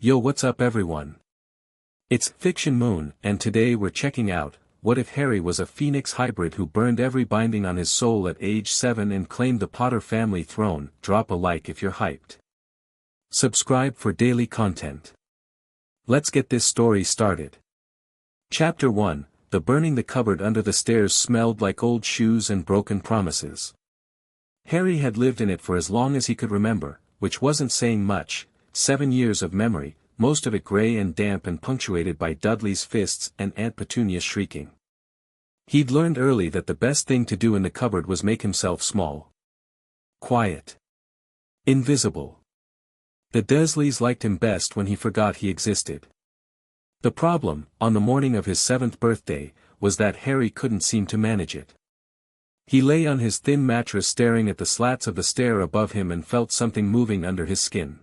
Yo, what's up everyone? It's Fiction Moon, and today we're checking out, what if Harry was a phoenix hybrid who burned every binding on his soul at age 7 and claimed the Potter family throne? Drop a like if you're hyped. Subscribe for daily content. Let's get this story started. Chapter 1, The burning. The cupboard under the stairs smelled like old shoes and broken promises. Harry had lived in it for as long as he could remember, which wasn't saying much. 7 years of memory, most of it grey and damp and punctuated by Dudley's fists and Aunt Petunia's shrieking. He'd learned early that the best thing to do in the cupboard was make himself small. Quiet. Invisible. The Dursleys liked him best when he forgot he existed. The problem, on the morning of his 7th birthday, was that Harry couldn't seem to manage it. He lay on his thin mattress staring at the slats of the stair above him and felt something moving under his skin.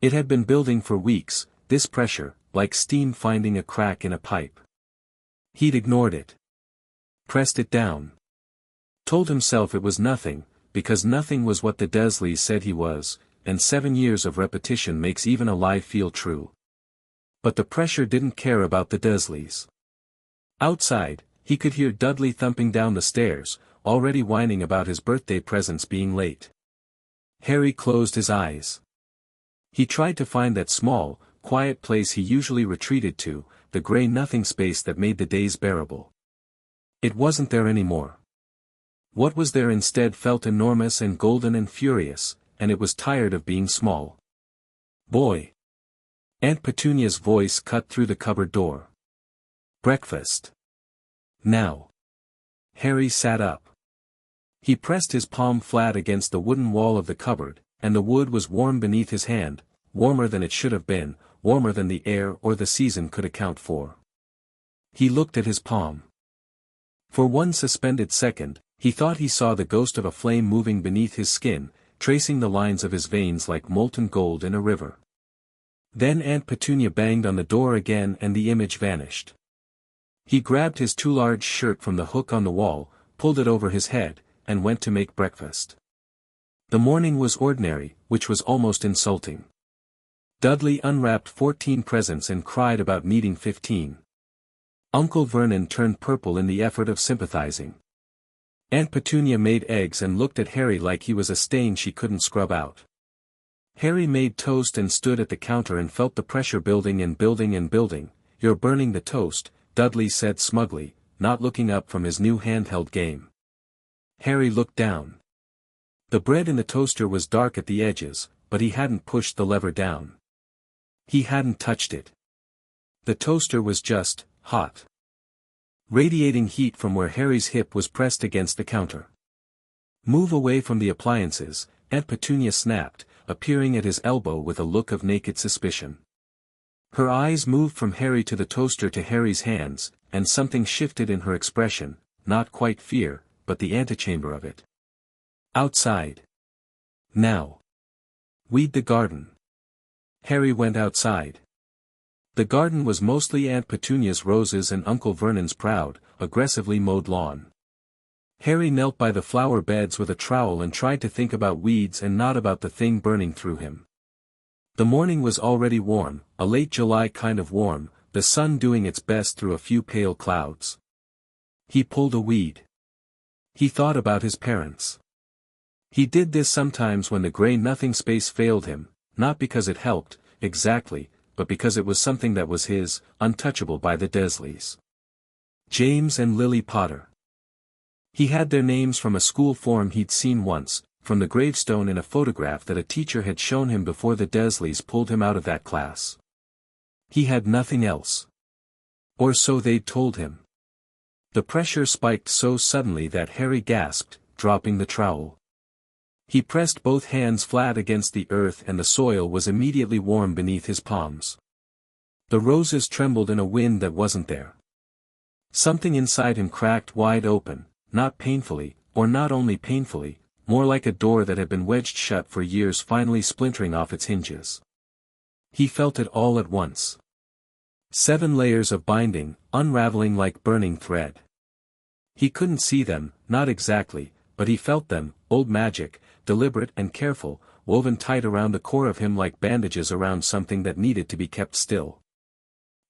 It had been building for weeks, this pressure, like steam finding a crack in a pipe. He'd ignored it. Pressed it down. Told himself it was nothing, because nothing was what the Dursleys said he was, and 7 years of repetition makes even a lie feel true. But the pressure didn't care about the Dursleys. Outside, he could hear Dudley thumping down the stairs, already whining about his birthday presents being late. Harry closed his eyes. He tried to find that small, quiet place he usually retreated to, the grey nothing space that made the days bearable. It wasn't there anymore. What was there instead felt enormous and golden and furious, and it was tired of being small. Boy! Aunt Petunia's voice cut through the cupboard door. Breakfast. Now. Harry sat up. He pressed his palm flat against the wooden wall of the cupboard, and the wood was warm beneath his hand, warmer than it should have been, warmer than the air or the season could account for. He looked at his palm. For one suspended second, he thought he saw the ghost of a flame moving beneath his skin, tracing the lines of his veins like molten gold in a river. Then Aunt Petunia banged on the door again and the image vanished. He grabbed his too large shirt from the hook on the wall, pulled it over his head, and went to make breakfast. The morning was ordinary, which was almost insulting. Dudley unwrapped 14 presents and cried about needing 15. Uncle Vernon turned purple in the effort of sympathizing. Aunt Petunia made eggs and looked at Harry like he was a stain she couldn't scrub out. Harry made toast and stood at the counter and felt the pressure building and building and building. You're burning the toast, Dudley said smugly, not looking up from his new handheld game. Harry looked down. The bread in the toaster was dark at the edges, but he hadn't pushed the lever down. He hadn't touched it. The toaster was just, hot. Radiating heat from where Harry's hip was pressed against the counter. Move away from the appliances, Aunt Petunia snapped, appearing at his elbow with a look of naked suspicion. Her eyes moved from Harry to the toaster to Harry's hands, and something shifted in her expression, not quite fear, but the antechamber of it. Outside. Now. Weed the garden. Harry went outside. The garden was mostly Aunt Petunia's roses and Uncle Vernon's proud, aggressively mowed lawn. Harry knelt by the flower beds with a trowel and tried to think about weeds and not about the thing burning through him. The morning was already warm, a late July kind of warm, the sun doing its best through a few pale clouds. He pulled a weed. He thought about his parents. He did this sometimes when the grey nothing space failed him, not because it helped, exactly, but because it was something that was his, untouchable by the Dursleys. James and Lily Potter. He had their names from a school form he'd seen once, from the gravestone in a photograph that a teacher had shown him before the Dursleys pulled him out of that class. He had nothing else. Or so they'd told him. The pressure spiked so suddenly that Harry gasped, dropping the trowel. He pressed both hands flat against the earth and the soil was immediately warm beneath his palms. The roses trembled in a wind that wasn't there. Something inside him cracked wide open, not painfully, or not only painfully, more like a door that had been wedged shut for years finally splintering off its hinges. He felt it all at once. 7 layers of binding, unraveling like burning thread. He couldn't see them, not exactly, but he felt them, old magic, deliberate and careful, woven tight around the core of him like bandages around something that needed to be kept still.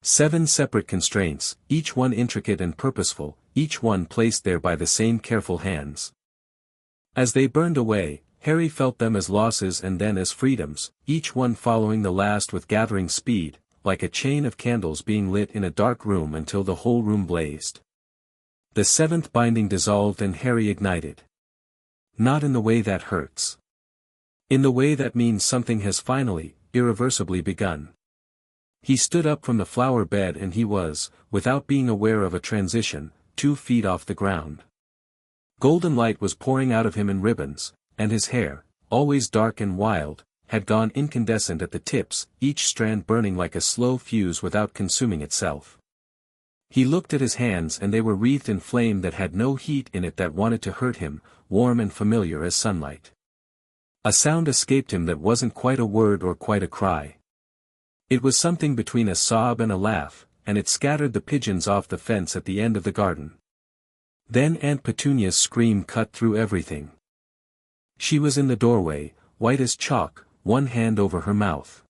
7 separate constraints, each one intricate and purposeful, each one placed there by the same careful hands. As they burned away, Harry felt them as losses and then as freedoms, each one following the last with gathering speed, like a chain of candles being lit in a dark room until the whole room blazed. The 7th binding dissolved and Harry ignited. Not in the way that hurts. In the way that means something has finally, irreversibly begun. He stood up from the flower bed and he was, without being aware of a transition, 2 feet off the ground. Golden light was pouring out of him in ribbons, and his hair, always dark and wild, had gone incandescent at the tips, each strand burning like a slow fuse without consuming itself. He looked at his hands and they were wreathed in flame that had no heat in it that wanted to hurt him, warm and familiar as sunlight. A sound escaped him that wasn't quite a word or quite a cry. It was something between a sob and a laugh, and it scattered the pigeons off the fence at the end of the garden. Then Aunt Petunia's scream cut through everything. She was in the doorway, white as chalk, one hand over her mouth.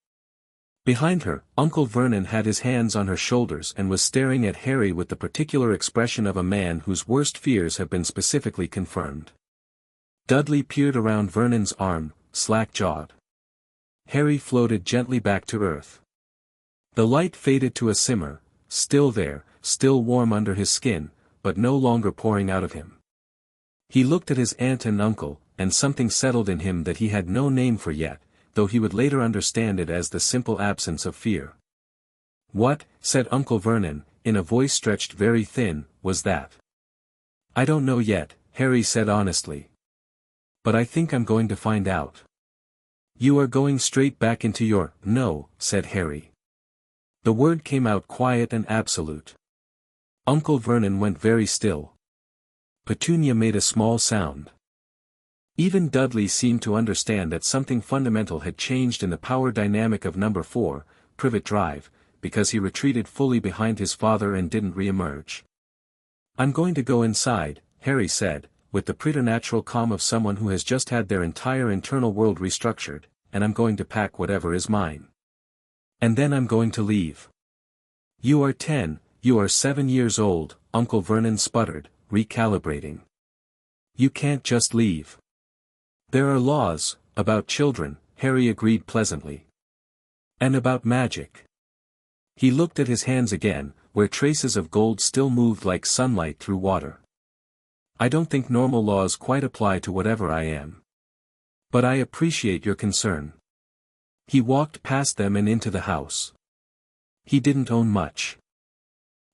Behind her, Uncle Vernon had his hands on her shoulders and was staring at Harry with the particular expression of a man whose worst fears have been specifically confirmed. Dudley peered around Vernon's arm, slack-jawed. Harry floated gently back to earth. The light faded to a simmer, still there, still warm under his skin, but no longer pouring out of him. He looked at his aunt and uncle, and something settled in him that he had no name for yet, though he would later understand it as the simple absence of fear. "What," said Uncle Vernon, in a voice stretched very thin, "was that?" "I don't know yet," Harry said honestly. "But I think I'm going to find out." "You are going straight back into your—" "No," said Harry. The word came out quiet and absolute. Uncle Vernon went very still. Petunia made a small sound. Even Dudley seemed to understand that something fundamental had changed in the power dynamic of number 4, Privet Drive, because he retreated fully behind his father and didn't re-emerge. "I'm going to go inside," Harry said, with the preternatural calm of someone who has just had their entire internal world restructured, "and I'm going to pack whatever is mine. And then I'm going to leave." "You are 10, you are 7 years old," Uncle Vernon sputtered, recalibrating. "You can't just leave." "There are laws, about children," Harry agreed pleasantly. "And about magic." He looked at his hands again, where traces of gold still moved like sunlight through water. "I don't think normal laws quite apply to whatever I am. But I appreciate your concern." He walked past them and into the house. He didn't own much.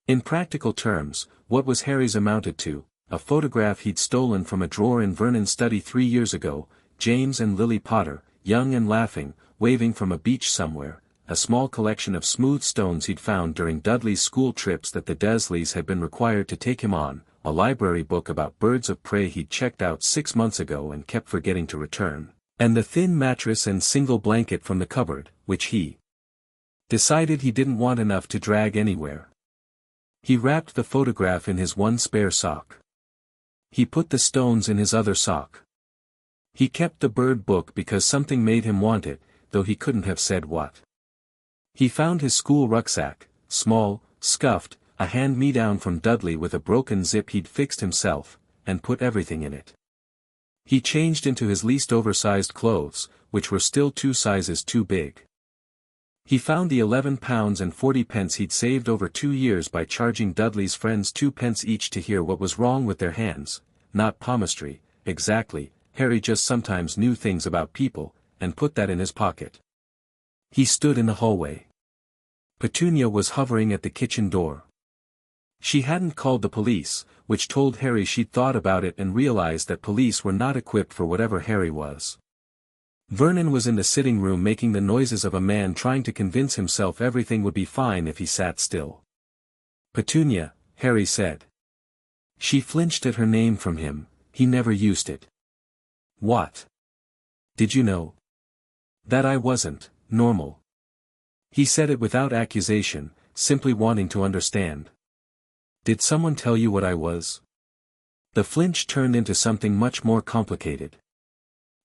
In practical terms, what was Harry's amounted to? A photograph he'd stolen from a drawer in Vernon's study 3 years ago, James and Lily Potter, young and laughing, waving from a beach somewhere, a small collection of smooth stones he'd found during Dudley's school trips that the Dursleys had been required to take him on, a library book about birds of prey he'd checked out 6 months ago and kept forgetting to return, and the thin mattress and single blanket from the cupboard, which he decided he didn't want enough to drag anywhere. He wrapped the photograph in his one spare sock. He put the stones in his other sock. He kept the bird book because something made him want it, though he couldn't have said what. He found his school rucksack, small, scuffed, a hand-me-down from Dudley with a broken zip he'd fixed himself, and put everything in it. He changed into his least oversized clothes, which were still 2 sizes too big. He found the £11.40 he'd saved over 2 years by charging Dudley's friends 2 pence each to hear what was wrong with their hands, not palmistry, exactly, Harry just sometimes knew things about people, and put that in his pocket. He stood in the hallway. Petunia was hovering at the kitchen door. She hadn't called the police, which told Harry she'd thought about it and realized that police were not equipped for whatever Harry was. Vernon was in the sitting room making the noises of a man trying to convince himself everything would be fine if he sat still. "Petunia," Harry said. She flinched at her name from him, he never used it. "What? Did you know?" "That I wasn't normal." He said it without accusation, simply wanting to understand. "Did someone tell you what I was?" The flinch turned into something much more complicated.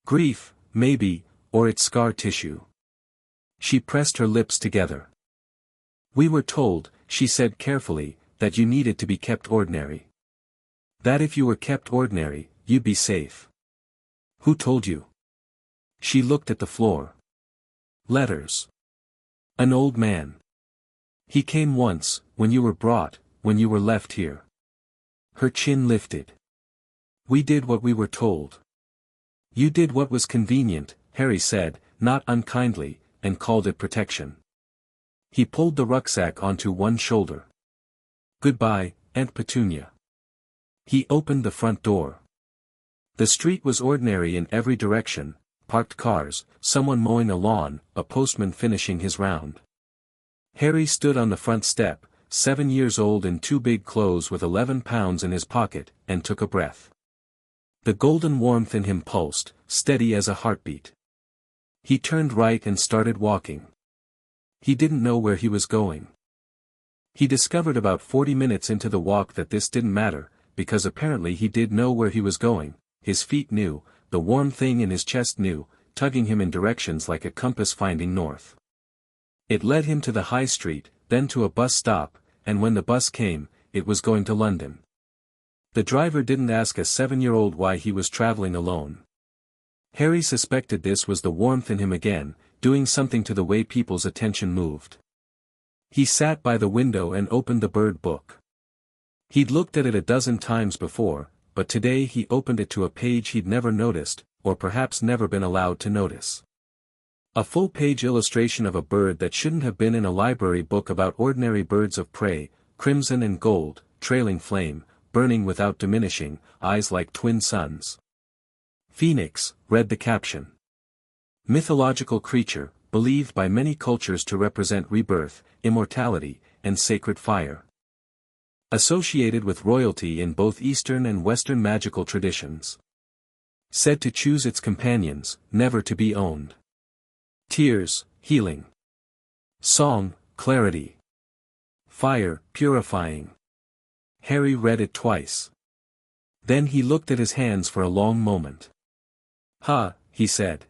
"Grief, maybe, or its scar tissue. She pressed her lips together. We were told, she said carefully, that you needed to be kept ordinary. That if you were kept ordinary, you'd be safe. Who told you? She looked at the floor. Letters. An old man. He came once, when you were brought, when you were left here. Her chin lifted. We did what we were told. You did what was convenient, Harry said, not unkindly, and called it protection. He pulled the rucksack onto one shoulder. Goodbye, Aunt Petunia. He opened the front door. The street was ordinary in every direction, parked cars, someone mowing a lawn, a postman finishing his round. Harry stood on the front step, 7 years old in too big clothes with 11 pounds in his pocket, and took a breath. The golden warmth in him pulsed, steady as a heartbeat. He turned right and started walking. He didn't know where he was going. He discovered about 40 minutes into the walk that this didn't matter, because apparently he did know where he was going. His feet knew, the warm thing in his chest knew, tugging him in directions like a compass finding north. It led him to the high street, then to a bus stop, and when the bus came, it was going to London. The driver didn't ask a 7-year-old why he was traveling alone. Harry suspected this was the warmth in him again, doing something to the way people's attention moved. He sat by the window and opened the Bird book. He'd looked at it a dozen times before, but today he opened it to a page he'd never noticed, or perhaps never been allowed to notice. A full-page illustration of a bird that shouldn't have been in a library book about ordinary birds of prey, crimson and gold, trailing flame, burning without diminishing, eyes like twin suns. Phoenix, read the caption. Mythological creature, believed by many cultures to represent rebirth, immortality, and sacred fire. Associated with royalty in both Eastern and Western magical traditions. Said to choose its companions, never to be owned. Tears, healing. Song, clarity. Fire, purifying. Harry read it twice. Then he looked at his hands for a long moment. "Ha," he said.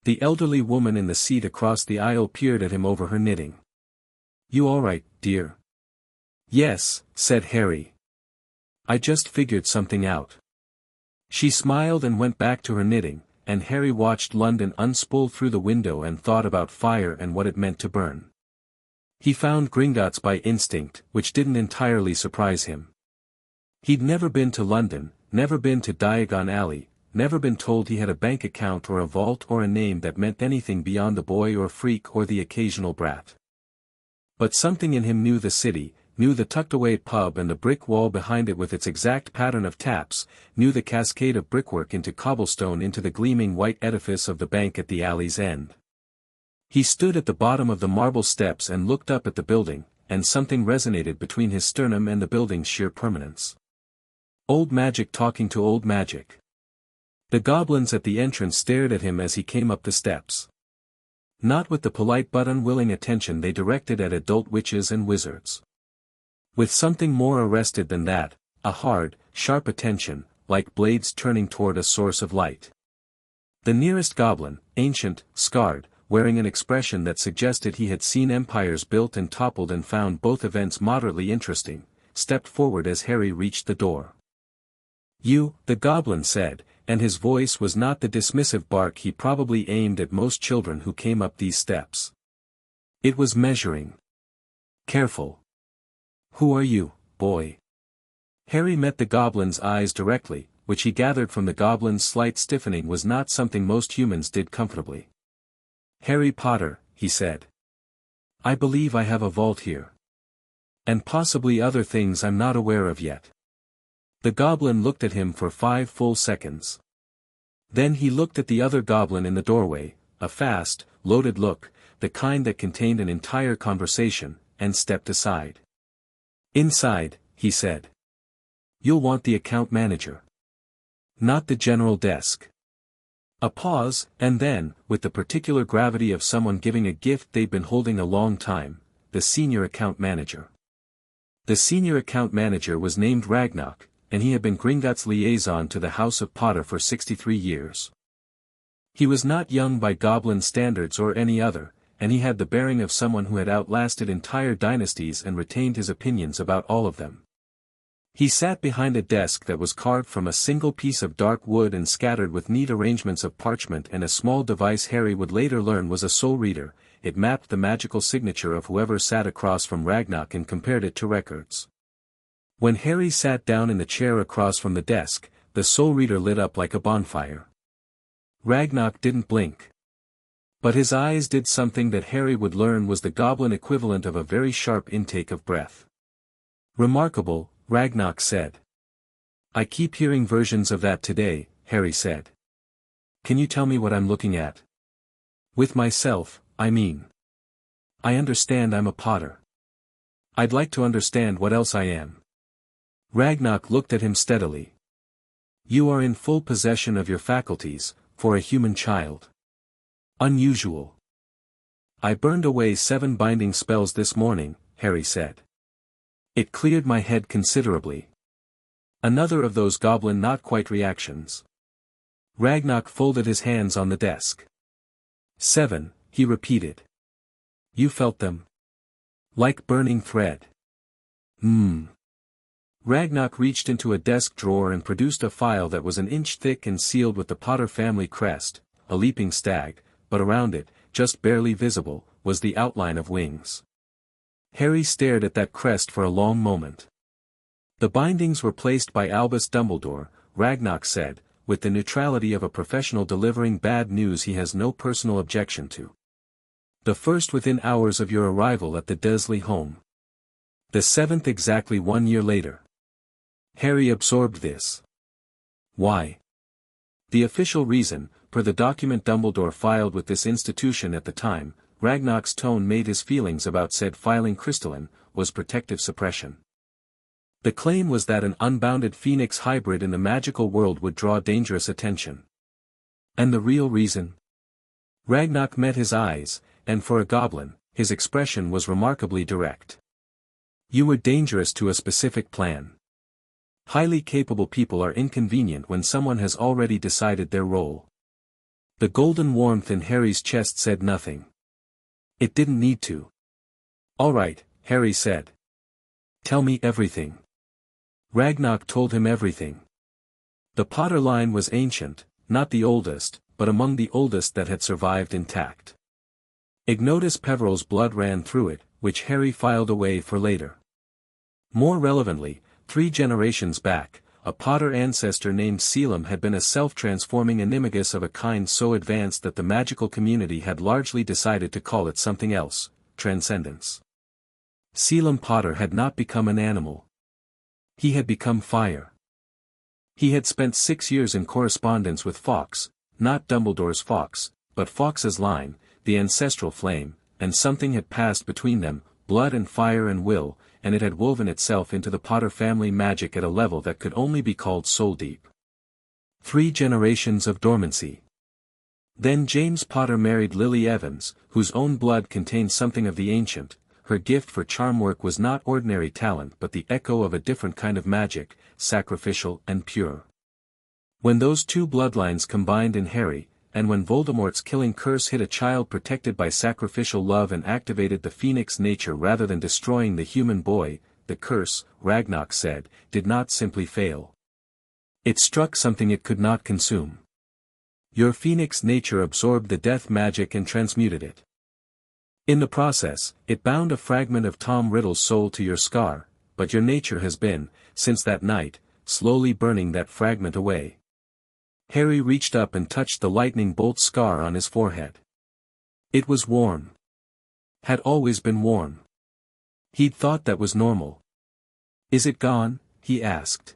The elderly woman in the seat across the aisle peered at him over her knitting. "You all right, dear?" "Yes," said Harry. "I just figured something out." She smiled and went back to her knitting, and Harry watched London unspool through the window and thought about fire and what it meant to burn. He found Gringotts by instinct, which didn't entirely surprise him. He'd never been to London, never been to Diagon Alley, never been told he had a bank account or a vault or a name that meant anything beyond the boy or freak or the occasional brat. But something in him knew the city, knew the tucked-away pub and the brick wall behind it with its exact pattern of taps, knew the cascade of brickwork into cobblestone into the gleaming white edifice of the bank at the alley's end. He stood at the bottom of the marble steps and looked up at the building, and something resonated between his sternum and the building's sheer permanence. Old magic talking to old magic. The goblins at the entrance stared at him as he came up the steps. Not with the polite but unwilling attention they directed at adult witches and wizards. With something more arrested than that, a hard, sharp attention, like blades turning toward a source of light. The nearest goblin, ancient, scarred, wearing an expression that suggested he had seen empires built and toppled and found both events moderately interesting, stepped forward as Harry reached the door. "You," the goblin said, and his voice was not the dismissive bark he probably aimed at most children who came up these steps. It was measuring. Careful. "Who are you, boy?" Harry met the goblin's eyes directly, which he gathered from the goblin's slight stiffening was not something most humans did comfortably. "Harry Potter," he said. "I believe I have a vault here. And possibly other things I'm not aware of yet." The goblin looked at him for 5 full seconds. Then he looked at the other goblin in the doorway, a fast, loaded look, the kind that contained an entire conversation, and stepped aside. "Inside," he said. "You'll want the account manager. Not the general desk." A pause, and then, with the particular gravity of someone giving a gift they'd been holding a long time, the senior account manager. The senior account manager was named Ragnarok, and he had been Gringotts' liaison to the House of Potter for 63 years. He was not young by goblin standards or any other, and he had the bearing of someone who had outlasted entire dynasties and retained his opinions about all of them. He sat behind a desk that was carved from a single piece of dark wood and scattered with neat arrangements of parchment and a small device Harry would later learn was a soul reader. It mapped the magical signature of whoever sat across from Ragnak and compared it to records. When Harry sat down in the chair across from the desk, the soul reader lit up like a bonfire. Ragnak didn't blink. But his eyes did something that Harry would learn was the goblin equivalent of a very sharp intake of breath. "Remarkable," Ragnak said. "I keep hearing versions of that today," Harry said. "Can you tell me what I'm looking at?" "With myself, I mean. I understand I'm a potter. I'd like to understand what else I am." Ragnak looked at him steadily. "You are in full possession of your faculties, for a human child. Unusual." "I burned away 7 binding spells this morning," Harry said. "It cleared my head considerably." Another of those goblin not-quite reactions. Ragnak folded his hands on the desk. 7, he repeated. "You felt them? Like burning thread." Ragnak reached into a desk drawer and produced a file that was an inch thick and sealed with the Potter family crest, a leaping stag, but around it, just barely visible, was the outline of wings. Harry stared at that crest for a long moment. "The bindings were placed by Albus Dumbledore," Ragnak said, "with the neutrality of a professional delivering bad news he has no personal objection to. The first within hours of your arrival at the Dursley home. The 7th exactly 1 year later." Harry absorbed this. Why? The official reason, per the document Dumbledore filed with this institution at the time, Ragnak's tone made his feelings about said filing crystalline, was protective suppression. The claim was that an unbounded phoenix hybrid in the magical world would draw dangerous attention. And the real reason? Ragnak met his eyes, and for a goblin, his expression was remarkably direct. "You were dangerous to a specific plan. Highly capable people are inconvenient when someone has already decided their role." The golden warmth in Harry's chest said nothing. It didn't need to. "All right," Harry said. "Tell me everything." Ragnak told him everything. The Potter line was ancient, not the oldest, but among the oldest that had survived intact. Ignotus Peveril's blood ran through it, which Harry filed away for later. More relevantly, 3 generations back, a Potter ancestor named Selim had been a self-transforming animagus of a kind so advanced that the magical community had largely decided to call it something else, transcendence. Selim Potter had not become an animal. He had become fire. He had spent 6 years in correspondence with Fawkes, not Dumbledore's Fawkes, but Fawkes's line, the ancestral flame, and something had passed between them, blood and fire and will, and it had woven itself into the Potter family magic at a level that could only be called soul-deep. 3 generations of dormancy. Then James Potter married Lily Evans, whose own blood contained something of the ancient. Her gift for charm work was not ordinary talent but the echo of a different kind of magic, sacrificial and pure. When those 2 bloodlines combined in Harry, and when Voldemort's killing curse hit a child protected by sacrificial love and activated the phoenix nature rather than destroying the human boy, the curse, Ragnak said, did not simply fail. It struck something it could not consume. Your phoenix nature absorbed the death magic and transmuted it. In the process, it bound a fragment of Tom Riddle's soul to your scar, but your nature has been, since that night, slowly burning that fragment away. Harry reached up and touched the lightning bolt scar on his forehead. It was warm. Had always been warm. He'd thought that was normal. "Is it gone?" he asked.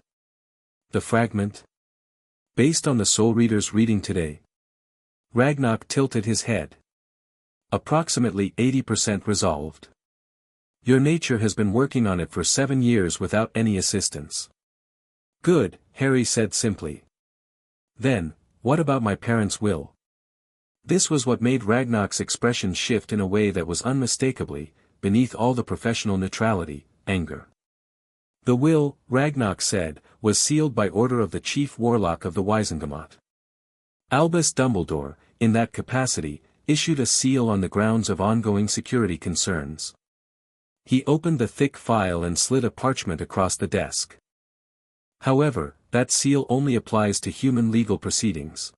"The fragment?" "Based on the Soul Reader's reading today." Ragnak tilted his head. "Approximately 80% resolved. Your nature has been working on it for 7 years without any assistance." "Good," Harry said simply. "Then, what about my parents' will?" This was what made Ragnak's expression shift in a way that was unmistakably, beneath all the professional neutrality, anger. "The will," Ragnak said, "was sealed by order of the chief warlock of the Wizengamot. Albus Dumbledore, in that capacity, issued a seal on the grounds of ongoing security concerns. He opened the thick file and slid a parchment across the desk. However, that seal only applies to human legal proceedings.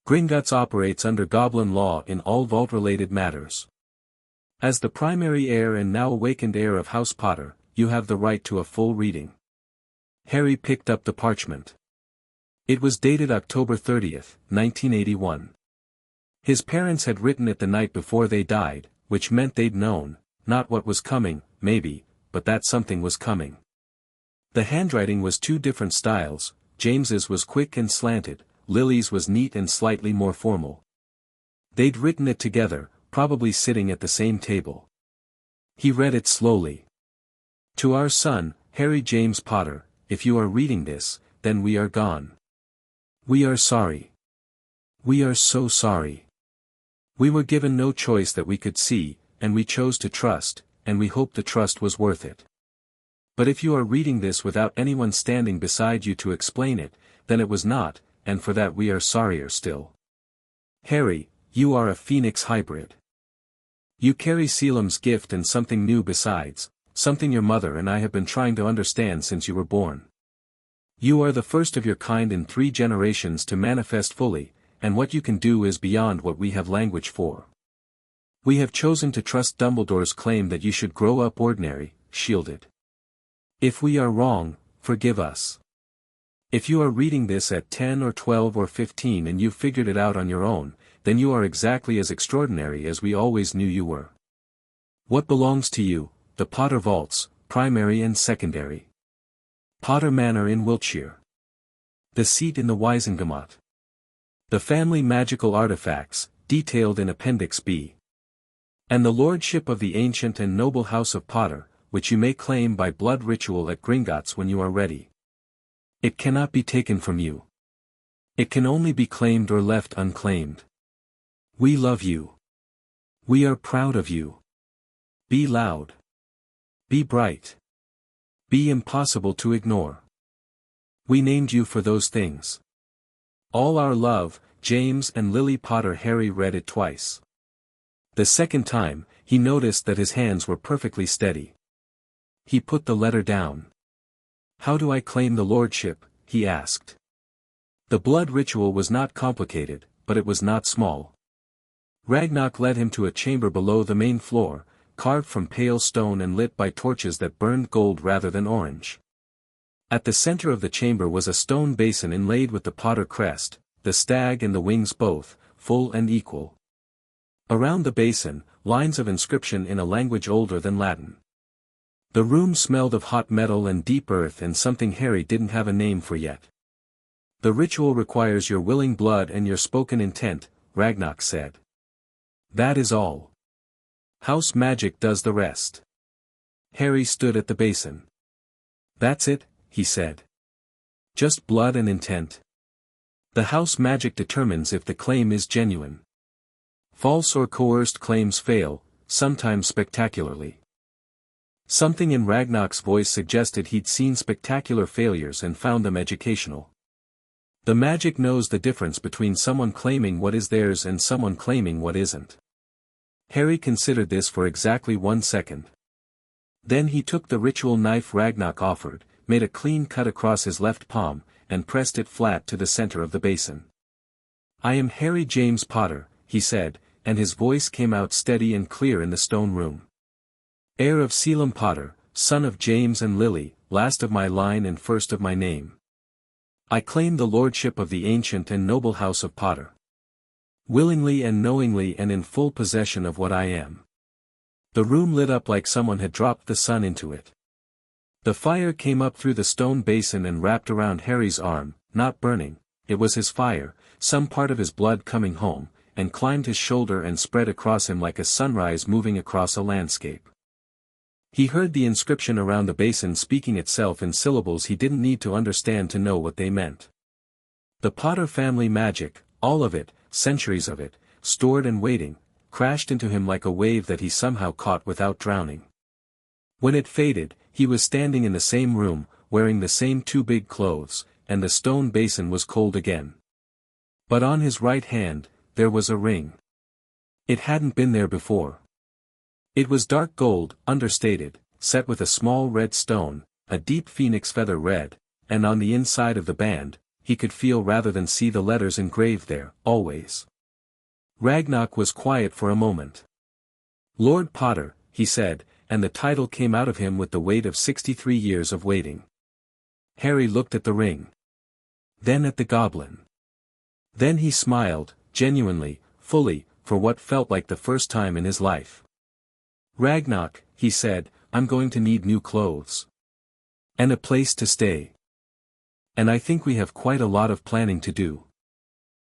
Gringotts operates under Goblin law in all vault-related matters. As the primary heir and now awakened heir of House Potter, you have the right to a full reading. Harry picked up the parchment. It was dated October 30th, 1981. His parents had written it the night before they died, which meant they'd known, not what was coming, maybe, but that something was coming. The handwriting was two different styles. James's was quick and slanted, Lily's was neat and slightly more formal. They'd written it together, probably sitting at the same table. He read it slowly. To our son, Harry James Potter, if you are reading this, then we are gone. We are sorry. We are so sorry. We were given no choice that we could see, and we chose to trust, and we hope the trust was worth it. But if you are reading this without anyone standing beside you to explain it, then it was not, and for that we are sorrier still. Harry, you are a Phoenix hybrid. You carry Selim's gift and something new besides, something your mother and I have been trying to understand since you were born. You are the first of your kind in 3 generations to manifest fully, and what you can do is beyond what we have language for. We have chosen to trust Dumbledore's claim that you should grow up ordinary, shielded. If we are wrong, forgive us. If you are reading this at 10 or 12 or 15 and you figured it out on your own, then you are exactly as extraordinary as we always knew you were. What belongs to you? The Potter Vaults, primary and secondary. Potter Manor in Wiltshire. The seat in the Wisengamot. The family magical artifacts, detailed in Appendix B. And the lordship of the ancient and noble House of Potter, which you may claim by blood ritual at Gringotts when you are ready. It cannot be taken from you. It can only be claimed or left unclaimed. We love you. We are proud of you. Be loud. Be bright. Be impossible to ignore. We named you for those things. All our love, James and Lily Potter. Harry read it twice. The second time, he noticed that his hands were perfectly steady. He put the letter down. How do I claim the lordship? He asked. The blood ritual was not complicated, but it was not small. Ragnarok led him to a chamber below the main floor, carved from pale stone and lit by torches that burned gold rather than orange. At the center of the chamber was a stone basin inlaid with the Potter crest, the stag and the wings both, full and equal. Around the basin, lines of inscription in a language older than Latin. The room smelled of hot metal and deep earth and something Harry didn't have a name for yet. The ritual requires your willing blood and your spoken intent, Ragnarok said. That is all. House magic does the rest. Harry stood at the basin. That's it, he said. Just blood and intent. The house magic determines if the claim is genuine. False or coerced claims fail, sometimes spectacularly. Something in Ragnarok's voice suggested he'd seen spectacular failures and found them educational. The magic knows the difference between someone claiming what is theirs and someone claiming what isn't. Harry considered this for exactly 1 second. Then he took the ritual knife Ragnarok offered, made a clean cut across his left palm, and pressed it flat to the center of the basin. I am Harry James Potter, he said, and his voice came out steady and clear in the stone room. Heir of Selim Potter, son of James and Lily, last of my line and first of my name. I claim the lordship of the ancient and noble House of Potter. Willingly and knowingly and in full possession of what I am. The room lit up like someone had dropped the sun into it. The fire came up through the stone basin and wrapped around Harry's arm, not burning, it was his fire, some part of his blood coming home, and climbed his shoulder and spread across him like a sunrise moving across a landscape. He heard the inscription around the basin speaking itself in syllables he didn't need to understand to know what they meant. The Potter family magic, all of it, centuries of it, stored and waiting, crashed into him like a wave that he somehow caught without drowning. When it faded, he was standing in the same room, wearing the same 2 big clothes, and the stone basin was cold again. But on his right hand, there was a ring. It hadn't been there before. It was dark gold, understated, set with a small red stone, a deep phoenix feather red, and on the inside of the band, he could feel rather than see the letters engraved there, always. Ragnarok was quiet for a moment. Lord Potter, he said, and the title came out of him with the weight of 63 years of waiting. Harry looked at the ring. Then at the goblin. Then he smiled, genuinely, fully, for what felt like the first time in his life. Ragnarok, he said, I'm going to need new clothes. And a place to stay. And I think we have quite a lot of planning to do.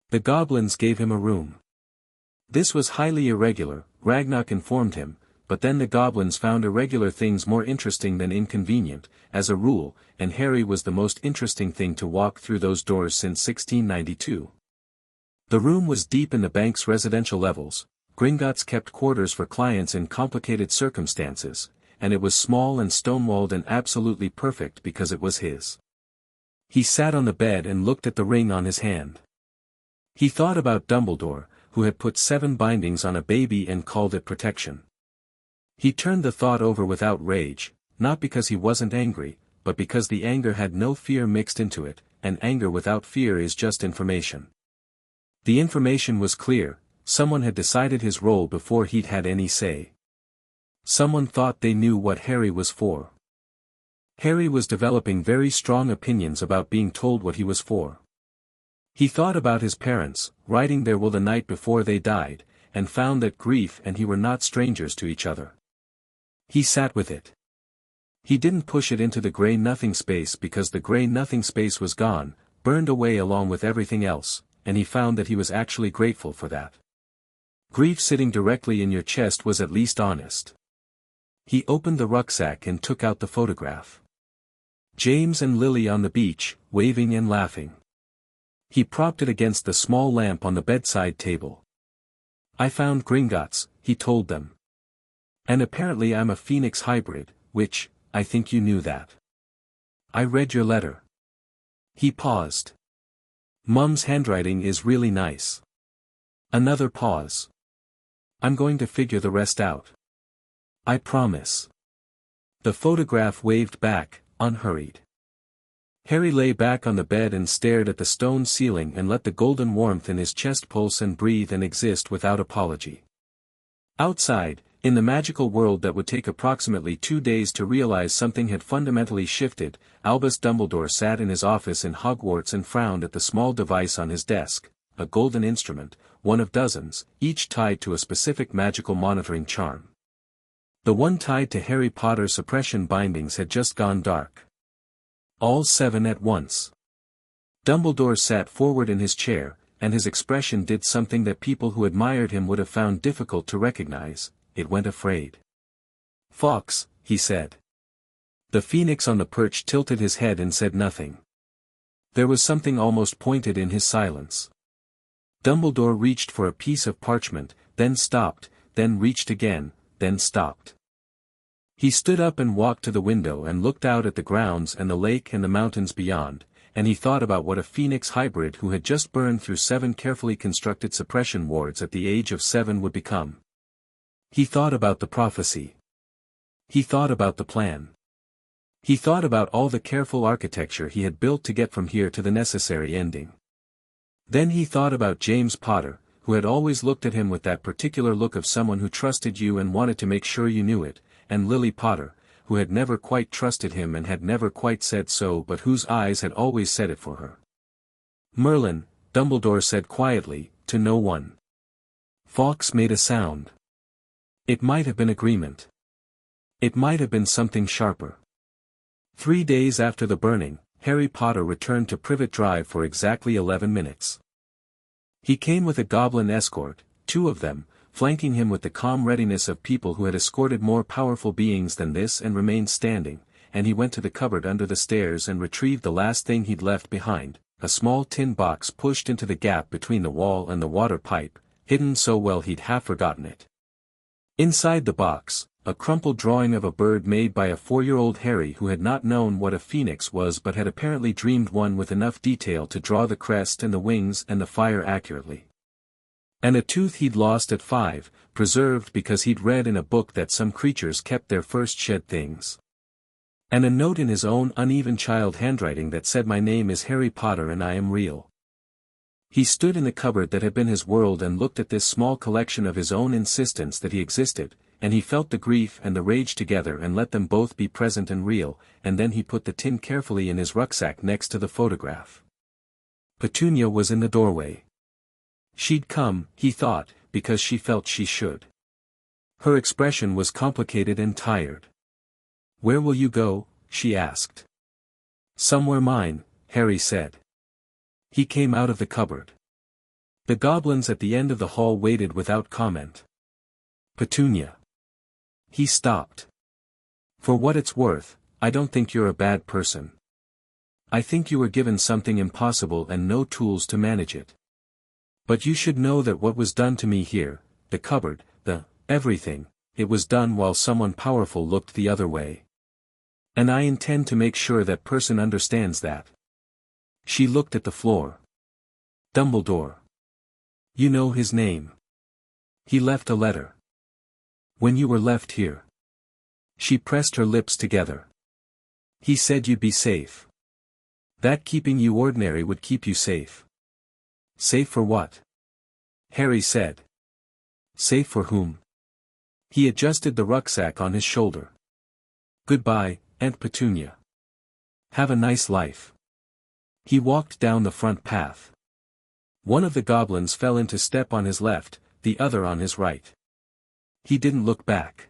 The goblins gave him a room. This was highly irregular, Ragnarok informed him, but then the goblins found irregular things more interesting than inconvenient, as a rule, and Harry was the most interesting thing to walk through those doors since 1692. The room was deep in the bank's residential levels. Gringotts kept quarters for clients in complicated circumstances, and it was small and stonewalled and absolutely perfect because it was his. He sat on the bed and looked at the ring on his hand. He thought about Dumbledore, who had put 7 bindings on a baby and called it protection. He turned the thought over without rage, not because he wasn't angry, but because the anger had no fear mixed into it, and anger without fear is just information. The information was clear, someone had decided his role before he'd had any say. Someone thought they knew what Harry was for. Harry was developing very strong opinions about being told what he was for. He thought about his parents, writing their will the night before they died, and found that grief and he were not strangers to each other. He sat with it. He didn't push it into the grey nothing space because the grey nothing space was gone, burned away along with everything else, and he found that he was actually grateful for that. Grief sitting directly in your chest was at least honest. He opened the rucksack and took out the photograph. James and Lily on the beach, waving and laughing. He propped it against the small lamp on the bedside table. I found Gringotts, he told them. And apparently I'm a phoenix hybrid, which, I think you knew that. I read your letter. He paused. Mum's handwriting is really nice. Another pause. I'm going to figure the rest out. I promise. The photograph waved back, unhurried. Harry lay back on the bed and stared at the stone ceiling and let the golden warmth in his chest pulse and breathe and exist without apology. Outside, in the magical world that would take approximately 2 days to realize something had fundamentally shifted, Albus Dumbledore sat in his office in Hogwarts and frowned at the small device on his desk, a golden instrument, one of dozens, each tied to a specific magical monitoring charm. The one tied to Harry Potter's suppression bindings had just gone dark. All 7 at once. Dumbledore sat forward in his chair, and his expression did something that people who admired him would have found difficult to recognize. It went afraid. Fawkes, he said. The phoenix on the perch tilted his head and said nothing. There was something almost pointed in his silence. Dumbledore reached for a piece of parchment, then stopped, then reached again, then stopped. He stood up and walked to the window and looked out at the grounds and the lake and the mountains beyond, and he thought about what a phoenix hybrid who had just burned through 7 carefully constructed suppression wards at the age of 7 would become. He thought about the prophecy. He thought about the plan. He thought about all the careful architecture he had built to get from here to the necessary ending. Then he thought about James Potter, who had always looked at him with that particular look of someone who trusted you and wanted to make sure you knew it, and Lily Potter, who had never quite trusted him and had never quite said so but whose eyes had always said it for her. Merlin, Dumbledore said quietly, to no one. Fawkes made a sound. It might have been agreement. It might have been something sharper. 3 days after the burning, Harry Potter returned to Privet Drive for exactly 11 minutes. He came with a goblin escort, 2 of them, flanking him with the calm readiness of people who had escorted more powerful beings than this and remained standing, and he went to the cupboard under the stairs and retrieved the last thing he'd left behind, a small tin box pushed into the gap between the wall and the water pipe, hidden so well he'd half forgotten it. Inside the box, a crumpled drawing of a bird made by a 4-year-old Harry who had not known what a phoenix was but had apparently dreamed one with enough detail to draw the crest and the wings and the fire accurately. And a tooth he'd lost at 5, preserved because he'd read in a book that some creatures kept their first shed things. And a note in his own uneven child handwriting that said, "My name is Harry Potter and I am real." He stood in the cupboard that had been his world and looked at this small collection of his own insistence that he existed, and he felt the grief and the rage together and let them both be present and real, and then he put the tin carefully in his rucksack next to the photograph. Petunia was in the doorway. She'd come, he thought, because she felt she should. Her expression was complicated and tired. "Where will you go?" she asked. "Somewhere mine," Harry said. He came out of the cupboard. The goblins at the end of the hall waited without comment. "Petunia." He stopped. "For what it's worth, I don't think you're a bad person. I think you were given something impossible and no tools to manage it. But you should know that what was done to me here, the cupboard, everything, it was done while someone powerful looked the other way. And I intend to make sure that person understands that." She looked at the floor. "Dumbledore. You know his name. He left a letter. When you were left here." She pressed her lips together. "He said you'd be safe. That keeping you ordinary would keep you safe." "Safe for what?" Harry said. "Safe for whom?" He adjusted the rucksack on his shoulder. "Goodbye, Aunt Petunia. Have a nice life." He walked down the front path. One of the goblins fell into step on his left, the other on his right. He didn't look back.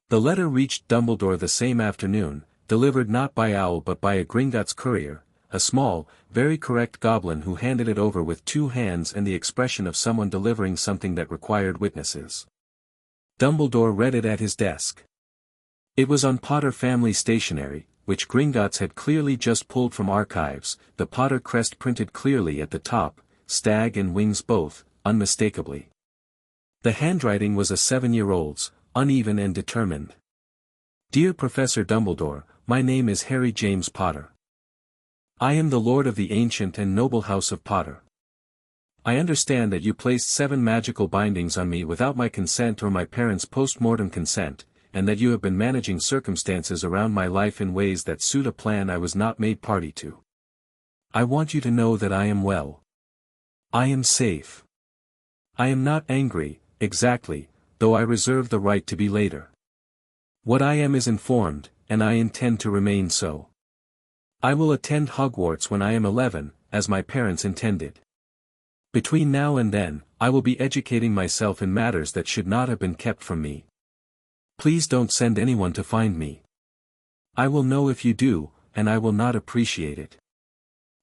The letter reached Dumbledore the same afternoon, delivered not by Owl but by a Gringotts courier, a small, very correct goblin who handed it over with 2 hands and the expression of someone delivering something that required witnesses. Dumbledore read it at his desk. It was on Potter family stationery, which Gringotts had clearly just pulled from archives, the Potter crest printed clearly at the top, stag and wings both, unmistakably. The handwriting was a 7-year-old's, uneven and determined. "Dear Professor Dumbledore, my name is Harry James Potter. I am the Lord of the ancient and noble House of Potter. I understand that you placed 7 magical bindings on me without my consent or my parents' post-mortem consent, and that you have been managing circumstances around my life in ways that suit a plan I was not made party to. I want you to know that I am well. I am safe. I am not angry, exactly, though I reserve the right to be later. What I am is informed, and I intend to remain so. I will attend Hogwarts when I am 11, as my parents intended. Between now and then, I will be educating myself in matters that should not have been kept from me. Please don't send anyone to find me. I will know if you do, and I will not appreciate it.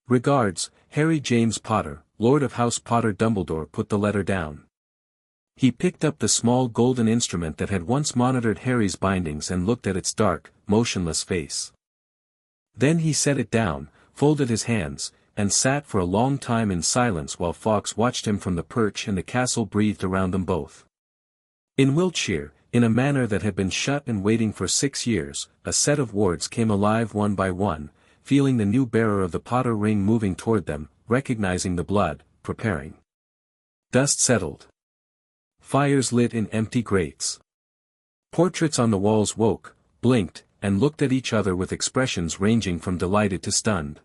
Regards, Harry James Potter, Lord of House Potter." Dumbledore put the letter down. He picked up the small golden instrument that had once monitored Harry's bindings and looked at its dark, motionless face. Then he set it down, folded his hands, and sat for a long time in silence while Fawkes watched him from the perch and the castle breathed around them both. In Wiltshire, in a manor that had been shut and waiting for 6 years, a set of wards came alive one by one, feeling the new bearer of the Potter ring moving toward them, recognizing the blood, preparing. Dust settled. Fires lit in empty grates. Portraits on the walls woke, blinked, and looked at each other with expressions ranging from delighted to stunned.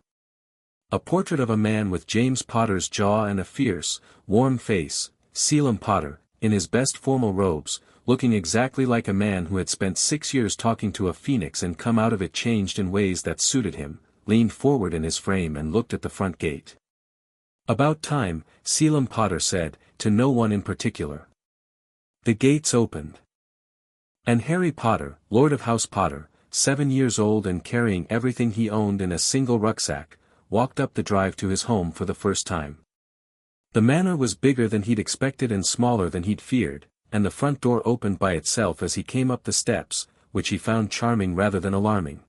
A portrait of a man with James Potter's jaw and a fierce, warm face, Selim Potter, in his best formal robes, looking exactly like a man who had spent 6 years talking to a phoenix and come out of it changed in ways that suited him, leaned forward in his frame and looked at the front gate. "About time," Selim Potter said, to no one in particular. The gates opened. And Harry Potter, Lord of House Potter, 7 years old and carrying everything he owned in a single rucksack, walked up the drive to his home for the first time. The manor was bigger than he'd expected and smaller than he'd feared, and the front door opened by itself as he came up the steps, which he found charming rather than alarming.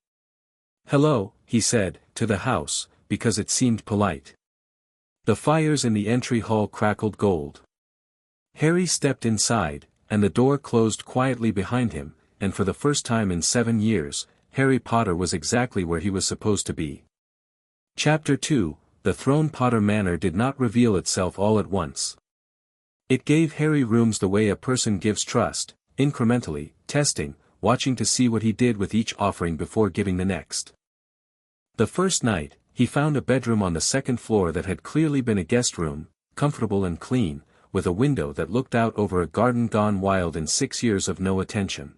"Hello," he said, to the house, because it seemed polite. The fires in the entry hall crackled gold. Harry stepped inside, and the door closed quietly behind him, and for the first time in 7 years, Harry Potter was exactly where he was supposed to be. Chapter 2, The Throne. Potter Manor did not reveal itself all at once. It gave Harry rooms the way a person gives trust, incrementally, testing, watching to see what he did with each offering before giving the next. The first night, he found a bedroom on the second floor that had clearly been a guest room, comfortable and clean, with a window that looked out over a garden gone wild in 6 years of no attention.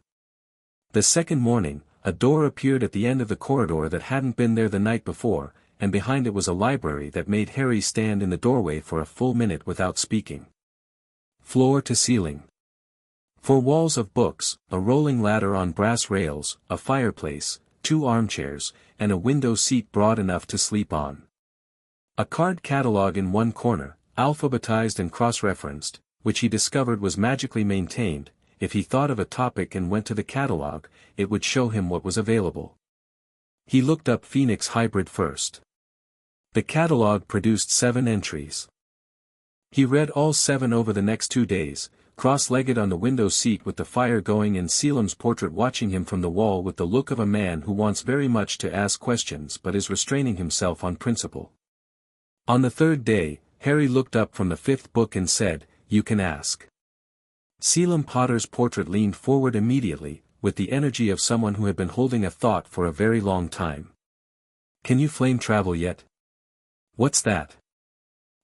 The second morning, a door appeared at the end of the corridor that hadn't been there the night before, and behind it was a library that made Harry stand in the doorway for a full minute without speaking. Floor to ceiling. 4 walls of books, a rolling ladder on brass rails, a fireplace, 2 armchairs, and a window seat broad enough to sleep on. A card catalog in one corner, alphabetized and cross-referenced, which he discovered was magically maintained. If he thought of a topic and went to the catalog, it would show him what was available. He looked up Phoenix Hybrid first. The catalog produced 7 entries. He read all 7 over the next 2 days, cross-legged on the window seat with the fire going and Selim's portrait watching him from the wall with the look of a man who wants very much to ask questions but is restraining himself on principle. On the 3rd day, Harry looked up from the 5th book and said, "You can ask." Selim Potter's portrait leaned forward immediately, with the energy of someone who had been holding a thought for a very long time. "Can you flame travel yet?" "What's that?"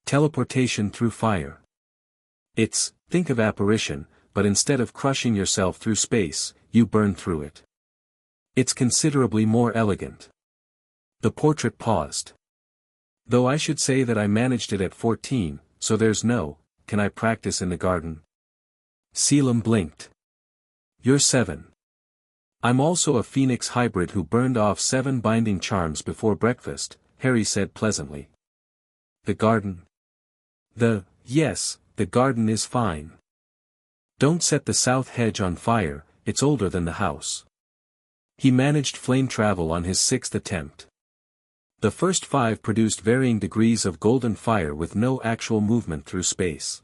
"Teleportation through fire. It's, think of apparition, but instead of crushing yourself through space, you burn through it. It's considerably more elegant." The portrait paused. "Though I should say that I managed it at 14, so there's no, can I practice in the garden?" Selim blinked. "You're 7. I'm also a Phoenix Hybrid who burned off 7 binding charms before breakfast," Harry said pleasantly. "The garden?" Yes, the garden is fine. Don't set the south hedge on fire, it's older than the house." He managed flame travel on his 6th attempt. The first 5 produced varying degrees of golden fire with no actual movement through space.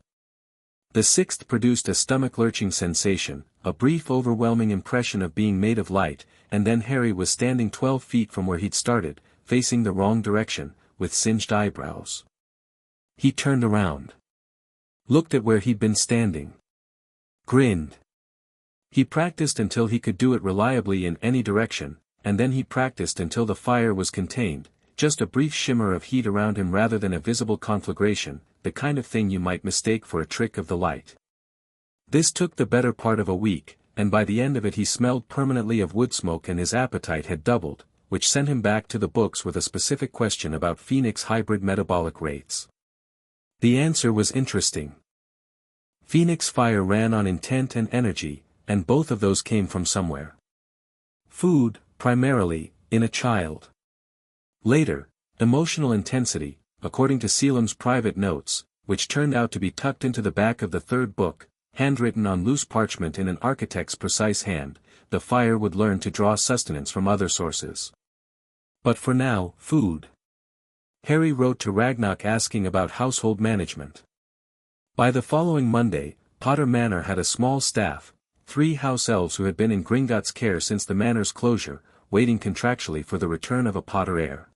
The 6th produced a stomach-lurching sensation, a brief overwhelming impression of being made of light, and then Harry was standing 12 feet from where he'd started, facing the wrong direction, with singed eyebrows. He turned around. Looked at where he'd been standing. Grinned. He practiced until he could do it reliably in any direction, and then he practiced until the fire was contained, just a brief shimmer of heat around him rather than a visible conflagration, the kind of thing you might mistake for a trick of the light. This took the better part of a week, and by the end of it he smelled permanently of wood smoke and his appetite had doubled, which sent him back to the books with a specific question about Phoenix Hybrid metabolic rates. The answer was interesting. Phoenix fire ran on intent and energy, and both of those came from somewhere. Food, primarily, in a child. Later, emotional intensity, according to Selim's private notes, which turned out to be tucked into the back of the 3rd book, handwritten on loose parchment in an architect's precise hand, the fire would learn to draw sustenance from other sources. But for now, food. Harry wrote to Ragnarok asking about household management. By the following Monday, Potter Manor had a small staff, 3 house elves who had been in Gringotts' care since the manor's closure, waiting contractually for the return of a Potter heir.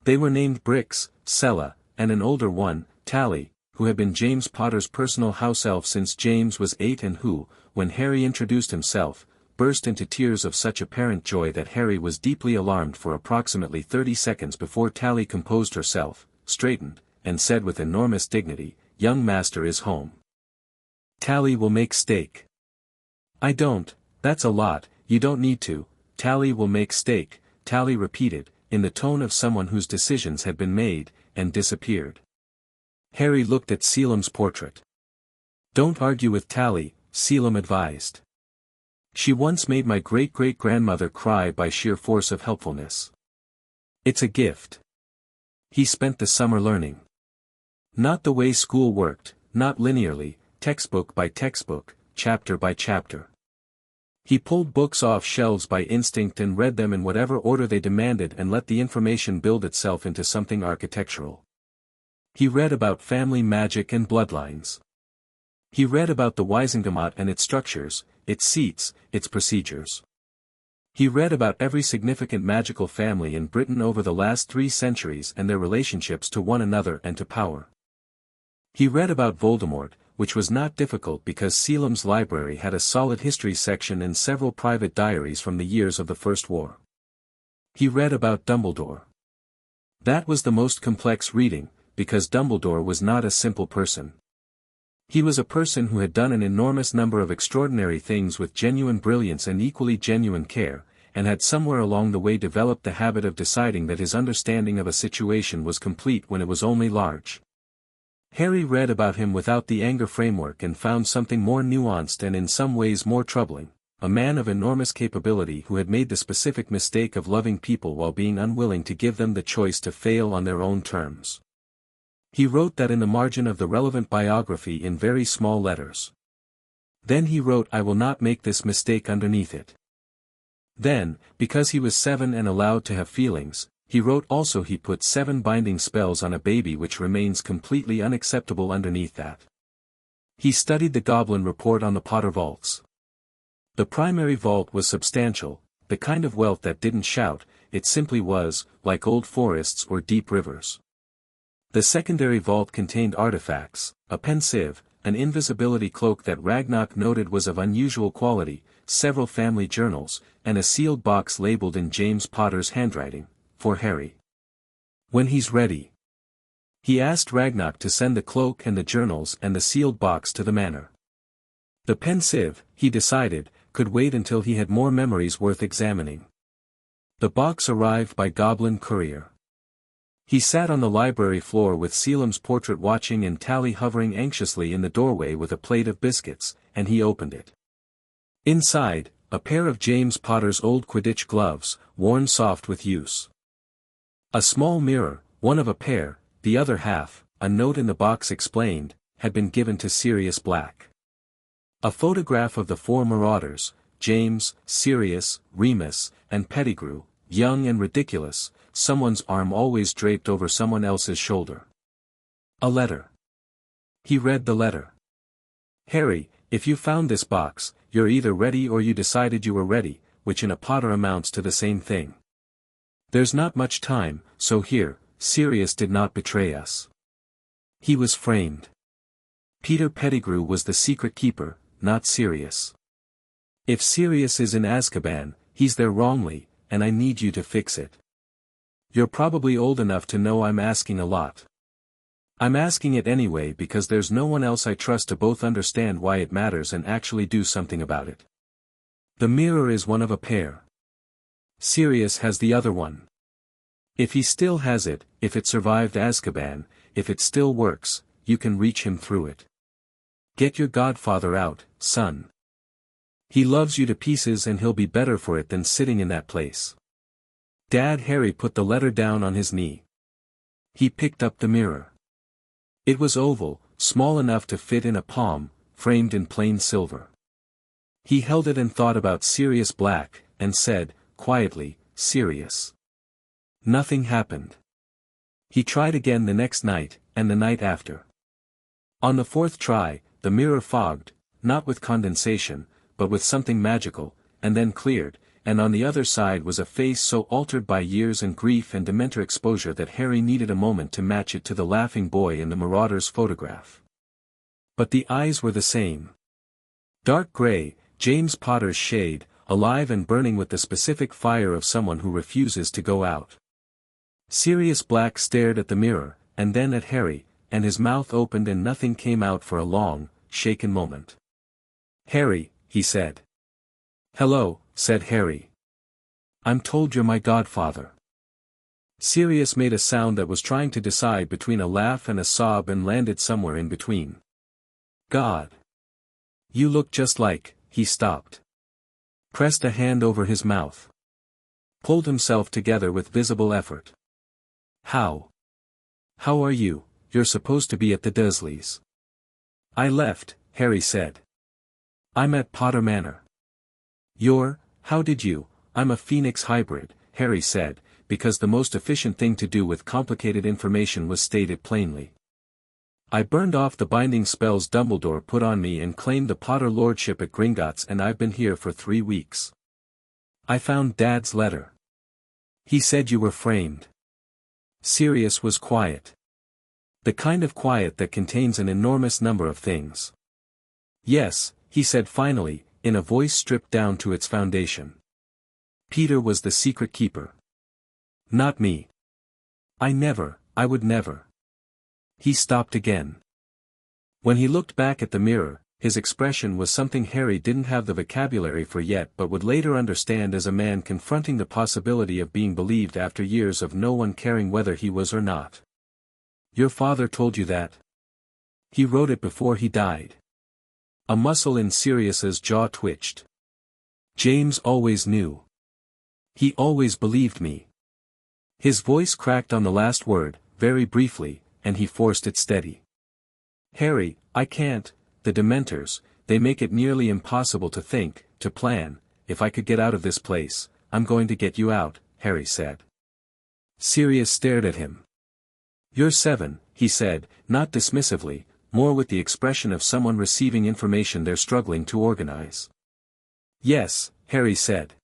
They were named Brix, Sella, and an older one, Tally, who had been James Potter's personal house elf since James was 8 and who, when Harry introduced himself, burst into tears of such apparent joy that Harry was deeply alarmed for approximately 30 seconds before Tally composed herself, straightened, and said with enormous dignity, "Young master is home. Tally will make steak." "I don't, that's a lot, you don't need to, Tally will make steak," Tally repeated, in the tone of someone whose decisions had been made, and disappeared. Harry looked at Selim's portrait. "Don't argue with Tally," Selim advised. "She once made my great-great-grandmother cry by sheer force of helpfulness. It's a gift." He spent the summer learning. Not the way school worked, not linearly, textbook by textbook, chapter by chapter. He pulled books off shelves by instinct and read them in whatever order they demanded and let the information build itself into something architectural. He read about family magic and bloodlines. He read about the Wiesengemot and its structures, its seats, its procedures. He read about every significant magical family in Britain over the last 3 centuries and their relationships to one another and to power. He read about Voldemort, which was not difficult because Sealam's library had a solid history section and several private diaries from the years of the First War. He read about Dumbledore. That was the most complex reading, because Dumbledore was not a simple person. He was a person who had done an enormous number of extraordinary things with genuine brilliance and equally genuine care, and had somewhere along the way developed the habit of deciding that his understanding of a situation was complete when it was only large. Harry read about him without the anger framework and found something more nuanced and in some ways more troubling, a man of enormous capability who had made the specific mistake of loving people while being unwilling to give them the choice to fail on their own terms. He wrote that in the margin of the relevant biography in very small letters. Then he wrote "I will not make this mistake" underneath it. Then, because he was 7 and allowed to have feelings, he wrote also he put 7 binding spells on a baby, which remains completely unacceptable underneath that. He studied the Goblin report on the Potter vaults. The primary vault was substantial, the kind of wealth that didn't shout, it simply was, like old forests or deep rivers. The secondary vault contained artifacts, a pensieve, an invisibility cloak that Ragnarok noted was of unusual quality, several family journals, and a sealed box labeled in James Potter's handwriting, "For Harry. When he's ready." He asked Ragnarok to send the cloak and the journals and the sealed box to the manor. The pensieve, he decided, could wait until he had more memories worth examining. The box arrived by Goblin courier. He sat on the library floor with Sealam's portrait watching and Tally hovering anxiously in the doorway with a plate of biscuits, and he opened it. Inside, a pair of James Potter's old Quidditch gloves, worn soft with use. A small mirror, one of a pair, the other half, a note in the box explained, had been given to Sirius Black. A photograph of the 4 marauders, James, Sirius, Remus, and Pettigrew, young and ridiculous, someone's arm always draped over someone else's shoulder. A letter. He read the letter. "Harry, if you found this box, you're either ready or you decided you were ready, which in a Potter amounts to the same thing. There's not much time, so here, Sirius did not betray us. He was framed. Peter Pettigrew was the secret keeper, not Sirius. If Sirius is in Azkaban, he's there wrongly, and I need you to fix it. You're probably old enough to know I'm asking a lot. I'm asking it anyway because there's no one else I trust to both understand why it matters and actually do something about it. The mirror is one of a pair. Sirius has the other one. If he still has it, if it survived Azkaban, if it still works, you can reach him through it. Get your godfather out, son. He loves you to pieces and he'll be better for it than sitting in that place." Dad. Harry put the letter down on his knee. He picked up the mirror. It was oval, small enough to fit in a palm, framed in plain silver. He held it and thought about Sirius Black, and said, quietly, "Sirius." Nothing happened. He tried again the next night, and the night after. On the 4th try, the mirror fogged, not with condensation, but with something magical, and then cleared, and on the other side was a face so altered by years and grief and Dementor exposure that Harry needed a moment to match it to the laughing boy in the Marauder's photograph. But the eyes were the same. Dark gray, James Potter's shade, alive and burning with the specific fire of someone who refuses to go out. Sirius Black stared at the mirror, and then at Harry, and his mouth opened and nothing came out for a long, shaken moment. "Harry," he said. "Hello," said Harry. "I'm told you're my godfather." Sirius made a sound that was trying to decide between a laugh and a sob and landed somewhere in between. "God. You look just like," he stopped. Pressed a hand over his mouth. Pulled himself together with visible effort. How are you? You're supposed to be at the Dursleys." "I left," Harry said. "I'm at Potter Manor." How did you?" "I'm a Phoenix hybrid," Harry said, because the most efficient thing to do with complicated information was stated plainly. "I burned off the binding spells Dumbledore put on me and claimed the Potter lordship at Gringotts, and I've been here for 3 weeks. I found Dad's letter. He said you were framed." Sirius was quiet. The kind of quiet that contains an enormous number of things. Yes, he said finally, in a voice stripped down to its foundation. Peter was the secret keeper. Not me. I would never. He stopped again. When he looked back at the mirror, his expression was something Harry didn't have the vocabulary for yet but would later understand as a man confronting the possibility of being believed after years of no one caring whether he was or not. Your father told you that? He wrote it before he died. A muscle in Sirius's jaw twitched. James always knew. He always believed me. His voice cracked on the last word, very briefly, and he forced it steady. Harry, I can't, the Dementors, they make it nearly impossible to think, to plan. If I could get out of this place, I'm going to get you out, Harry said. Sirius stared at him. You're 7, he said, not dismissively, more with the expression of someone receiving information they're struggling to organize. Yes, Harry said.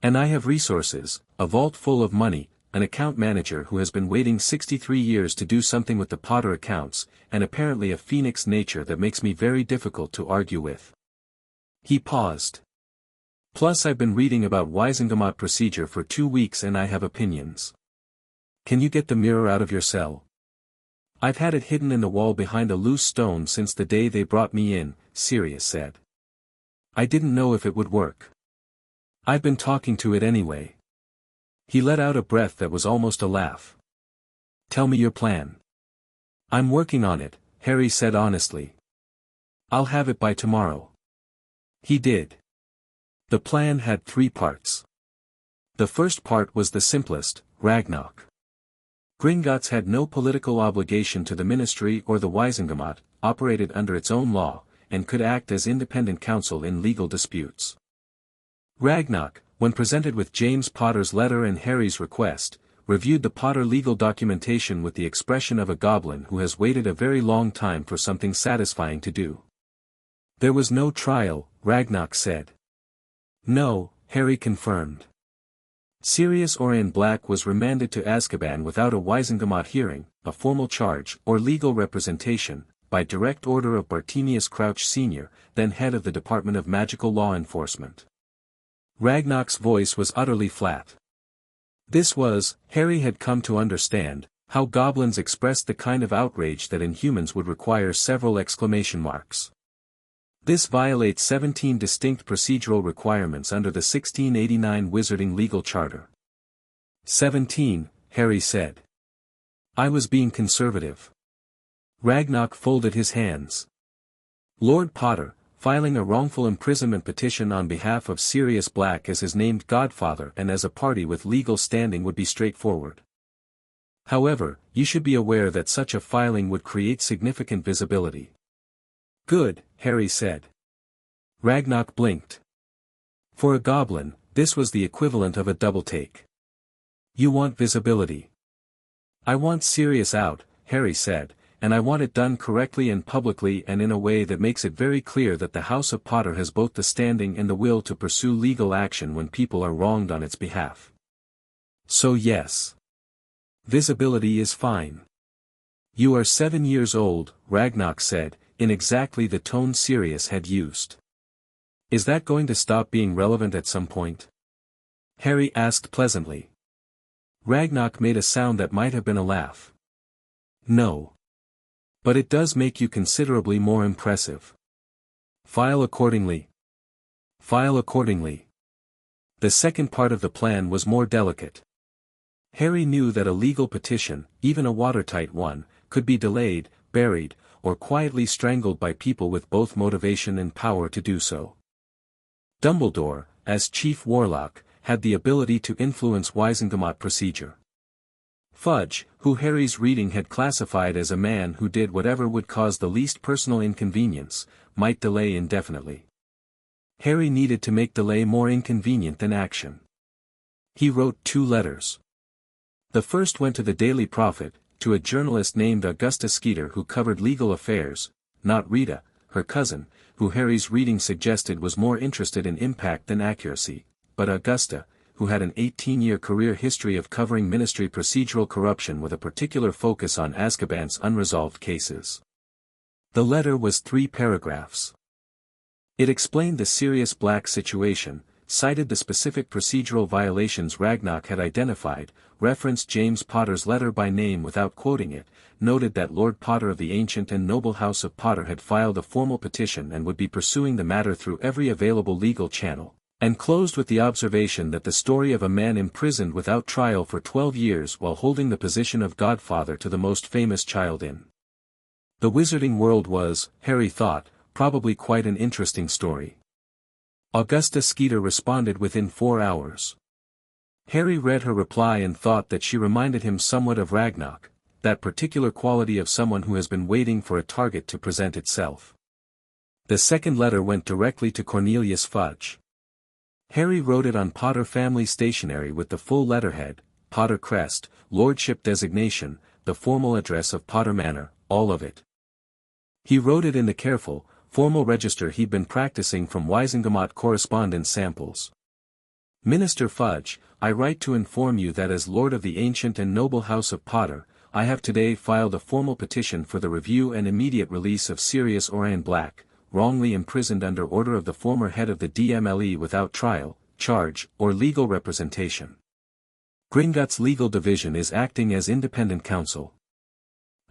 And I have resources, a vault full of money, an account manager who has been waiting 63 years to do something with the Potter accounts, and apparently a phoenix nature that makes me very difficult to argue with. He paused. Plus I've been reading about Wisengamot procedure for 2 weeks and I have opinions. Can you get the mirror out of your cell? I've had it hidden in the wall behind a loose stone since the day they brought me in, Sirius said. I didn't know if it would work. I've been talking to it anyway. He let out a breath that was almost a laugh. Tell me your plan. I'm working on it, Harry said honestly. I'll have it by tomorrow. He did. The plan had 3 parts. The first part was the simplest, Ragnarok. Gringotts had no political obligation to the ministry or the Wisengamot, operated under its own law, and could act as independent counsel in legal disputes. Ragnarok, when presented with James Potter's letter and Harry's request, reviewed the Potter legal documentation with the expression of a goblin who has waited a very long time for something satisfying to do. There was no trial, Ragnarok said. No, Harry confirmed. Sirius Orion Black was remanded to Azkaban without a Wisengamot hearing, a formal charge or legal representation, by direct order of Bartemius Crouch Sr., then head of the Department of Magical Law Enforcement. Ragnarok's voice was utterly flat. This was, Harry had come to understand, how goblins expressed the kind of outrage that in humans would require several exclamation marks. This violates 17 distinct procedural requirements under the 1689 Wizarding Legal Charter. 17, Harry said. I was being conservative. Ragnarok folded his hands. Lord Potter, filing a wrongful imprisonment petition on behalf of Sirius Black as his named godfather and as a party with legal standing would be straightforward. However, you should be aware that such a filing would create significant visibility. Good, Harry said. Ragnarok blinked. For a goblin, this was the equivalent of a double take. You want visibility. I want Sirius out, Harry said, and I want it done correctly and publicly and in a way that makes it very clear that the House of Potter has both the standing and the will to pursue legal action when people are wronged on its behalf. So yes. Visibility is fine. You are 7 years old, Ragnarok said, in exactly the tone Sirius had used. Is that going to stop being relevant at some point? Harry asked pleasantly. Ragnarok made a sound that might have been a laugh. No. But it does make you considerably more impressive. File accordingly. File accordingly. The second part of the plan was more delicate. Harry knew that a legal petition, even a watertight one, could be delayed, buried, or quietly strangled by people with both motivation and power to do so. Dumbledore, as Chief Warlock, had the ability to influence Wisengamot procedure. Fudge, who Harry's reading had classified as a man who did whatever would cause the least personal inconvenience, might delay indefinitely. Harry needed to make delay more inconvenient than action. He wrote 2 letters. The first went to the Daily Prophet, to a journalist named Augusta Skeeter who covered legal affairs, not Rita, her cousin, who Harry's reading suggested was more interested in impact than accuracy, but Augusta, who had an 18-year career history of covering ministry procedural corruption with a particular focus on Azkaban's unresolved cases. The letter was 3 paragraphs. It explained the Sirius Black situation, cited the specific procedural violations Ragnarok had identified, referenced James Potter's letter by name without quoting it, noted that Lord Potter of the ancient and noble House of Potter had filed a formal petition and would be pursuing the matter through every available legal channel, and closed with the observation that the story of a man imprisoned without trial for 12 years while holding the position of godfather to the most famous child in the wizarding world was, Harry thought, probably quite an interesting story. Augusta Skeeter responded within 4 hours. Harry read her reply and thought that she reminded him somewhat of Ragnarok, that particular quality of someone who has been waiting for a target to present itself. The second letter went directly to Cornelius Fudge. Harry wrote it on Potter family stationery with the full letterhead, Potter crest, lordship designation, the formal address of Potter Manor, all of it. He wrote it in the careful, formal register he'd been practicing from Wisingamot correspondence samples. Minister Fudge, I write to inform you that as Lord of the ancient and noble House of Potter, I have today filed a formal petition for the review and immediate release of Sirius Orion Black, wrongly imprisoned under order of the former head of the DMLE without trial, charge, or legal representation. Gringotts Legal Division is acting as independent counsel.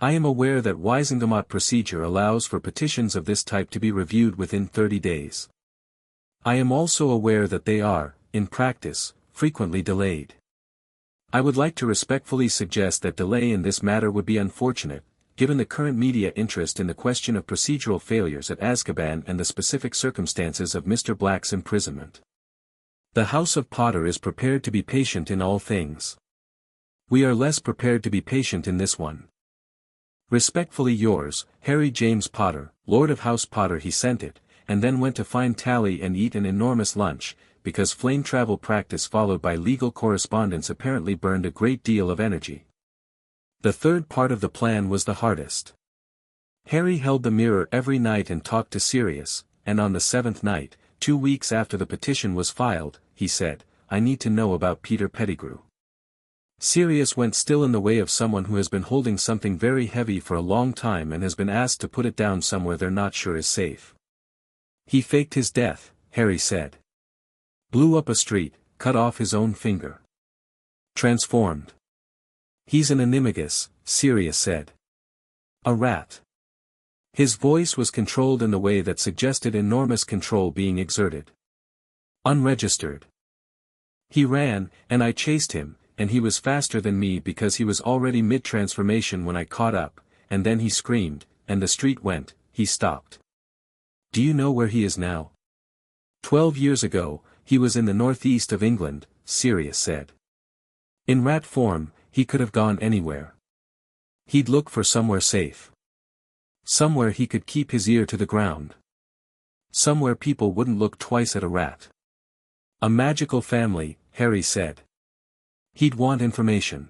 I am aware that Wisingamot procedure allows for petitions of this type to be reviewed within 30 days. I am also aware that they are, in practice, frequently delayed. I would like to respectfully suggest that delay in this matter would be unfortunate, given the current media interest in the question of procedural failures at Azkaban and the specific circumstances of Mr. Black's imprisonment. The House of Potter is prepared to be patient in all things. We are less prepared to be patient in this one. Respectfully yours, Harry James Potter, Lord of House Potter. He sent it, and then went to find Tally and eat an enormous lunch, because flame travel practice followed by legal correspondence apparently burned a great deal of energy. The third part of the plan was the hardest. Harry held the mirror every night and talked to Sirius, and on the 7th night, 2 weeks after the petition was filed, he said, I need to know about Peter Pettigrew. Sirius went still in the way of someone who has been holding something very heavy for a long time and has been asked to put it down somewhere they're not sure is safe. He faked his death, Harry said. Blew up a street, cut off his own finger. Transformed. He's an animagus, Sirius said. A rat. His voice was controlled in the way that suggested enormous control being exerted. Unregistered. He ran, and I chased him, and he was faster than me because he was already mid-transformation when I caught up, and then he screamed, and the street went, he stopped. Do you know where he is now? 12 years ago, he was in the northeast of England, Sirius said. In rat form, he could have gone anywhere. He'd look for somewhere safe. Somewhere he could keep his ear to the ground. Somewhere people wouldn't look twice at a rat. A magical family, Harry said. He'd want information.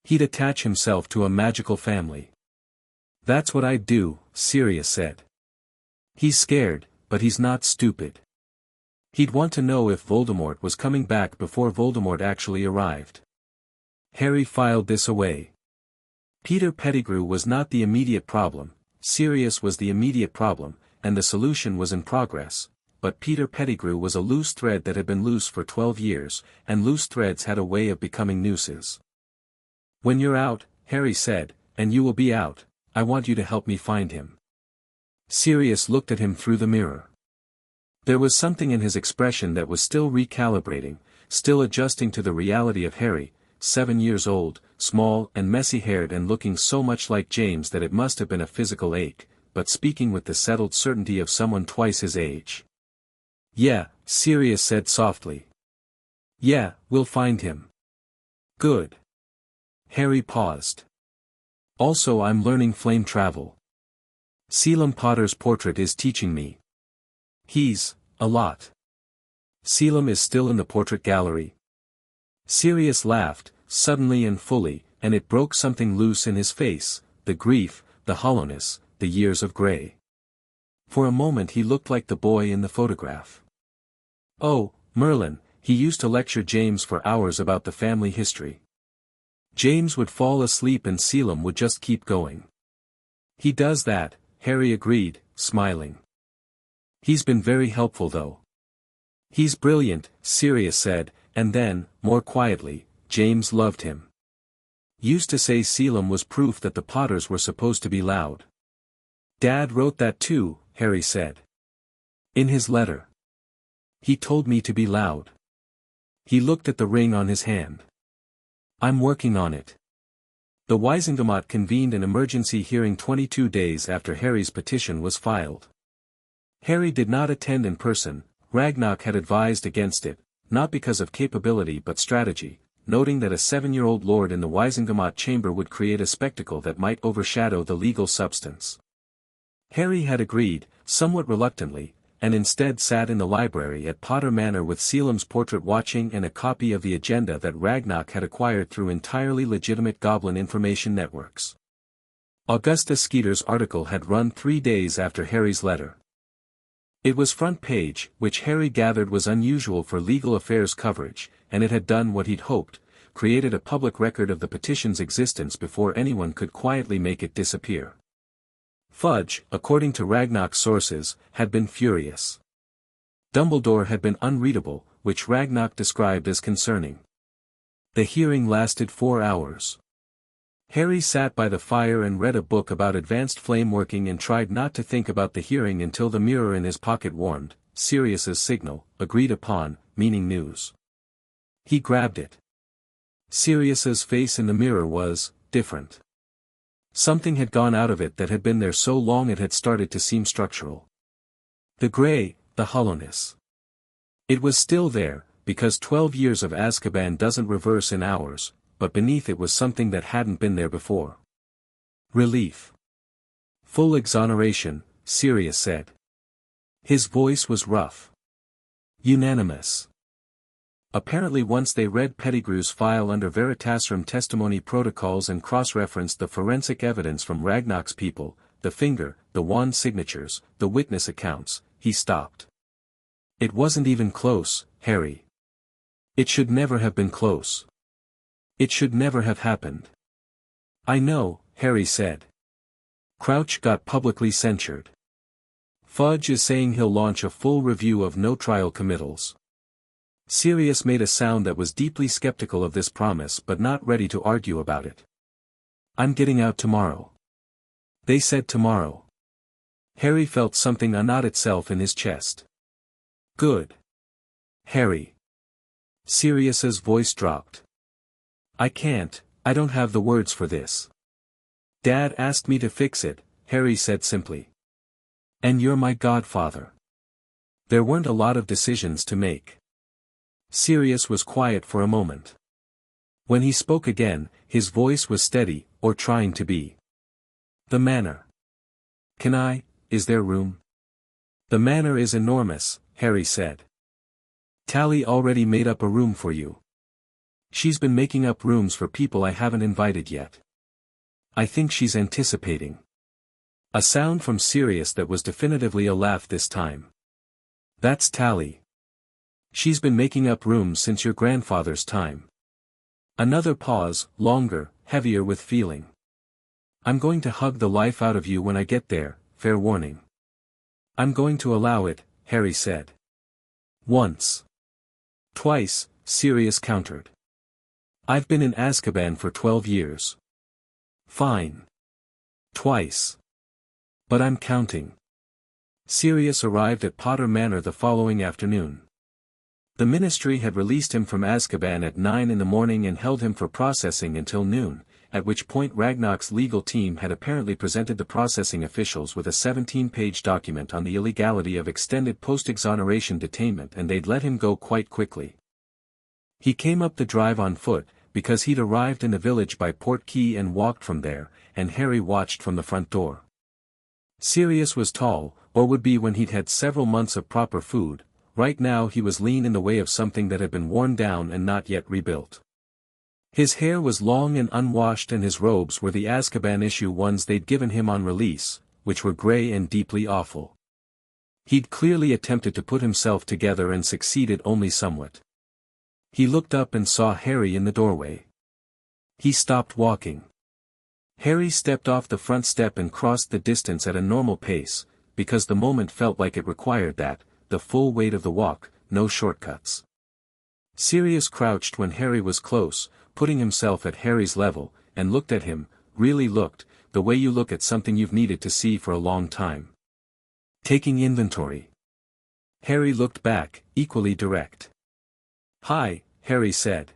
He'd attach himself to a magical family. That's what I'd do, Sirius said. He's scared, but he's not stupid. He'd want to know if Voldemort was coming back before Voldemort actually arrived. Harry filed this away. Peter Pettigrew was not the immediate problem, Sirius was the immediate problem, and the solution was in progress. But Peter Pettigrew was a loose thread that had been loose for 12 years, and loose threads had a way of becoming nooses. When you're out, Harry said, and you will be out, I want you to help me find him. Sirius looked at him through the mirror. There was something in his expression that was still recalibrating, still adjusting to the reality of Harry, 7 years old, small and messy-haired and looking so much like James that it must have been a physical ache, but speaking with the settled certainty of someone twice his age. Yeah, Sirius said softly. Yeah, we'll find him. Good. Harry paused. Also, I'm learning flame travel. Selim Potter's portrait is teaching me. He's, a lot. Selim is still in the portrait gallery. Sirius laughed, suddenly and fully, and it broke something loose in his face, the grief, the hollowness, the years of grey. For a moment he looked like the boy in the photograph. Oh, Merlin, He used to lecture James for hours about the family history. James would fall asleep and Selim would just keep going. He does that, Harry agreed, smiling. He's been very helpful though. He's brilliant, Sirius said, and then, more quietly, James loved him. Used to say Selim was proof that the Potters were supposed to be loud. Dad wrote that too, Harry said. In his letter. He told me to be loud. He looked at the ring on his hand. I'm working on it. The Wisengamot convened an emergency hearing 22 days after Harry's petition was filed. Harry did not attend in person. Ragnarok had advised against it, not because of capability but strategy, noting that a 7-year-old lord in the Wisengamot chamber would create a spectacle that might overshadow the legal substance. Harry had agreed, somewhat reluctantly, and instead sat in the library at Potter Manor with Selim's portrait watching and a copy of the agenda that Ragnarok had acquired through entirely legitimate Goblin information networks. Augusta Skeeter's article had run 3 days after Harry's letter. It was front page, which Harry gathered was unusual for legal affairs coverage, and it had done what he'd hoped, created a public record of the petition's existence before anyone could quietly make it disappear. Fudge, according to Ragnarok's sources, had been furious. Dumbledore had been unreadable, which Ragnarok described as concerning. The hearing lasted 4 hours. Harry sat by the fire and read a book about advanced flame working and tried not to think about the hearing until the mirror in his pocket warmed, Sirius's signal, agreed upon, meaning news. He grabbed it. Sirius's face in the mirror was different. Something had gone out of it that had been there so long it had started to seem structural. The gray, the hollowness. It was still there, because 12 years of Azkaban doesn't reverse in hours, but beneath it was something that hadn't been there before. Relief. Full exoneration, Sirius said. His voice was rough. Unanimous. Apparently once they read Pettigrew's file under Veritasrum testimony protocols and cross-referenced the forensic evidence from Ragnarok's people, the finger, the wand signatures, the witness accounts, he stopped. It wasn't even close, Harry. It should never have been close. It should never have happened. I know, Harry said. Crouch got publicly censured. Fudge is saying he'll launch a full review of no-trial committals. Sirius made a sound that was deeply skeptical of this promise but not ready to argue about it. I'm getting out tomorrow. They said tomorrow. Harry felt something unknot itself in his chest. Good. Harry. Sirius's voice dropped. I can't, I don't have the words for this. Dad asked me to fix it, Harry said simply. And you're my godfather. There weren't a lot of decisions to make. Sirius was quiet for a moment. When he spoke again, his voice was steady, or trying to be. The manor. Is there room? The manor is enormous, Harry said. Tally already made up a room for you. She's been making up rooms for people I haven't invited yet. I think she's anticipating. A sound from Sirius that was definitively a laugh this time. That's Tally. She's been making up rooms since your grandfather's time. Another pause, longer, heavier with feeling. I'm going to hug the life out of you when I get there, fair warning. I'm going to allow it, Harry said. Once. Twice, Sirius countered. I've been in Azkaban for 12 years. Fine. Twice. But I'm counting. Sirius arrived at Potter Manor the following afternoon. The Ministry had released him from Azkaban at 9 in the morning and held him for processing until noon, at which point Ragnarok's legal team had apparently presented the processing officials with a 17-page document on the illegality of extended post-exoneration detainment and they'd let him go quite quickly. He came up the drive on foot, because he'd arrived in the village by Port Key and walked from there, and Harry watched from the front door. Sirius was tall, or would be when he'd had several months of proper food. Right now he was lean in the way of something that had been worn down and not yet rebuilt. His hair was long and unwashed and his robes were the Azkaban-issue ones they'd given him on release, which were grey and deeply awful. He'd clearly attempted to put himself together and succeeded only somewhat. He looked up and saw Harry in the doorway. He stopped walking. Harry stepped off the front step and crossed the distance at a normal pace, because the moment felt like it required that, the full weight of the walk, no shortcuts. Sirius crouched when Harry was close, putting himself at Harry's level, and looked at him, really looked, the way you look at something you've needed to see for a long time. Taking inventory. Harry looked back, equally direct. "Hi," Harry said.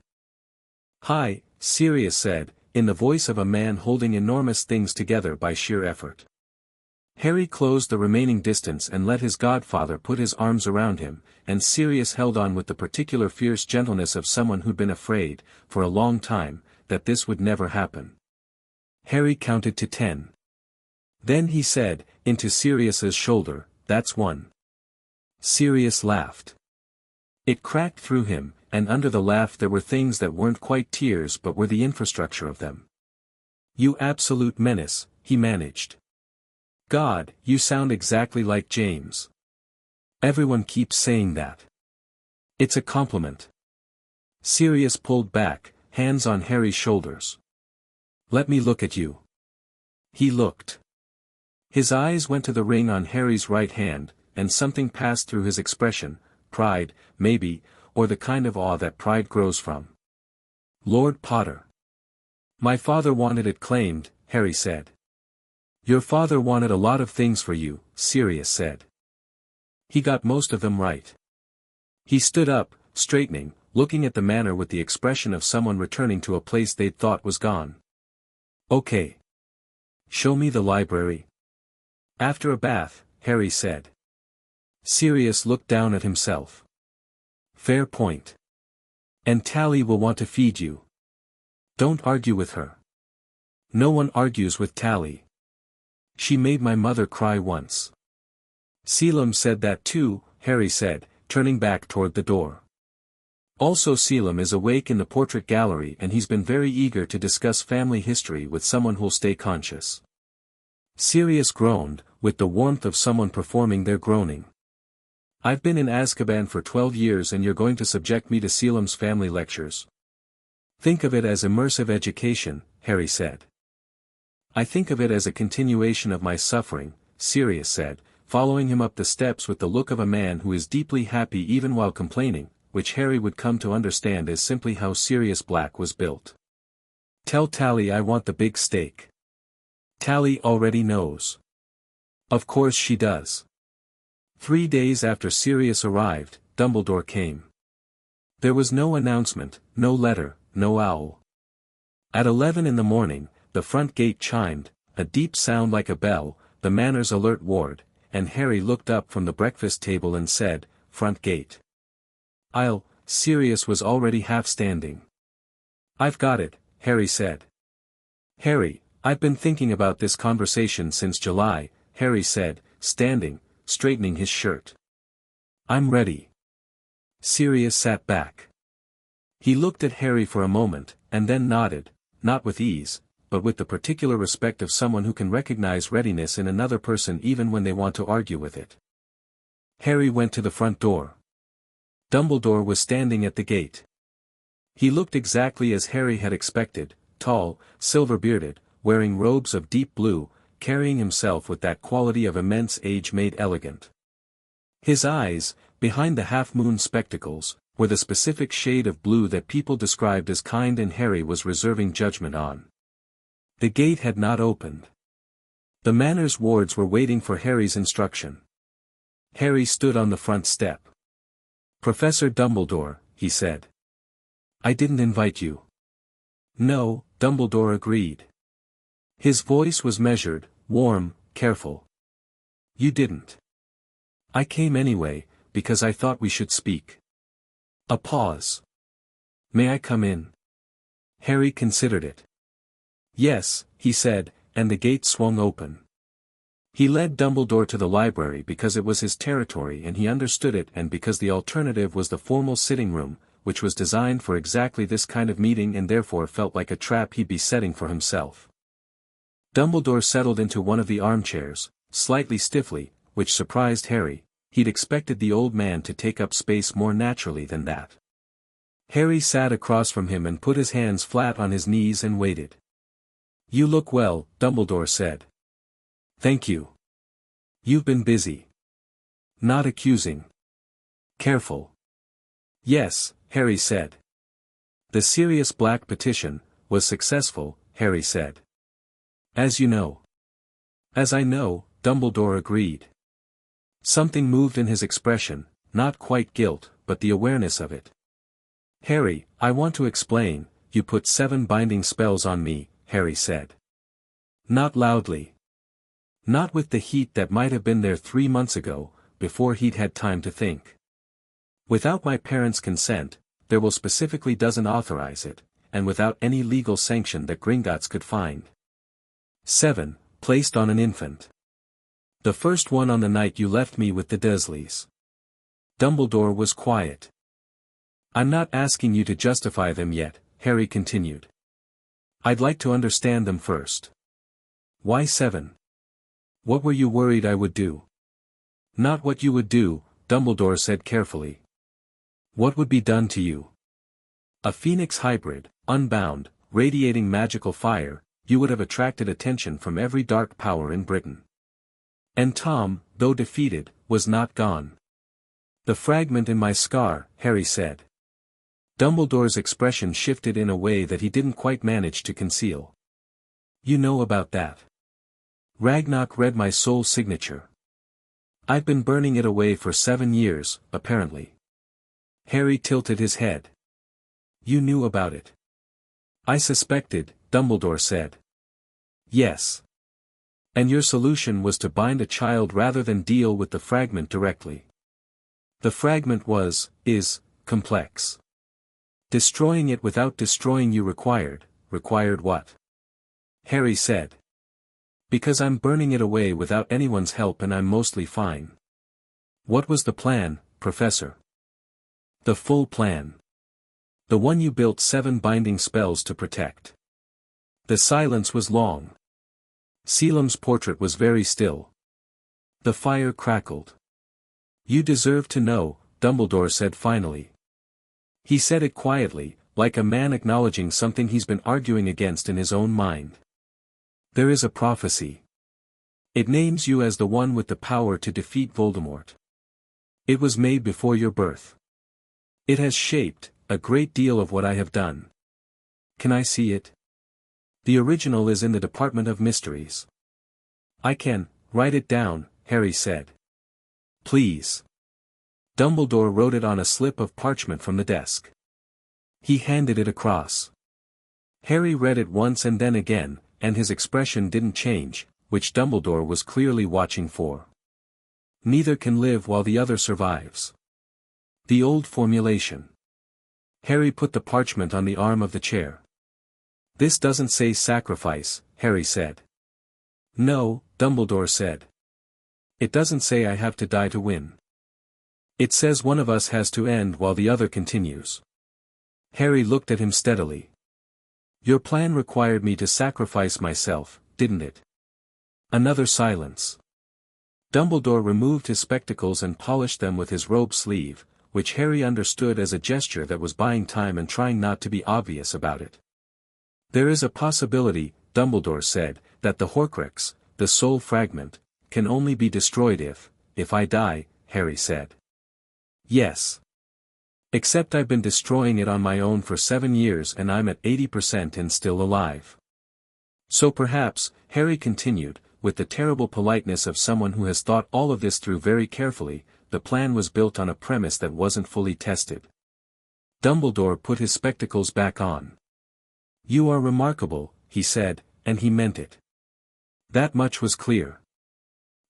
"Hi," Sirius said, in the voice of a man holding enormous things together by sheer effort. Harry closed the remaining distance and let his godfather put his arms around him, and Sirius held on with the particular fierce gentleness of someone who'd been afraid, for a long time, that this would never happen. Harry counted to 10. Then he said, into Sirius's shoulder, "That's one." Sirius laughed. It cracked through him, and under the laugh there were things that weren't quite tears but were the infrastructure of them. "You absolute menace," he managed. "God, you sound exactly like James. Everyone keeps saying that. It's a compliment." Sirius pulled back, hands on Harry's shoulders. "Let me look at you." He looked. His eyes went to the ring on Harry's right hand, and something passed through his expression, pride, maybe, or the kind of awe that pride grows from. "Lord Potter." "My father wanted it claimed," Harry said. "Your father wanted a lot of things for you," Sirius said. "He got most of them right." He stood up, straightening, looking at the manor with the expression of someone returning to a place they'd thought was gone. "Okay. Show me the library." "After a bath," Harry said. Sirius looked down at himself. "Fair point. And Tally will want to feed you. Don't argue with her." "No one argues with Tally. She made my mother cry once." "Selim said that too," Harry said, turning back toward the door. "Also Selim is awake in the portrait gallery and he's been very eager to discuss family history with someone who'll stay conscious." Sirius groaned, with the warmth of someone performing their groaning. "I've been in Azkaban for 12 years and you're going to subject me to Selim's family lectures." "Think of it as immersive education," Harry said. "I think of it as a continuation of my suffering," Sirius said, following him up the steps with the look of a man who is deeply happy even while complaining, which Harry would come to understand as simply how Sirius Black was built. "Tell Tally I want the big steak." "Tally already knows." "Of course she does." 3 days after Sirius arrived, Dumbledore came. There was no announcement, no letter, no owl. At 11 in the morning, the front gate chimed, a deep sound like a bell, the manor's alert ward, and Harry looked up from the breakfast table and said, "Front gate." Sirius was already half standing. "I've got it," Harry said. "Harry, I've been thinking about this conversation since July," Harry said, standing, straightening his shirt. "I'm ready." Sirius sat back. He looked at Harry for a moment, and then nodded, not with ease, but with the particular respect of someone who can recognize readiness in another person even when they want to argue with it. Harry went to the front door. Dumbledore was standing at the gate. He looked exactly as Harry had expected, tall, silver-bearded, wearing robes of deep blue, carrying himself with that quality of immense age made elegant. His eyes, behind the half-moon spectacles, were the specific shade of blue that people described as kind and Harry was reserving judgment on. The gate had not opened. The manor's wards were waiting for Harry's instruction. Harry stood on the front step. "Professor Dumbledore," he said. "I didn't invite you." "No," Dumbledore agreed. His voice was measured, warm, careful. "You didn't." "I came anyway, because I thought we should speak." A pause. "May I come in?" Harry considered it. "Yes," he said, and the gate swung open. He led Dumbledore to the library because it was his territory and he understood it and because the alternative was the formal sitting room, which was designed for exactly this kind of meeting and therefore felt like a trap he'd be setting for himself. Dumbledore settled into one of the armchairs, slightly stiffly, which surprised Harry. He'd expected the old man to take up space more naturally than that. Harry sat across from him and put his hands flat on his knees and waited. "You look well," Dumbledore said. "Thank you. You've been busy." "Not accusing. Careful." "Yes," Harry said. "The Sirius Black petition was successful," Harry said. "As you know." "As I know," Dumbledore agreed. Something moved in his expression, not quite guilt, but the awareness of it. "Harry, I want to explain, you put 7 binding spells on me," Harry said. Not loudly. Not with the heat that might have been there 3 months ago, before he'd had time to think. "Without my parents' consent, there will specifically doesn't authorize it, and without any legal sanction that Gringotts could find. 7, placed on an infant. The first one on the night you left me with the Dursleys." Dumbledore was quiet. "I'm not asking you to justify them yet," Harry continued. "I'd like to understand them first. Why 7? What were you worried I would do?" "Not what you would do," Dumbledore said carefully. "What would be done to you? A phoenix hybrid, unbound, radiating magical fire, you would have attracted attention from every dark power in Britain. And Tom, though defeated, was not gone." "The fragment in my scar," Harry said. Dumbledore's expression shifted in a way that he didn't quite manage to conceal. "You know about that. Ragnarok read my soul signature. I've been burning it away for 7 years, apparently." Harry tilted his head. "You knew about it." "I suspected," Dumbledore said. "Yes. And your solution was to bind a child rather than deal with the fragment directly. The fragment is, complex. Destroying it without destroying you required what?" Harry said. "Because I'm burning it away without anyone's help and I'm mostly fine." "What was the plan, Professor?" "The full plan. The one you built 7 binding spells to protect." The silence was long. Selim's portrait was very still. The fire crackled. "You deserve to know," Dumbledore said finally. He said it quietly, like a man acknowledging something he's been arguing against in his own mind. "There is a prophecy. It names you as the one with the power to defeat Voldemort. It was made before your birth. It has shaped a great deal of what I have done. Can I see it? The original is in the Department of Mysteries." "I can write it down," Harry said. "Please." Dumbledore wrote it on a slip of parchment from the desk. He handed it across. Harry read it once and then again, and his expression didn't change, which Dumbledore was clearly watching for. Neither can live while the other survives. The old formulation. Harry put the parchment on the arm of the chair. "This doesn't say sacrifice," Harry said. "No," Dumbledore said. "It doesn't say I have to die to win. It says one of us has to end while the other continues." Harry looked at him steadily. "Your plan required me to sacrifice myself, didn't it?" Another silence. Dumbledore removed his spectacles and polished them with his robe sleeve, which Harry understood as a gesture that was buying time and trying not to be obvious about it. "There is a possibility," Dumbledore said, "that the Horcrux, the soul fragment, can only be destroyed if I die," Harry said. "Yes. Except I've been destroying it on my own for 7 years and I'm at 80% and still alive. So perhaps," Harry continued, with the terrible politeness of someone who has thought all of this through very carefully, "the plan was built on a premise that wasn't fully tested." Dumbledore put his spectacles back on. "You are remarkable," he said, and he meant it. That much was clear.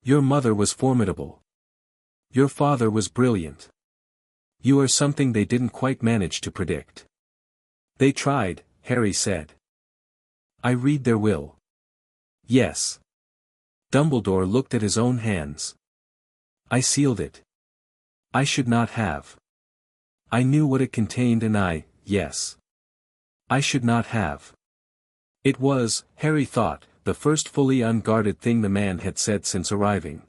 Your mother was formidable. Your father was brilliant. You are something they didn't quite manage to predict." "They tried," Harry said. "I read their will." "Yes." Dumbledore looked at his own hands. "I sealed it. I should not have. I knew what it contained and yes. I should not have." It was, Harry thought, the first fully unguarded thing the man had said since arriving.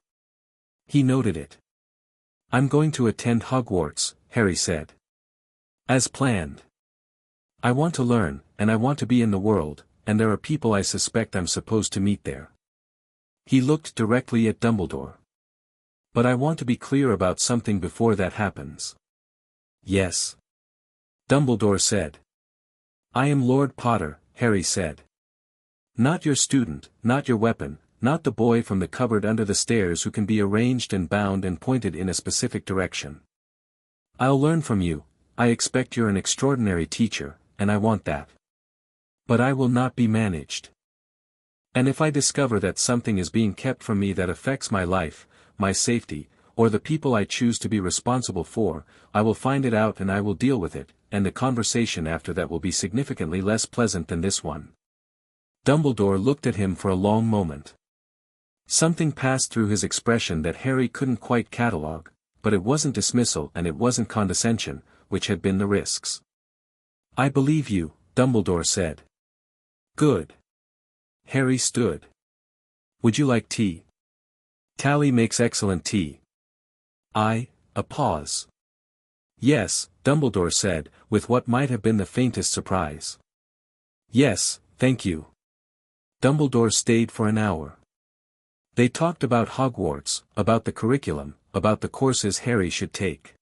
He noted it. "I'm going to attend Hogwarts," Harry said. As planned. I want to learn, and I want to be in the world, and there are people I suspect I'm supposed to meet there. He looked directly at Dumbledore. But I want to be clear about something before that happens. Yes. Dumbledore said. I am Lord Potter, Harry said. Not your student, not your weapon, not the boy from the cupboard under the stairs who can be arranged and bound and pointed in a specific direction. I'll learn from you, I expect you're an extraordinary teacher, and I want that. But I will not be managed. And if I discover that something is being kept from me that affects my life, my safety, or the people I choose to be responsible for, I will find it out and I will deal with it, and the conversation after that will be significantly less pleasant than this one. Dumbledore looked at him for a long moment. Something passed through his expression that Harry couldn't quite catalogue, but it wasn't dismissal and it wasn't condescension, which had been the risks. I believe you, Dumbledore said. Good. Harry stood. Would you like tea? Tally makes excellent tea. A pause. Yes, Dumbledore said, with what might have been the faintest surprise. Yes, thank you. Dumbledore stayed for an hour. They talked about Hogwarts, about the curriculum, about the courses Harry should take.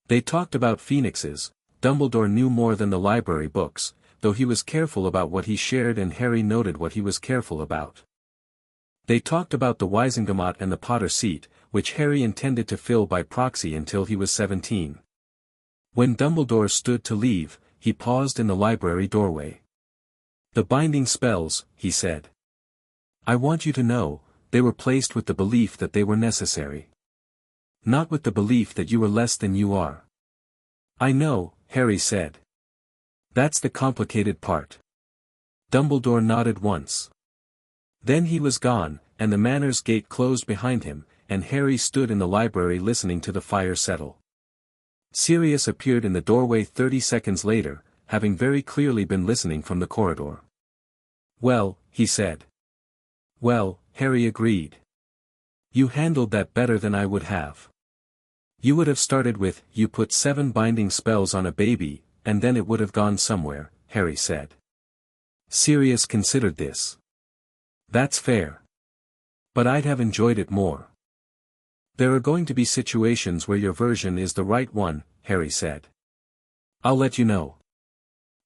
They talked about phoenixes. Dumbledore knew more than the library books, though he was careful about what he shared and Harry noted what he was careful about. They talked about the Wisengamot and the Potter seat, which Harry intended to fill by proxy until he was 17. When Dumbledore stood to leave, he paused in the library doorway. The binding spells, he said. I want you to know, they were placed with the belief that they were necessary. Not with the belief that you were less than you are. I know, Harry said. That's the complicated part. Dumbledore nodded once. Then he was gone, and the manor's gate closed behind him, and Harry stood in the library listening to the fire settle. Sirius appeared in the doorway 30 seconds later, having very clearly been listening from the corridor. Well, he said. Well, Harry agreed. You handled that better than I would have. You would have started with, you put 7 binding spells on a baby, and then it would have gone somewhere, Harry said. Sirius considered this. That's fair. But I'd have enjoyed it more. There are going to be situations where your version is the right one, Harry said. I'll let you know.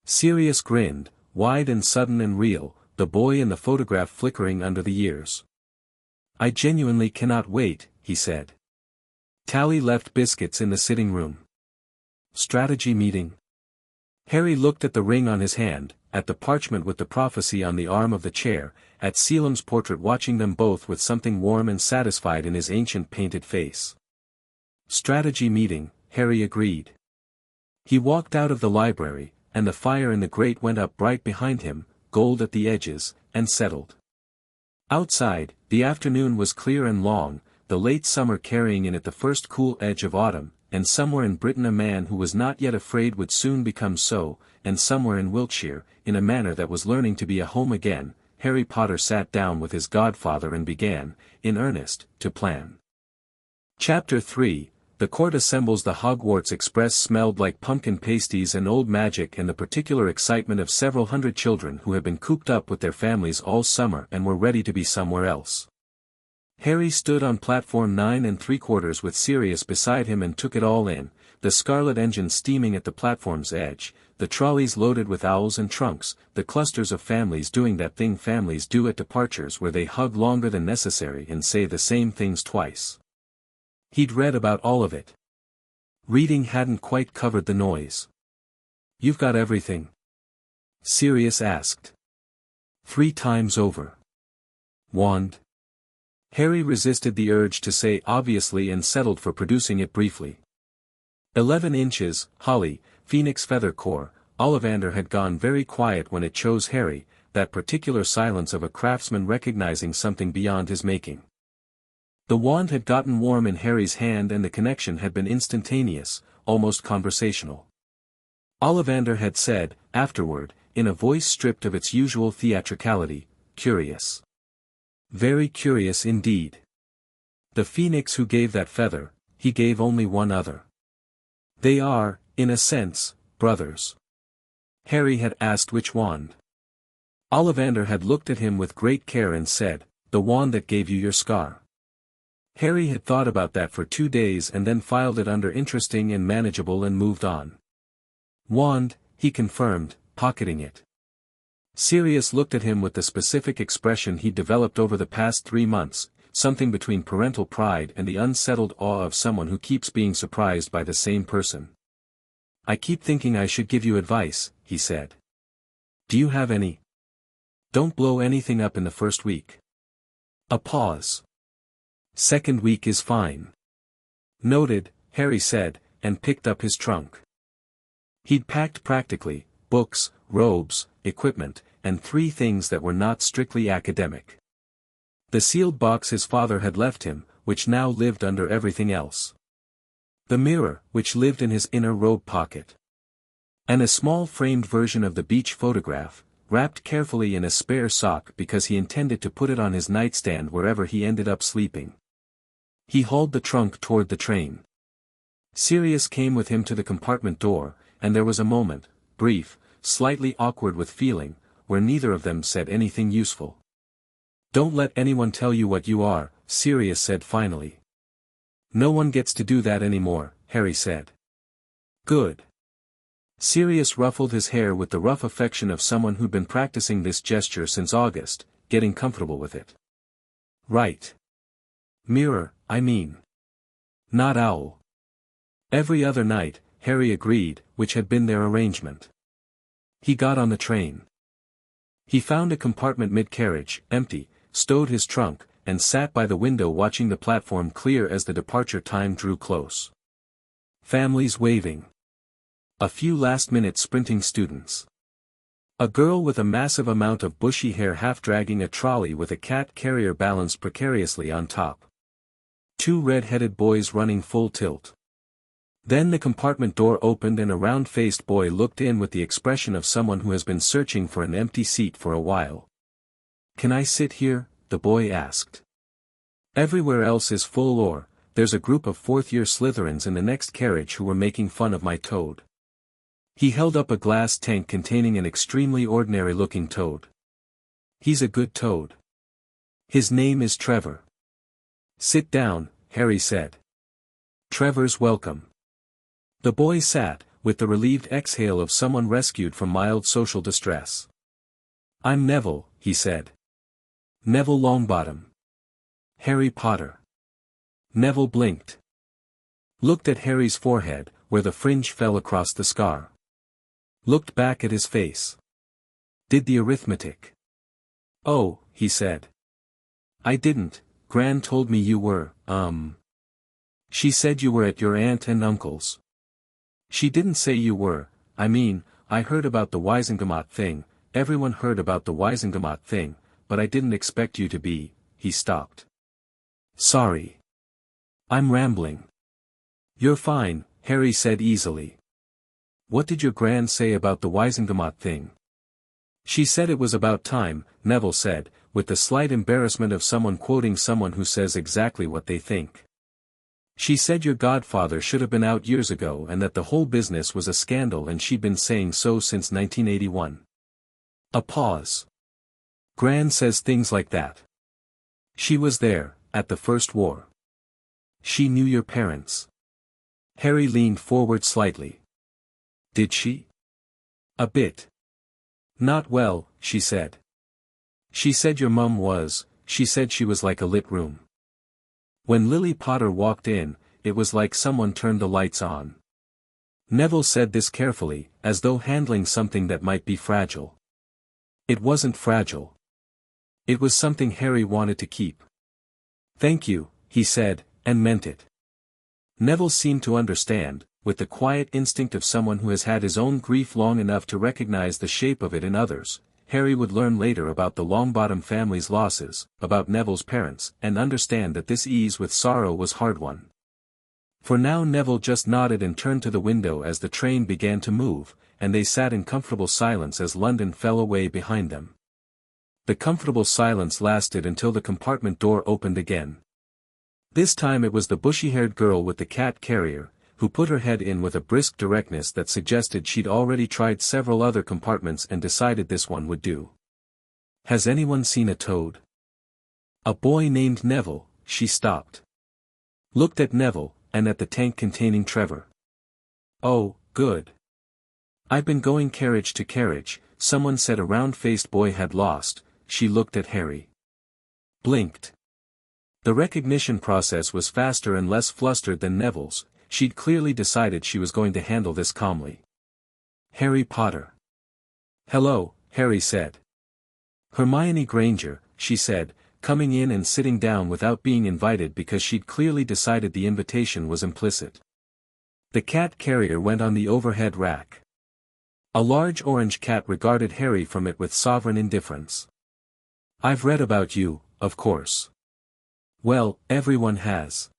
Sirius grinned, wide and sudden and real, the boy in the photograph flickering under the years. I genuinely cannot wait, he said. Tally left biscuits in the sitting room. Strategy meeting. Harry looked at the ring on his hand, at the parchment with the prophecy on the arm of the chair, at Selim's portrait, watching them both with something warm and satisfied in his ancient painted face. Strategy meeting, Harry agreed. He walked out of the library, and the fire in the grate went up bright behind him, gold at the edges, and settled. Outside, the afternoon was clear and long, the late summer carrying in it the first cool edge of autumn, and somewhere in Britain a man who was not yet afraid would soon become so, and somewhere in Wiltshire, in a manor that was learning to be a home again, Harry Potter sat down with his godfather and began, in earnest, to plan. Chapter 3, The court assembles. The Hogwarts Express smelled like pumpkin pasties and old magic and the particular excitement of several hundred children who had been cooped up with their families all summer and were ready to be somewhere else. Harry stood on platform 9 3/4 with Sirius beside him and took it all in, the scarlet engine steaming at the platform's edge, the trolleys loaded with owls and trunks, the clusters of families doing that thing families do at departures where they hug longer than necessary and say the same things twice. He'd read about all of it. Reading hadn't quite covered the noise. You've got everything? Sirius asked. 3 times over. Wand? Harry resisted the urge to say obviously and settled for producing it briefly. 11 inches, Holly, Phoenix Feather Core. Ollivander had gone very quiet when it chose Harry, that particular silence of a craftsman recognizing something beyond his making. The wand had gotten warm in Harry's hand and the connection had been instantaneous, almost conversational. Ollivander had said, afterward, in a voice stripped of its usual theatricality, curious. Very curious indeed. The phoenix who gave that feather, he gave only one other. They are, In a sense, brothers. Harry had asked which wand. Ollivander had looked at him with great care and said, "The wand that gave you your scar." Harry had thought about that for 2 days and then filed it under interesting and manageable and moved on. "Wand," he confirmed, pocketing it. Sirius looked at him with the specific expression he'd developed over the past 3 months, something between parental pride and the unsettled awe of someone who keeps being surprised by the same person. "I keep thinking I should give you advice," he said. "Do you have any?" "Don't blow anything up in the first week." A pause. "Second week is fine." "Noted," Harry said, and picked up his trunk. He'd packed practically, books, robes, equipment, and 3 things that were not strictly academic. The sealed box his father had left him, which now lived under everything else. The mirror, which lived in his inner robe pocket. And a small framed version of the beach photograph, wrapped carefully in a spare sock because he intended to put it on his nightstand wherever he ended up sleeping. He hauled the trunk toward the train. Sirius came with him to the compartment door, and there was a moment, brief, slightly awkward with feeling, where neither of them said anything useful. "Don't let anyone tell you what you are," Sirius said finally. "No one gets to do that anymore," Harry said. "Good." Sirius ruffled his hair with the rough affection of someone who'd been practicing this gesture since August, getting comfortable with it. "Right. Mirror, I mean. Not owl." Every other night, Harry agreed, which had been their arrangement. He got on the train. He found a compartment mid-carriage, empty, stowed his trunk, and sat by the window watching the platform clear as the departure time drew close. Families waving. A few last-minute sprinting students. A girl with a massive amount of bushy hair half-dragging a trolley with a cat carrier balanced precariously on top. 2 red-headed boys running full tilt. Then the compartment door opened and a round-faced boy looked in with the expression of someone who has been searching for an empty seat for a while. "Can I sit here?" the boy asked. "Everywhere else is full or, there's a group of 4th-year Slytherins in the next carriage who were making fun of my toad." He held up a glass tank containing an extremely ordinary-looking toad. "He's a good toad. His name is Trevor." "Sit down," Harry said. "Trevor's welcome." The boy sat, with the relieved exhale of someone rescued from mild social distress. "I'm Neville," he said. "Neville Longbottom. Harry Potter." Neville blinked. Looked at Harry's forehead, where the fringe fell across the scar. Looked back at his face. Did the arithmetic. "Oh," he said. "I didn't, Gran told me you were, She said you were at your aunt and uncle's." "She didn't say you were, I mean, I heard about the Wisengamot thing, everyone heard about the Wisengamot thing, but I didn't expect you to be," he stopped. "Sorry. I'm rambling." "You're fine," Harry said easily. "What did your Gran say about the Wisengamot thing?" "She said it was about time," Neville said, with the slight embarrassment of someone quoting someone who says exactly what they think. "She said your godfather should have been out years ago and that the whole business was a scandal and she'd been saying so since 1981. A pause. "Gran says things like that. She was there, at the First War. She knew your parents." Harry leaned forward slightly. "Did she?" "A bit. Not well," she said. "She said your mum was, she said she was like a lit room. When Lily Potter walked in, it was like someone turned the lights on." Neville said this carefully, as though handling something that might be fragile. It wasn't fragile. It was something Harry wanted to keep. "Thank you," he said, and meant it. Neville seemed to understand, with the quiet instinct of someone who has had his own grief long enough to recognize the shape of it in others. Harry would learn later about the Longbottom family's losses, about Neville's parents, and understand that this ease with sorrow was hard-won. For now Neville just nodded and turned to the window as the train began to move, and they sat in comfortable silence as London fell away behind them. The comfortable silence lasted until the compartment door opened again. This time it was the bushy-haired girl with the cat carrier, who put her head in with a brisk directness that suggested she'd already tried several other compartments and decided this one would do. "Has anyone seen a toad?" "A boy named Neville," she stopped. Looked at Neville, and at the tank containing Trevor. "Oh, good. I've been going carriage to carriage," someone said. A round-faced boy had lost. She looked at Harry. Blinked. The recognition process was faster and less flustered than Neville's. She'd clearly decided she was going to handle this calmly. "Harry Potter." "Hello," Harry said. "Hermione Granger," she said, coming in and sitting down without being invited because she'd clearly decided the invitation was implicit. The cat carrier went on the overhead rack. A large orange cat regarded Harry from it with sovereign indifference. "I've read about you, of course." "Well, everyone has.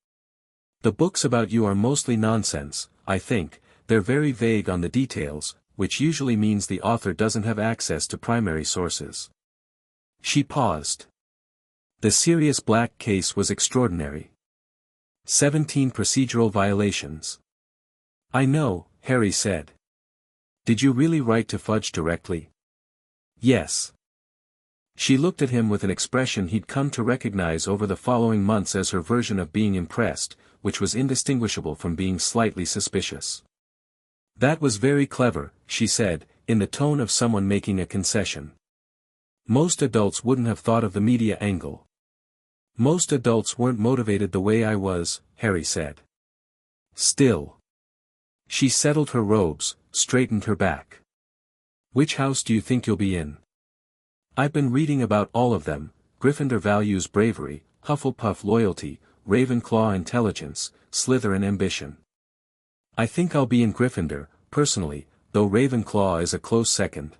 The books about you are mostly nonsense, I think. They're very vague on the details, which usually means the author doesn't have access to primary sources." She paused. The Sirius Black case was extraordinary. 17 procedural violations. "I know," Harry said. "Did you really write to Fudge directly?" "Yes." She looked at him with an expression he'd come to recognize over the following months as her version of being impressed, which was indistinguishable from being slightly suspicious. "That was very clever," she said, in the tone of someone making a concession. "Most adults wouldn't have thought of the media angle." "Most adults weren't motivated the way I was," Harry said. "Still." She settled her robes, straightened her back. "Which house do you think you'll be in?" "I've been reading about all of them. Gryffindor values bravery, Hufflepuff loyalty, Ravenclaw intelligence, Slytherin ambition. I think I'll be in Gryffindor, personally, though Ravenclaw is a close second."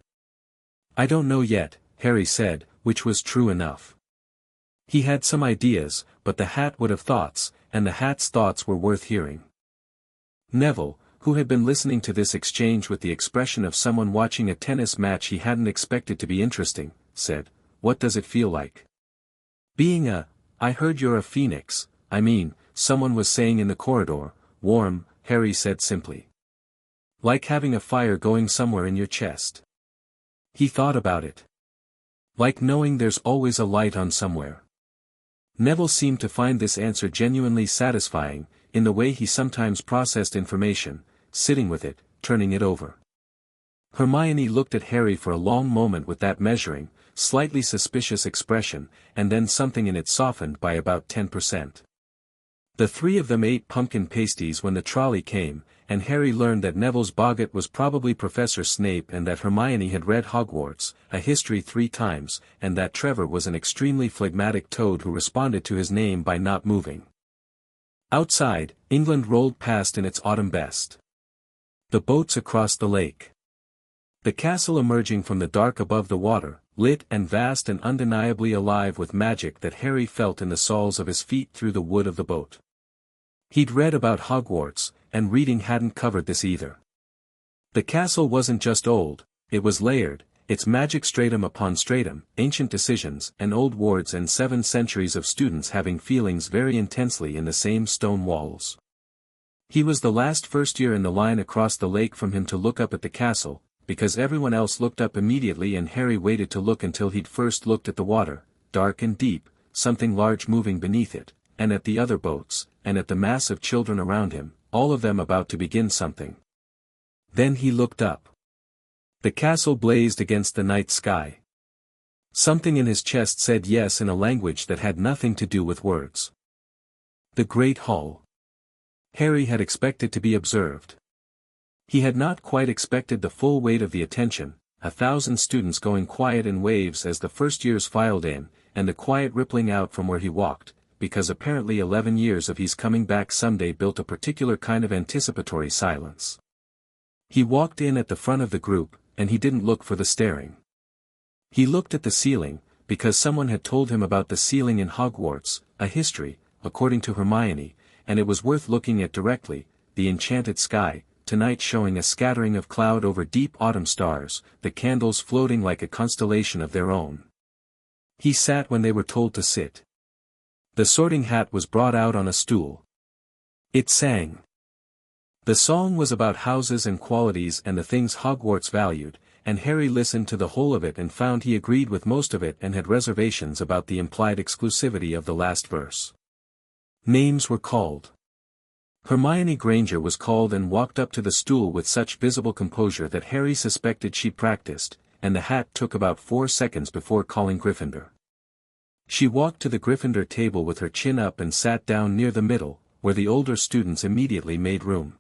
"I don't know yet," Harry said, which was true enough. He had some ideas, but the hat would have thoughts, and the hat's thoughts were worth hearing. Neville, who had been listening to this exchange with the expression of someone watching a tennis match he hadn't expected to be interesting, said, "What does it feel like?" "Being I heard you're a phoenix, someone was saying in the corridor." "Warm," Harry said simply. "Like having a fire going somewhere in your chest." He thought about it. "Like knowing there's always a light on somewhere." Neville seemed to find this answer genuinely satisfying, in the way he sometimes processed information, sitting with it, turning it over. Hermione looked at Harry for a long moment with that measuring, slightly suspicious expression, and then something in it softened by about 10%. The three of them ate pumpkin pasties when the trolley came, and Harry learned that Neville's boggart was probably Professor Snape and that Hermione had read Hogwarts, a history 3 times, and that Trevor was an extremely phlegmatic toad who responded to his name by not moving. Outside, England rolled past in its autumn best. The boats across the lake. The castle emerging from the dark above the water, lit and vast and undeniably alive with magic that Harry felt in the soles of his feet through the wood of the boat. He'd read about Hogwarts, and reading hadn't covered this either. The castle wasn't just old, it was layered, its magic stratum upon stratum, ancient decisions and old wards and 7 centuries of students having feelings very intensely in the same stone walls. He was the last first year in the line across the lake from him to look up at the castle, because everyone else looked up immediately and Harry waited to look until he'd first looked at the water, dark and deep, something large moving beneath it, and at the other boats, and at the mass of children around him, all of them about to begin something. Then he looked up. The castle blazed against the night sky. Something in his chest said yes in a language that had nothing to do with words. The Great Hall. Harry had expected to be observed. He had not quite expected the full weight of the attention, 1,000 students going quiet in waves as the first years filed in, and the quiet rippling out from where he walked, because apparently 11 years of he's coming back someday built a particular kind of anticipatory silence. He walked in at the front of the group, and he didn't look for the staring. He looked at the ceiling, because someone had told him about the ceiling in Hogwarts, a history, according to Hermione, and it was worth looking at directly, the enchanted sky, tonight showing a scattering of cloud over deep autumn stars, the candles floating like a constellation of their own. He sat when they were told to sit. The sorting hat was brought out on a stool. It sang. The song was about houses and qualities and the things Hogwarts valued, and Harry listened to the whole of it and found he agreed with most of it and had reservations about the implied exclusivity of the last verse. Names were called. Hermione Granger was called and walked up to the stool with such visible composure that Harry suspected she practiced, and the hat took about 4 seconds before calling Gryffindor. She walked to the Gryffindor table with her chin up and sat down near the middle, where the older students immediately made room.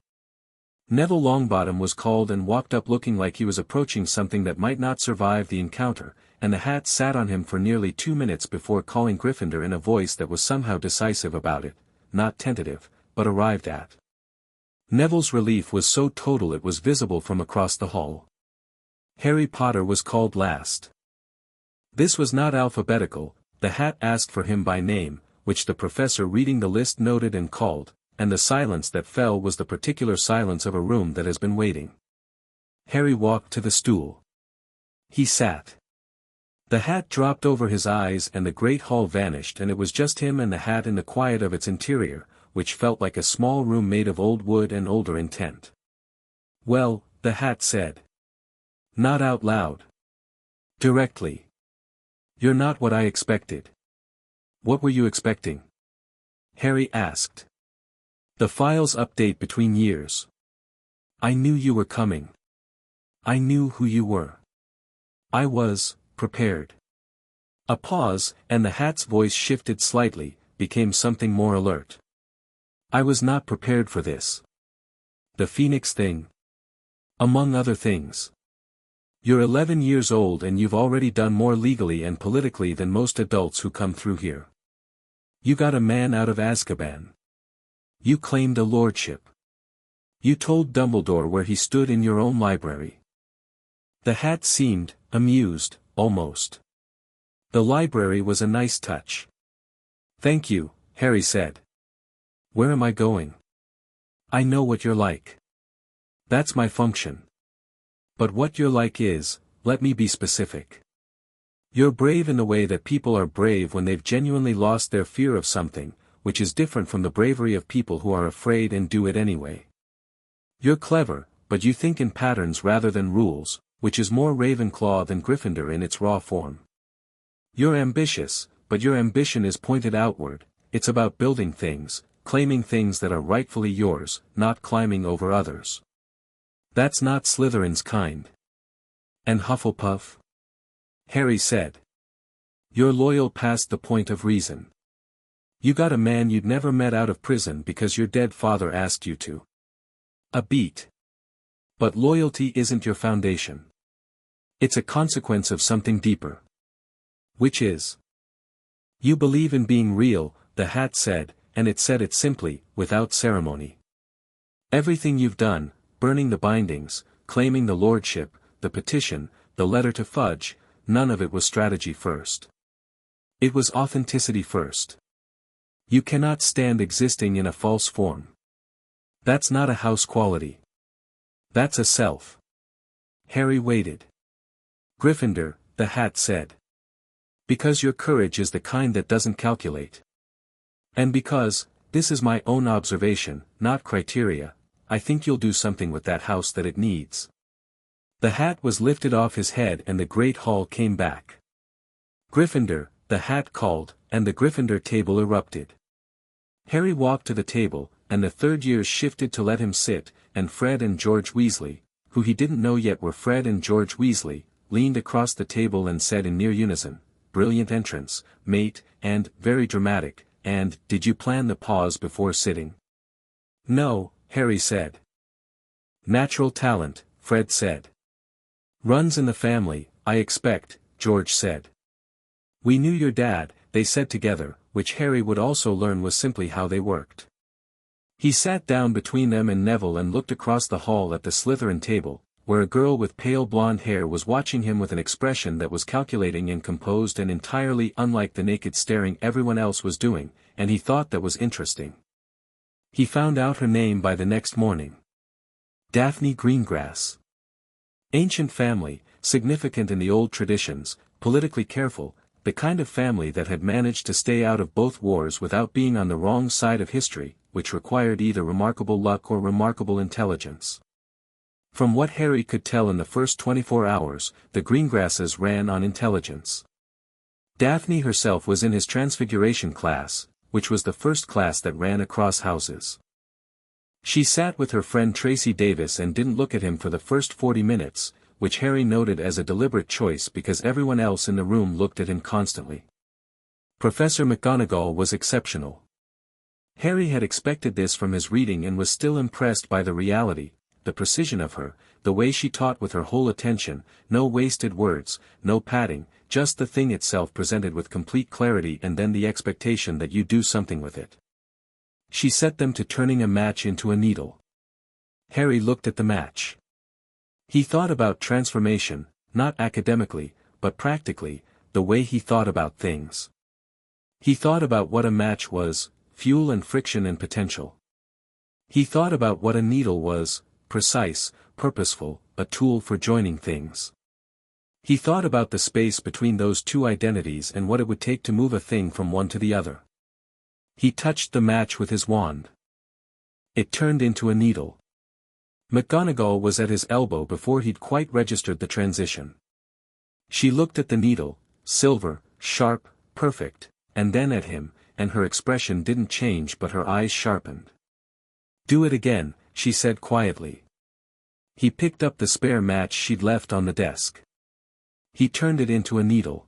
Neville Longbottom was called and walked up looking like he was approaching something that might not survive the encounter, and the hat sat on him for nearly 2 minutes before calling Gryffindor in a voice that was somehow decisive about it, not tentative, but arrived at. Neville's relief was so total it was visible from across the hall. Harry Potter was called last. This was not alphabetical, the hat asked for him by name, which the professor reading the list noted and called, and the silence that fell was the particular silence of a room that has been waiting. Harry walked to the stool. He sat. The hat dropped over his eyes and the great hall vanished, and it was just him and the hat in the quiet of its interior, which felt like a small room made of old wood and older intent. "Well," the hat said. Not out loud. Directly. "You're not what I expected." "What were you expecting?" Harry asked. "The files update between years. I knew you were coming. I knew who you were. I was prepared." A pause, and the hat's voice shifted slightly, became something more alert. "I was not prepared for this. The Phoenix thing. Among other things. You're 11 years old and you've already done more legally and politically than most adults who come through here. You got a man out of Azkaban. You claimed a lordship. You told Dumbledore where he stood in your own library." The hat seemed amused, almost. The library was a nice touch. "Thank you," Harry said. "Where am I going? I know what you're like. That's my function. But what you're like is, let me be specific. You're brave in the way that people are brave when they've genuinely lost their fear of something, which is different from the bravery of people who are afraid and do it anyway. You're clever, but you think in patterns rather than rules, which is more Ravenclaw than Gryffindor in its raw form. You're ambitious, but your ambition is pointed outward, it's about building things, claiming things that are rightfully yours, not climbing over others. That's not Slytherin's kind." "And Hufflepuff?" Harry said. "You're loyal past the point of reason. You got a man you'd never met out of prison because your dead father asked you to. A beat. But loyalty isn't your foundation. It's a consequence of something deeper. Which is? You believe in being real," the hat said, and it said it simply, without ceremony. "Everything you've done, burning the bindings, claiming the lordship, the petition, the letter to Fudge, none of it was strategy first. It was authenticity first. You cannot stand existing in a false form. That's not a house quality. That's a self." Harry waited. "Gryffindor," the hat said. "Because your courage is the kind that doesn't calculate. And because, this is my own observation, not criteria, I think you'll do something with that house that it needs." The hat was lifted off his head and the great hall came back. "Gryffindor," the hat called, and the Gryffindor table erupted. Harry walked to the table, and the third years shifted to let him sit, and Fred and George Weasley, who he didn't know yet were Fred and George Weasley, leaned across the table and said in near unison, "Brilliant entrance, mate, and, very dramatic, and, did you plan the pause before sitting?" "No," Harry said. "Natural talent," Fred said. "Runs in the family, I expect," George said. "We knew your dad," they said together, which Harry would also learn was simply how they worked. He sat down between them and Neville and looked across the hall at the Slytherin table, where a girl with pale blonde hair was watching him with an expression that was calculating and composed and entirely unlike the naked staring everyone else was doing, and he thought that was interesting. He found out her name by the next morning. Daphne Greengrass. Ancient family, significant in the old traditions, politically careful, the kind of family that had managed to stay out of both wars without being on the wrong side of history, which required either remarkable luck or remarkable intelligence. From what Harry could tell in the first 24 hours, the Greengrasses ran on intelligence. Daphne herself was in his Transfiguration class, which was the first class that ran across houses. She sat with her friend Tracy Davis and didn't look at him for the first 40 minutes, which Harry noted as a deliberate choice because everyone else in the room looked at him constantly. Professor McGonagall was exceptional. Harry had expected this from his reading and was still impressed by the reality, the precision of her, the way she taught with her whole attention, no wasted words, no padding, just the thing itself presented with complete clarity and then the expectation that you do something with it. She set them to turning a match into a needle. Harry looked at the match. He thought about transformation, not academically, but practically, the way he thought about things. He thought about what a match was, fuel and friction and potential. He thought about what a needle was, precise, purposeful, a tool for joining things. He thought about the space between those two identities and what it would take to move a thing from one to the other. He touched the match with his wand. It turned into a needle. McGonagall was at his elbow before he'd quite registered the transition. She looked at the needle, silver, sharp, perfect, and then at him, and her expression didn't change but her eyes sharpened. "Do it again," she said quietly. He picked up the spare match she'd left on the desk. He turned it into a needle.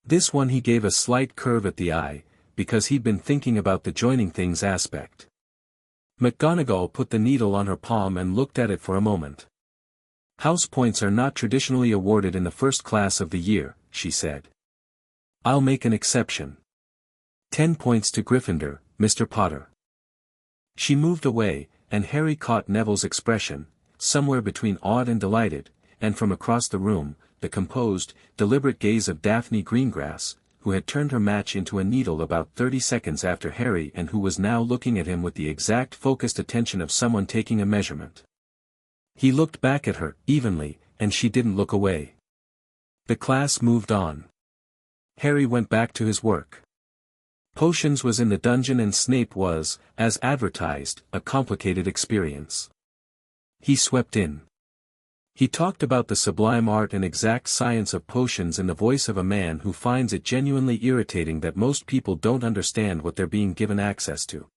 This one he gave a slight curve at the eye, because he'd been thinking about the joining things aspect. McGonagall put the needle on her palm and looked at it for a moment. "House points are not traditionally awarded in the first class of the year," she said. "I'll make an exception. 10 points to Gryffindor, Mr. Potter." She moved away, and Harry caught Neville's expression, somewhere between awed and delighted, and from across the room, the composed, deliberate gaze of Daphne Greengrass, who had turned her match into a needle about 30 seconds after Harry and who was now looking at him with the exact focused attention of someone taking a measurement. He looked back at her, evenly, and she didn't look away. The class moved on. Harry went back to his work. Potions was in the dungeon and Snape was, as advertised, a complicated experience. He swept in. He talked about the sublime art and exact science of potions in the voice of a man who finds it genuinely irritating that most people don't understand what they're being given access to.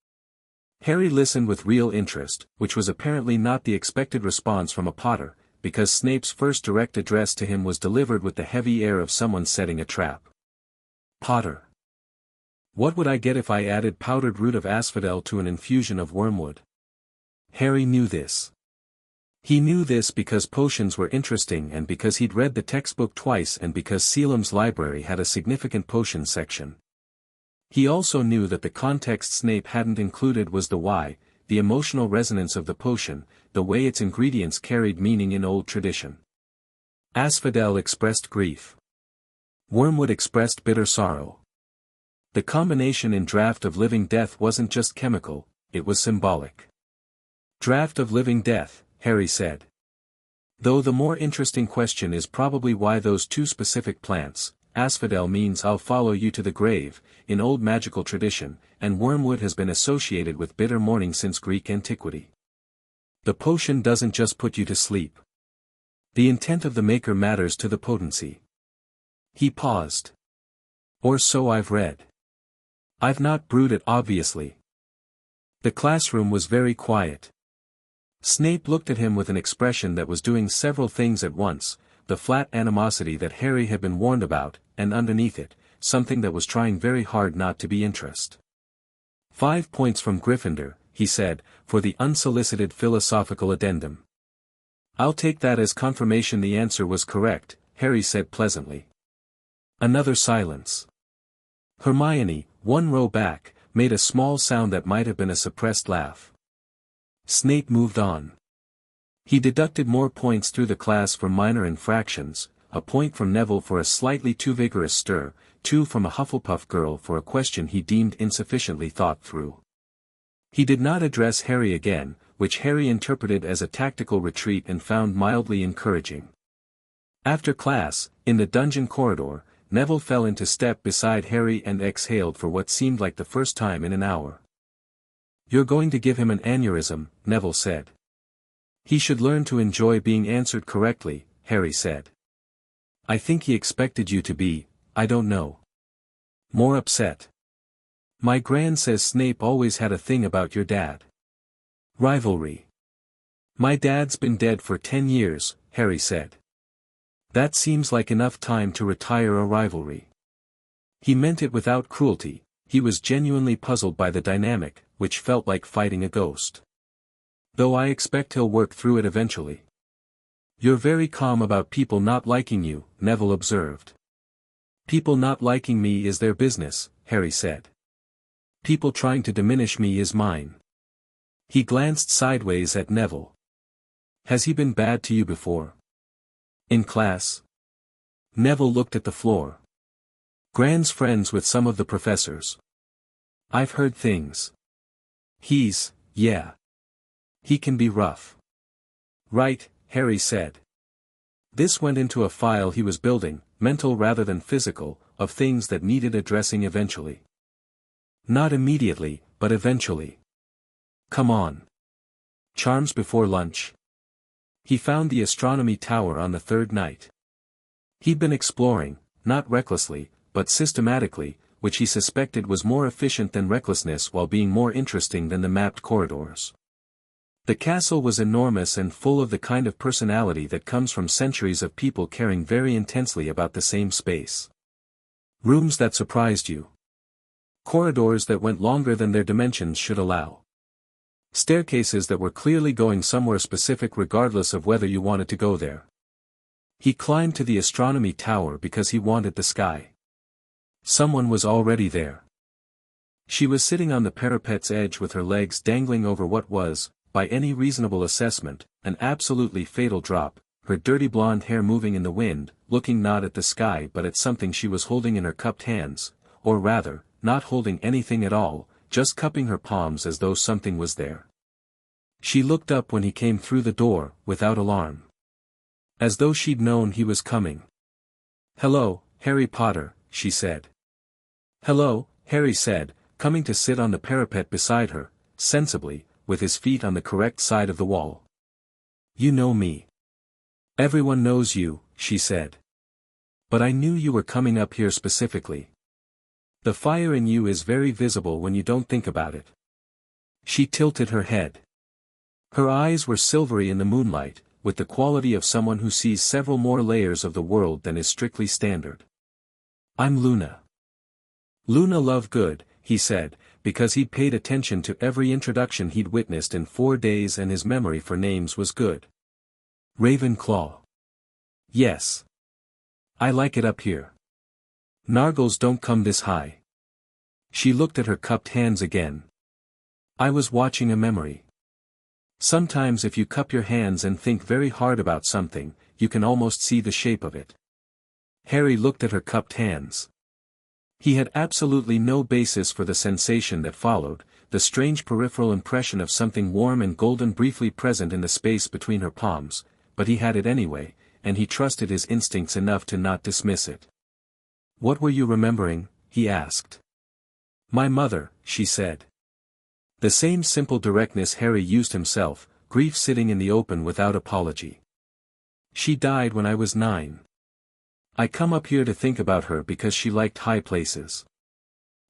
Harry listened with real interest, which was apparently not the expected response from a Potter, because Snape's first direct address to him was delivered with the heavy air of someone setting a trap. "Potter. What would I get if I added powdered root of asphodel to an infusion of wormwood?" Harry knew this. He knew this because potions were interesting and because he'd read the textbook twice and because Sealam's library had a significant potion section. He also knew that the context Snape hadn't included was the why, the emotional resonance of the potion, the way its ingredients carried meaning in old tradition. Asphodel expressed grief. Wormwood expressed bitter sorrow. The combination in Draught of Living Death wasn't just chemical, it was symbolic. "Draught of Living Death," Harry said. "Though the more interesting question is probably why those two specific plants. Asphodel means I'll follow you to the grave, in old magical tradition, and wormwood has been associated with bitter mourning since Greek antiquity. The potion doesn't just put you to sleep. The intent of the maker matters to the potency." He paused. "Or so I've read. I've not brewed it obviously." The classroom was very quiet. Snape looked at him with an expression that was doing several things at once, the flat animosity that Harry had been warned about, and underneath it, something that was trying very hard not to be interest. 5 points from Gryffindor, he said, for the unsolicited philosophical addendum. "I'll take that as confirmation the answer was correct," Harry said pleasantly. Another silence. Hermione, 1 row back, made a small sound that might have been a suppressed laugh. Snape moved on. He deducted more points through the class for minor infractions, a point from Neville for a slightly too vigorous stir, 2 from a Hufflepuff girl for a question he deemed insufficiently thought through. He did not address Harry again, which Harry interpreted as a tactical retreat and found mildly encouraging. After class, in the dungeon corridor, Neville fell into step beside Harry and exhaled for what seemed like the first time in an hour. You're going to give him an aneurysm, Neville said. He should learn to enjoy being answered correctly, Harry said. I think he expected you to be, I don't know. More upset. My gran says Snape always had a thing about your dad. Rivalry. My dad's been dead for 10 years, Harry said. That seems like enough time to retire a rivalry. He meant it without cruelty, he was genuinely puzzled by the dynamic, which felt like fighting a ghost. Though I expect he'll work through it eventually. You're very calm about people not liking you, Neville observed. People not liking me is their business, Harry said. People trying to diminish me is mine. He glanced sideways at Neville. Has he been bad to you before? In class? Neville looked at the floor. Gran's friends with some of the professors. I've heard things. Yeah. He can be rough. Right, Harry said. This went into a file he was building, mental rather than physical, of things that needed addressing eventually. Not immediately, but eventually. Come on. Charms before lunch. He found the astronomy tower on the third night. He'd been exploring, not recklessly, but systematically, which he suspected was more efficient than recklessness while being more interesting than the mapped corridors. The castle was enormous and full of the kind of personality that comes from centuries of people caring very intensely about the same space. Rooms that surprised you. Corridors that went longer than their dimensions should allow. Staircases that were clearly going somewhere specific regardless of whether you wanted to go there. He climbed to the astronomy tower because he wanted the sky. Someone was already there. She was sitting on the parapet's edge with her legs dangling over what was, by any reasonable assessment, an absolutely fatal drop, her dirty blonde hair moving in the wind, looking not at the sky but at something she was holding in her cupped hands, or rather, not holding anything at all, just cupping her palms as though something was there. She looked up when he came through the door, without alarm. As though she'd known he was coming. Hello, Harry Potter, she said. Hello, Harry said, coming to sit on the parapet beside her, sensibly, with his feet on the correct side of the wall. You know me. Everyone knows you, she said. But I knew you were coming up here specifically. The fire in you is very visible when you don't think about it. She tilted her head. Her eyes were silvery in the moonlight, with the quality of someone who sees several more layers of the world than is strictly standard. I'm Luna. Luna Lovegood, he said, because he'd paid attention to every introduction he'd witnessed in 4 days and his memory for names was good. Ravenclaw. Yes. I like it up here. Nargles don't come this high. She looked at her cupped hands again. I was watching a memory. Sometimes if you cup your hands and think very hard about something, you can almost see the shape of it. Harry looked at her cupped hands. He had absolutely no basis for the sensation that followed, the strange peripheral impression of something warm and golden briefly present in the space between her palms, but he had it anyway, and he trusted his instincts enough to not dismiss it. What were you remembering? He asked. My mother, she said. The same simple directness Harry used himself, grief sitting in the open without apology. She died when I was 9. I come up here to think about her because she liked high places.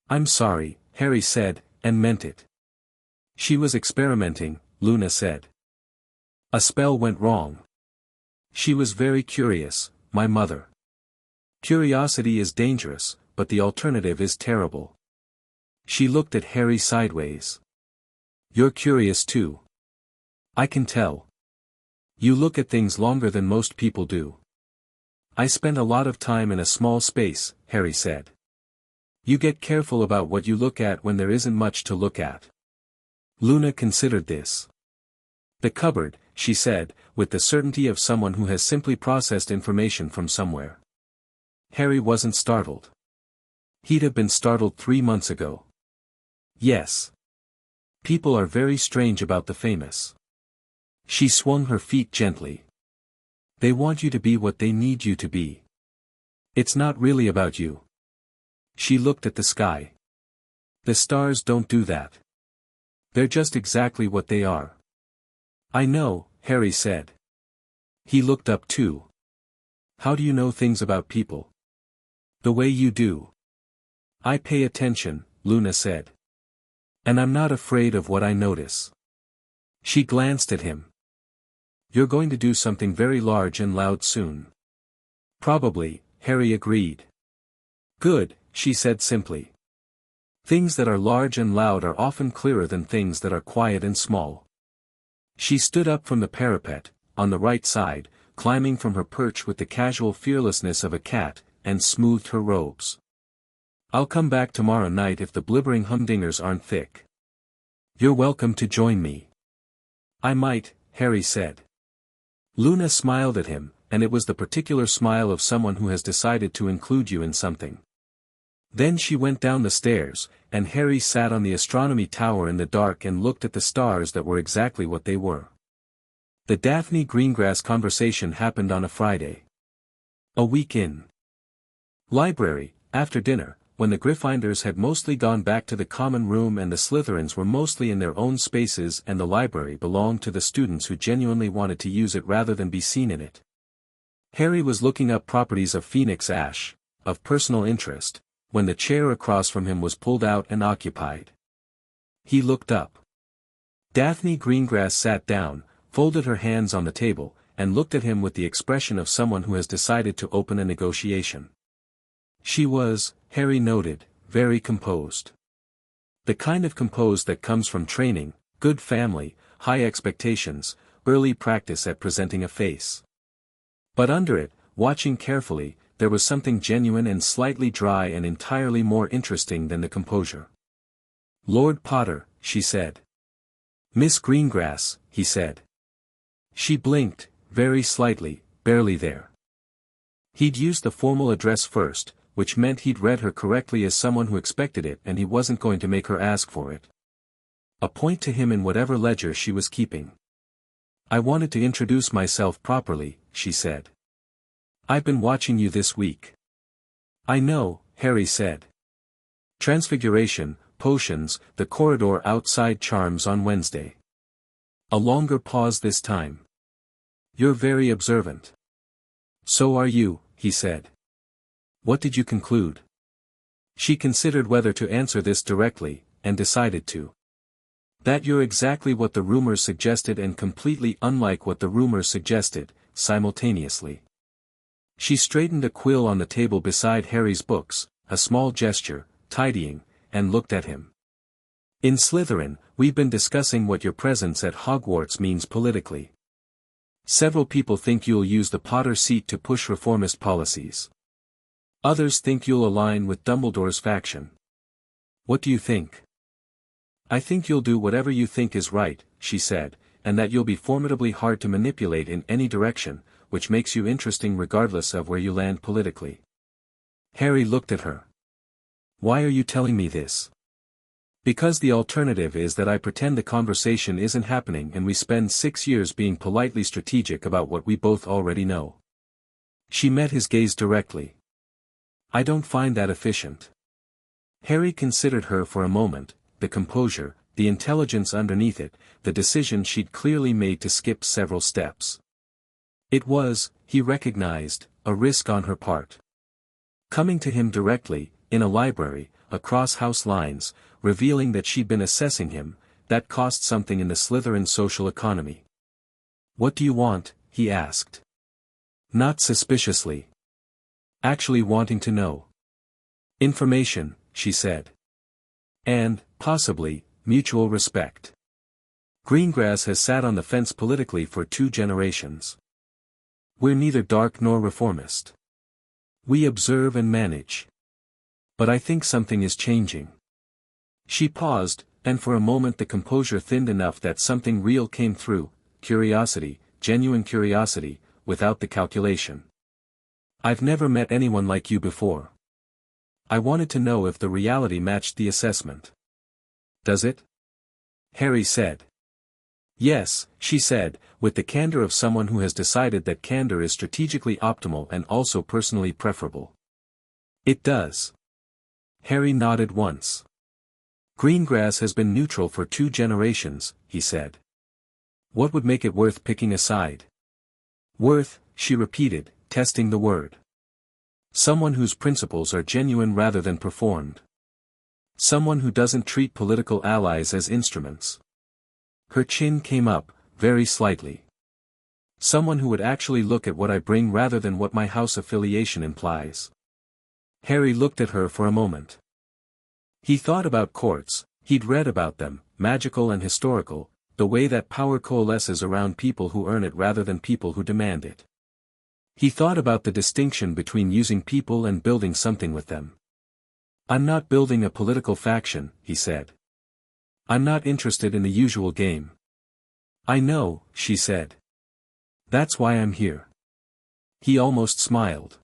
I'm sorry, Harry said, and meant it. She was experimenting, Luna said. A spell went wrong. She was very curious, my mother. Curiosity is dangerous, but the alternative is terrible. She looked at Harry sideways. You're curious too. I can tell. You look at things longer than most people do. I spend a lot of time in a small space, Harry said. You get careful about what you look at when there isn't much to look at. Luna considered this. The cupboard, she said, with the certainty of someone who has simply processed information from somewhere. Harry wasn't startled. He'd have been startled 3 months ago. Yes. People are very strange about the famous. She swung her feet gently. They want you to be what they need you to be. It's not really about you. She looked at the sky. The stars don't do that. They're just exactly what they are. I know, Harry said. He looked up too. How do you know things about people? The way you do. I pay attention, Luna said. And I'm not afraid of what I notice. She glanced at him. You're going to do something very large and loud soon. Probably, Harry agreed. Good, she said simply. Things that are large and loud are often clearer than things that are quiet and small. She stood up from the parapet, on the right side, climbing from her perch with the casual fearlessness of a cat, and smoothed her robes. I'll come back tomorrow night if the blibbering humdingers aren't thick. You're welcome to join me. I might, Harry said. Luna smiled at him, and it was the particular smile of someone who has decided to include you in something. Then she went down the stairs, and Harry sat on the astronomy tower in the dark and looked at the stars that were exactly what they were. The Daphne Greengrass conversation happened on a Friday. A week in. Library, after dinner, when the Gryffindors had mostly gone back to the common room and the Slytherins were mostly in their own spaces and the library belonged to the students who genuinely wanted to use it rather than be seen in it. Harry was looking up properties of Phoenix Ash, of personal interest, when the chair across from him was pulled out and occupied. He looked up. Daphne Greengrass sat down, folded her hands on the table, and looked at him with the expression of someone who has decided to open a negotiation. She was, Harry noted, very composed. The kind of composed that comes from training, good family, high expectations, early practice at presenting a face. But under it, watching carefully, there was something genuine and slightly dry and entirely more interesting than the composure. Lord Potter, she said. Miss Greengrass, he said. She blinked, very slightly, barely there. He'd used the formal address first, which meant he'd read her correctly as someone who expected it and he wasn't going to make her ask for it. A point to him in whatever ledger she was keeping. I wanted to introduce myself properly, she said. I've been watching you this week. I know, Harry said. Transfiguration, potions, the corridor outside charms on Wednesday. A longer pause this time. You're very observant. So are you, he said. What did you conclude? She considered whether to answer this directly, and decided to. That you're exactly what the rumors suggested and completely unlike what the rumors suggested, simultaneously. She straightened a quill on the table beside Harry's books, a small gesture, tidying, and looked at him. In Slytherin, we've been discussing what your presence at Hogwarts means politically. Several people think you'll use the Potter seat to push reformist policies. Others think you'll align with Dumbledore's faction. What do you think? I think you'll do whatever you think is right, she said, and that you'll be formidably hard to manipulate in any direction, which makes you interesting regardless of where you land politically. Harry looked at her. Why are you telling me this? Because the alternative is that I pretend the conversation isn't happening and we spend 6 years being politely strategic about what we both already know. She met his gaze directly. I don't find that efficient. Harry considered her for a moment, the composure, the intelligence underneath it, the decision she'd clearly made to skip several steps. It was, he recognized, a risk on her part. Coming to him directly, in a library, across house lines, revealing that she'd been assessing him, that cost something in the Slytherin social economy. What do you want? He asked. Not suspiciously. Actually wanting to know. Information, she said. And, possibly, mutual respect. Greengrass has sat on the fence politically for 2 generations. We're neither dark nor reformist. We observe and manage. But I think something is changing. She paused, and for a moment the composure thinned enough that something real came through, curiosity, genuine curiosity, without the calculation. I've never met anyone like you before. I wanted to know if the reality matched the assessment. Does it? Harry said. Yes, she said, with the candor of someone who has decided that candor is strategically optimal and also personally preferable. It does. Harry nodded once. Greengrass has been neutral for 2 generations, he said. What would make it worth picking a side? Worth, she repeated, testing the word. Someone whose principles are genuine rather than performed. Someone who doesn't treat political allies as instruments. Her chin came up, very slightly. Someone who would actually look at what I bring rather than what my house affiliation implies. Harry looked at her for a moment. He thought about courts, he'd read about them, magical and historical, the way that power coalesces around people who earn it rather than people who demand it. He thought about the distinction between using people and building something with them. I'm not building a political faction, he said. I'm not interested in the usual game. I know, she said. That's why I'm here. He almost smiled.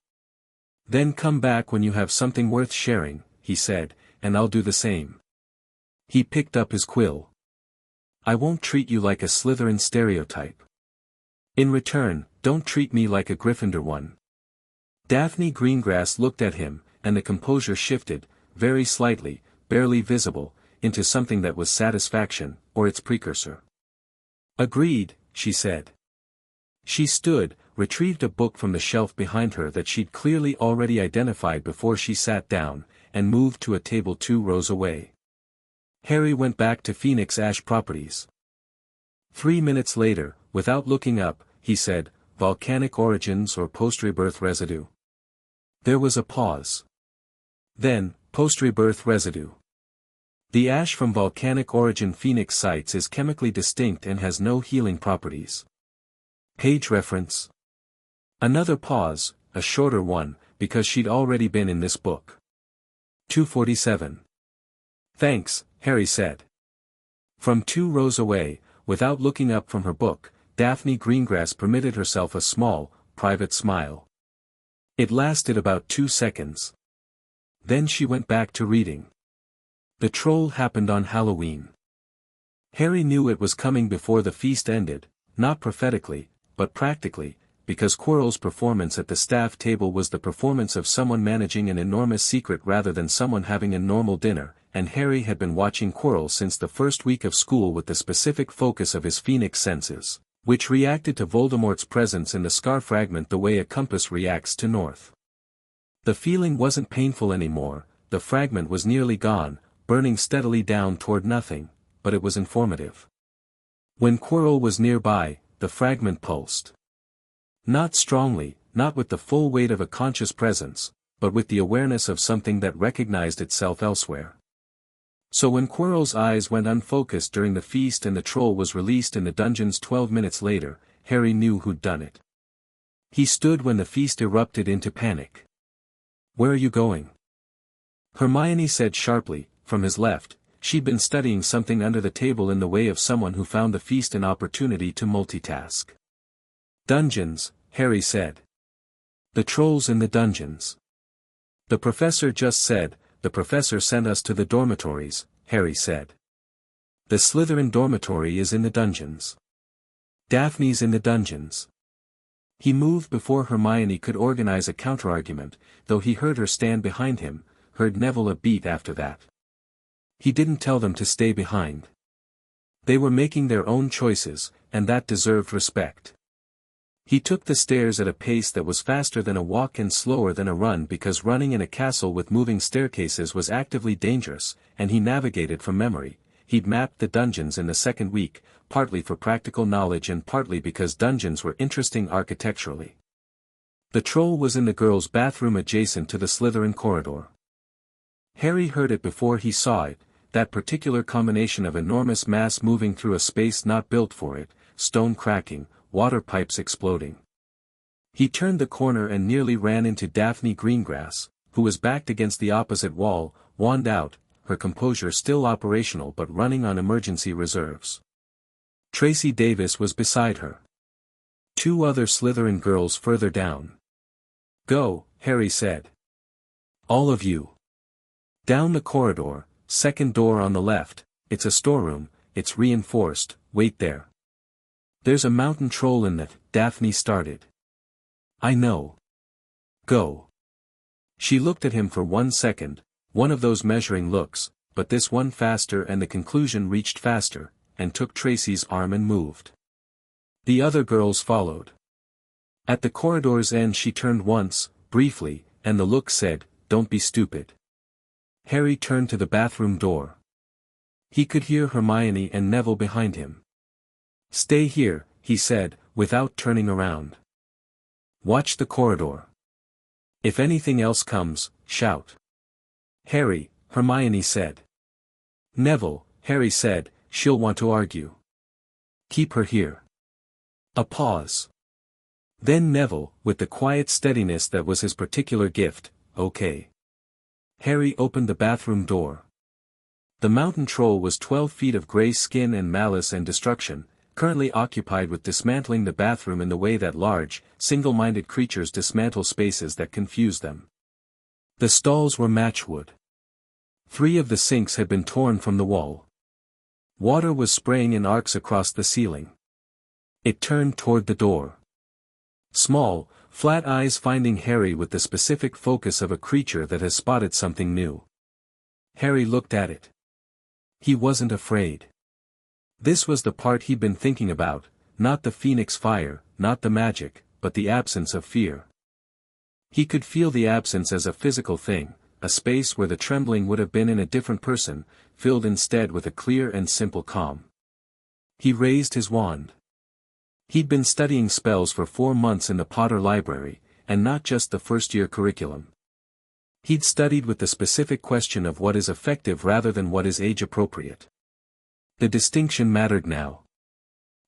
Then come back when you have something worth sharing, he said, and I'll do the same. He picked up his quill. I won't treat you like a Slytherin stereotype. In return, don't treat me like a Gryffindor one. Daphne Greengrass looked at him, and the composure shifted, very slightly, barely visible, into something that was satisfaction, or its precursor. Agreed, she said. She stood, retrieved a book from the shelf behind her that she'd clearly already identified before she sat down, and moved to a table 2 rows away. Harry went back to Phoenix Ash Properties. 3 minutes later, without looking up, he said, volcanic origins or post-rebirth residue. There was a pause. Then, post-rebirth residue. The ash from volcanic origin Phoenix sites is chemically distinct and has no healing properties. Page reference. Another pause, a shorter one, because she'd already been in this book. 247. Thanks, Harry said. From 2 rows away, without looking up from her book, Daphne Greengrass permitted herself a small, private smile. It lasted about 2 seconds. Then she went back to reading. The troll happened on Halloween. Harry knew it was coming before the feast ended, not prophetically, but practically, because Quirrell's performance at the staff table was the performance of someone managing an enormous secret rather than someone having a normal dinner, and Harry had been watching Quirrell since the first week of school with the specific focus of his phoenix senses, which reacted to Voldemort's presence in the scar fragment the way a compass reacts to north. The feeling wasn't painful anymore, the fragment was nearly gone, burning steadily down toward nothing, but it was informative. When Quirrell was nearby, the fragment pulsed. Not strongly, not with the full weight of a conscious presence, but with the awareness of something that recognized itself elsewhere. So when Quirrell's eyes went unfocused during the feast and the troll was released in the dungeons 12 minutes later, Harry knew who'd done it. He stood when the feast erupted into panic. Where are you going? Hermione said sharply, from his left. She'd been studying something under the table in the way of someone who found the feast an opportunity to multitask. Dungeons, Harry said. The trolls in the dungeons. The professor just said, the professor sent us to the dormitories, Harry said. The Slytherin dormitory is in the dungeons. Daphne's in the dungeons. He moved before Hermione could organize a counterargument, though he heard her stand behind him, heard Neville a beat after that. He didn't tell them to stay behind. They were making their own choices, and that deserved respect. He took the stairs at a pace that was faster than a walk and slower than a run because running in a castle with moving staircases was actively dangerous, and he navigated from memory. He'd mapped the dungeons in the second week, partly for practical knowledge and partly because dungeons were interesting architecturally. The troll was in the girls' bathroom adjacent to the Slytherin corridor. Harry heard it before he saw it, that particular combination of enormous mass moving through a space not built for it, stone cracking, water pipes exploding. He turned the corner and nearly ran into Daphne Greengrass, who was backed against the opposite wall, wand out, her composure still operational but running on emergency reserves. Tracy Davis was beside her. 2 other Slytherin girls further down. Go, Harry said. All of you. Down the corridor, second door on the left, it's a storeroom, it's reinforced, wait there. There's a mountain troll in that, Daphne started. I know. Go. She looked at him for 1 second, one of those measuring looks, but this one faster, and the conclusion reached faster, and took Tracy's arm and moved. The other girls followed. At the corridor's end she turned once, briefly, and the look said, "Don't be stupid." Harry turned to the bathroom door. He could hear Hermione and Neville behind him. "Stay here," he said, without turning around. "Watch the corridor. If anything else comes, shout." "Harry," Hermione said. "Neville," Harry said, "she'll want to argue. Keep her here." A pause. Then Neville, with the quiet steadiness that was his particular gift, "Okay." Harry opened the bathroom door. The mountain troll was 12 feet of grey skin and malice and destruction, currently occupied with dismantling the bathroom in the way that large, single-minded creatures dismantle spaces that confuse them. The stalls were matchwood. 3 of the sinks had been torn from the wall. Water was spraying in arcs across the ceiling. It turned toward the door. Small, flat eyes finding Harry with the specific focus of a creature that has spotted something new. Harry looked at it. He wasn't afraid. This was the part he'd been thinking about, not the phoenix fire, not the magic, but the absence of fear. He could feel the absence as a physical thing, a space where the trembling would have been in a different person, filled instead with a clear and simple calm. He raised his wand. He'd been studying spells for 4 months in the Potter Library, and not just the first-year curriculum. He'd studied with the specific question of what is effective rather than what is age-appropriate. The distinction mattered now.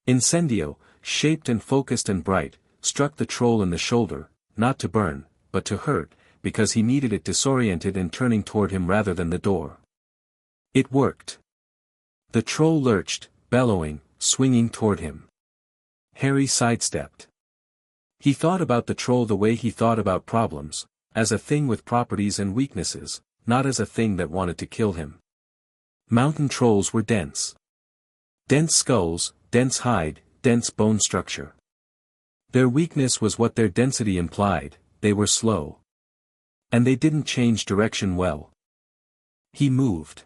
Incendio, shaped and focused and bright, struck the troll in the shoulder, not to burn, but to hurt, because he needed it disoriented and turning toward him rather than the door. It worked. The troll lurched, bellowing, swinging toward him. Harry sidestepped. He thought about the troll the way he thought about problems, as a thing with properties and weaknesses, not as a thing that wanted to kill him. Mountain trolls were dense. Dense skulls, dense hide, dense bone structure. Their weakness was what their density implied, they were slow. And they didn't change direction well. He moved.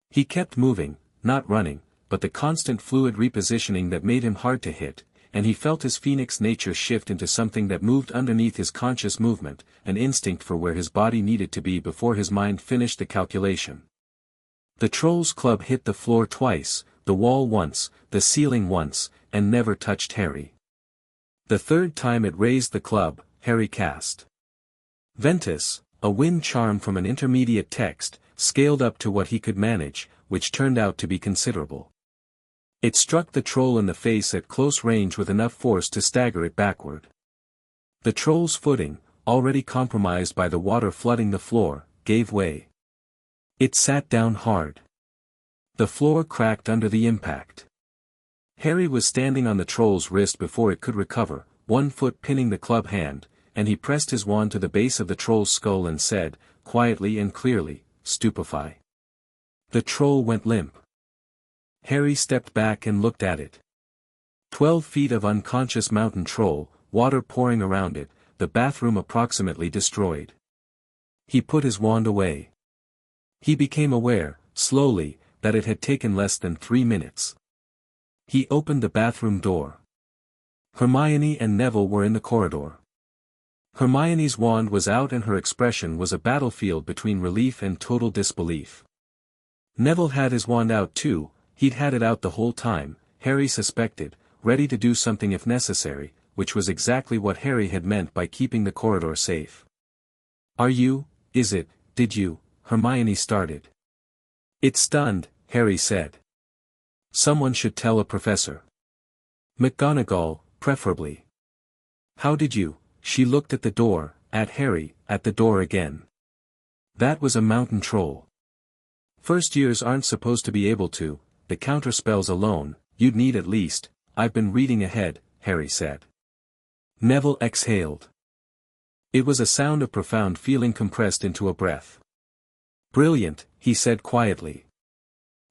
He kept moving, not running, but the constant fluid repositioning that made him hard to hit, and he felt his phoenix nature shift into something that moved underneath his conscious movement, an instinct for where his body needed to be before his mind finished the calculation. The troll's club hit the floor twice, the wall once, the ceiling once, and never touched Harry. The third time it raised the club, Harry cast Ventus, a wind charm from an intermediate text, scaled up to what he could manage, which turned out to be considerable. It struck the troll in the face at close range with enough force to stagger it backward. The troll's footing, already compromised by the water flooding the floor, gave way. It sat down hard. The floor cracked under the impact. Harry was standing on the troll's wrist before it could recover, one foot pinning the club hand, and he pressed his wand to the base of the troll's skull and said, quietly and clearly, "Stupefy." The troll went limp. Harry stepped back and looked at it. 12 feet of unconscious mountain troll, water pouring around it, the bathroom approximately destroyed. He put his wand away. He became aware, slowly, that it had taken less than 3 minutes. He opened the bathroom door. Hermione and Neville were in the corridor. Hermione's wand was out and her expression was a battlefield between relief and total disbelief. Neville had his wand out too. He'd had it out the whole time, Harry suspected, ready to do something if necessary, which was exactly what Harry had meant by keeping the corridor safe. Did you, Hermione started. "It's stunned," Harry said. "Someone should tell a professor. McGonagall, preferably." "How did you?" She looked at the door, at Harry, at the door again. "That was a mountain troll. First years aren't supposed to be able to. The counterspells alone, you'd need at least." "I've been reading ahead," Harry said. Neville exhaled. It was a sound of profound feeling compressed into a breath. "Brilliant," he said quietly.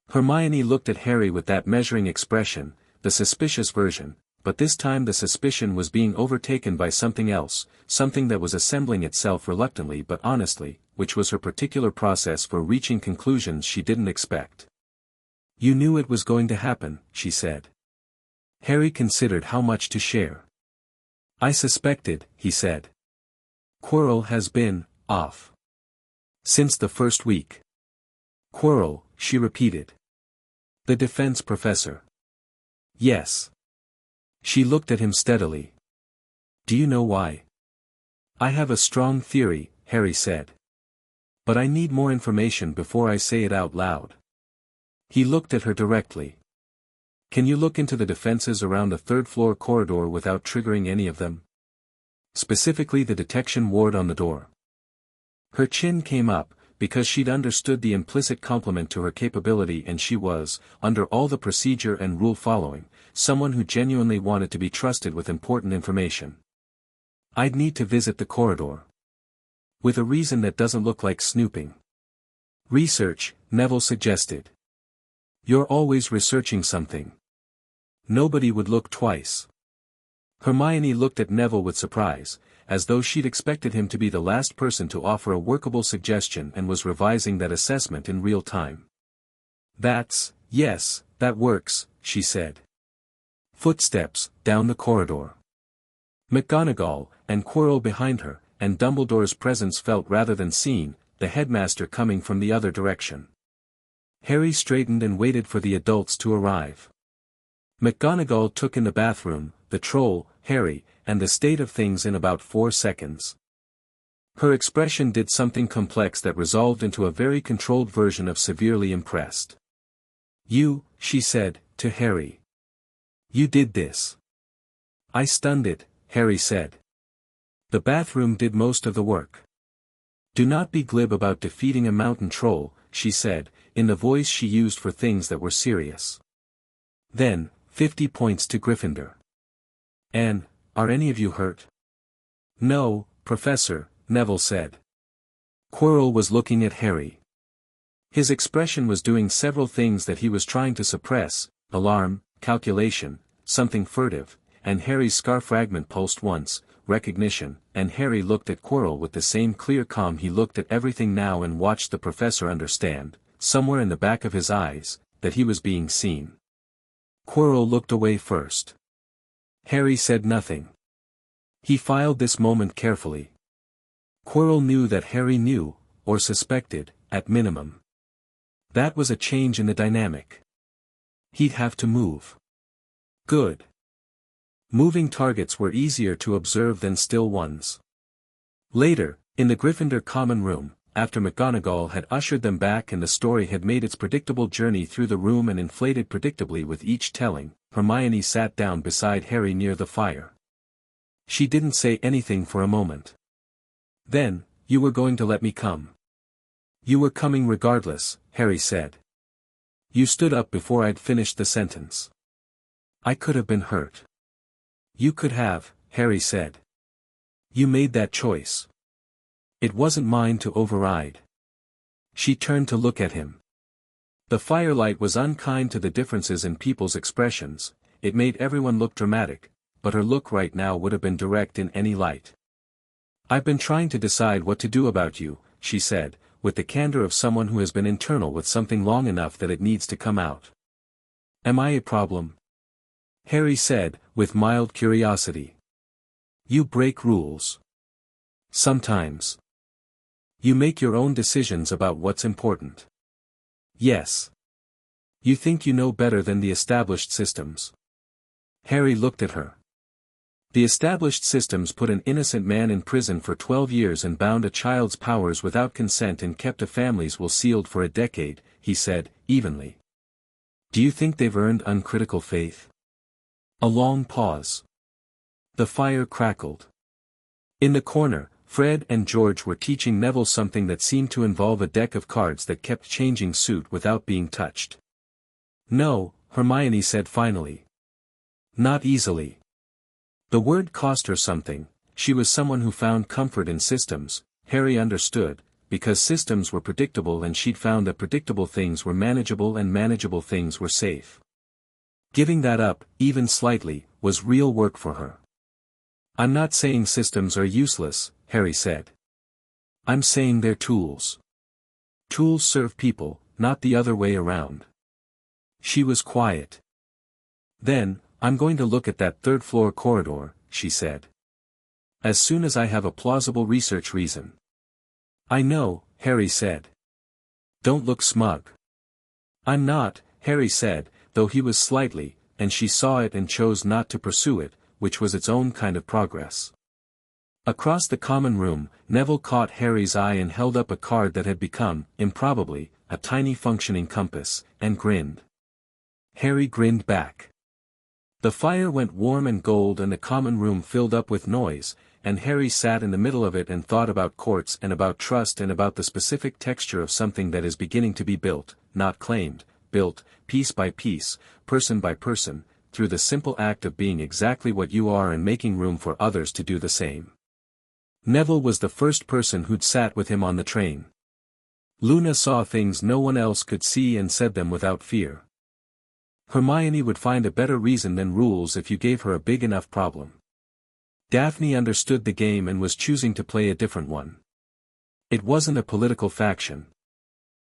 Hermione looked at Harry with that measuring expression, the suspicious version, but this time the suspicion was being overtaken by something else, something that was assembling itself reluctantly but honestly, which was her particular process for reaching conclusions she didn't expect. "You knew it was going to happen," she said. Harry considered how much to share. "I suspected," he said. "Quirrell has been off since the first week." "Quirrell," she repeated. "The defense professor." "Yes." She looked at him steadily. "Do you know why?" "I have a strong theory," Harry said. "But I need more information before I say it out loud." He looked at her directly. "Can you look into the defenses around the third-floor corridor without triggering any of them? Specifically the detection ward on the door?" Her chin came up, because she'd understood the implicit compliment to her capability, and she was, under all the procedure and rule following, someone who genuinely wanted to be trusted with important information. "I'd need to visit the corridor." "With a reason that doesn't look like snooping." "Research," Neville suggested. "You're always researching something." "Nobody would look twice." Hermione looked at Neville with surprise, as though she'd expected him to be the last person to offer a workable suggestion and was revising that assessment in real time. Yes, that works," she said. Footsteps, down the corridor. McGonagall, and Quirrell behind her, and Dumbledore's presence felt rather than seen, the headmaster coming from the other direction. Harry straightened and waited for the adults to arrive. McGonagall took in the bathroom, the troll, Harry, and the state of things in about 4 seconds. Her expression did something complex that resolved into a very controlled version of severely impressed. "You," she said, to Harry. "You did this." "I stunned it," Harry said. "The bathroom did most of the work." "Do not be glib about defeating a mountain troll," she said, in the voice she used for things that were serious. "Then, 50 points to Gryffindor." "And, are any of you hurt?" "No, Professor," Neville said. Quirrell was looking at Harry. His expression was doing several things that he was trying to suppress: alarm, calculation, something furtive, and Harry's scar fragment pulsed once, recognition, and Harry looked at Quirrell with the same clear calm. He looked at everything now and watched the professor understand, somewhere in the back of his eyes, that he was being seen. Quirrell looked away first. Harry said nothing. He filed this moment carefully. Quirrell knew that Harry knew, or suspected, at minimum. That was a change in the dynamic. He'd have to move. Good. Moving targets were easier to observe than still ones. Later, in the Gryffindor common room, after McGonagall had ushered them back and the story had made its predictable journey through the room and inflated predictably with each telling, Hermione sat down beside Harry near the fire. She didn't say anything for a moment. "Then, you were going to let me come?" "You were coming regardless," Harry said. "You stood up before I'd finished the sentence." "I could have been hurt." "You could have," Harry said. "You made that choice. It wasn't mine to override." She turned to look at him. The firelight was unkind to the differences in people's expressions. It made everyone look dramatic, but her look right now would have been direct in any light. "I've been trying to decide what to do about you," she said, with the candor of someone who has been internal with something long enough that it needs to come out. "Am I a problem?" Harry said, with mild curiosity. "You break rules. Sometimes. You make your own decisions about what's important." "Yes. You think you know better than the established systems." Harry looked at her. "The established systems put an innocent man in prison for 12 years and bound a child's powers without consent and kept a family's will sealed for a decade," he said, evenly. "Do you think they've earned uncritical faith?" A long pause. The fire crackled. In the corner, Fred and George were teaching Neville something that seemed to involve a deck of cards that kept changing suit without being touched. "No," Hermione said finally. "Not easily." The word cost her something. She was someone who found comfort in systems, Harry understood, because systems were predictable and she'd found that predictable things were manageable and manageable things were safe. Giving that up, even slightly, was real work for her. "I'm not saying systems are useless," Harry said. "I'm saying they're tools. Tools serve people, not the other way around." She was quiet. "Then, I'm going to look at that third-floor corridor," she said. "As soon as I have a plausible research reason." "I know," Harry said. "Don't look smug." "I'm not," Harry said, though he was slightly, and she saw it and chose not to pursue it, which was its own kind of progress. Across the common room, Neville caught Harry's eye and held up a card that had become, improbably, a tiny functioning compass, and grinned. Harry grinned back. The fire went warm and gold and the common room filled up with noise, and Harry sat in the middle of it and thought about courts and about trust and about the specific texture of something that is beginning to be built, not claimed, built, piece by piece, person by person, through the simple act of being exactly what you are and making room for others to do the same. Neville was the first person who'd sat with him on the train. Luna saw things no one else could see and said them without fear. Hermione would find a better reason than rules if you gave her a big enough problem. Daphne understood the game and was choosing to play a different one. It wasn't a political faction.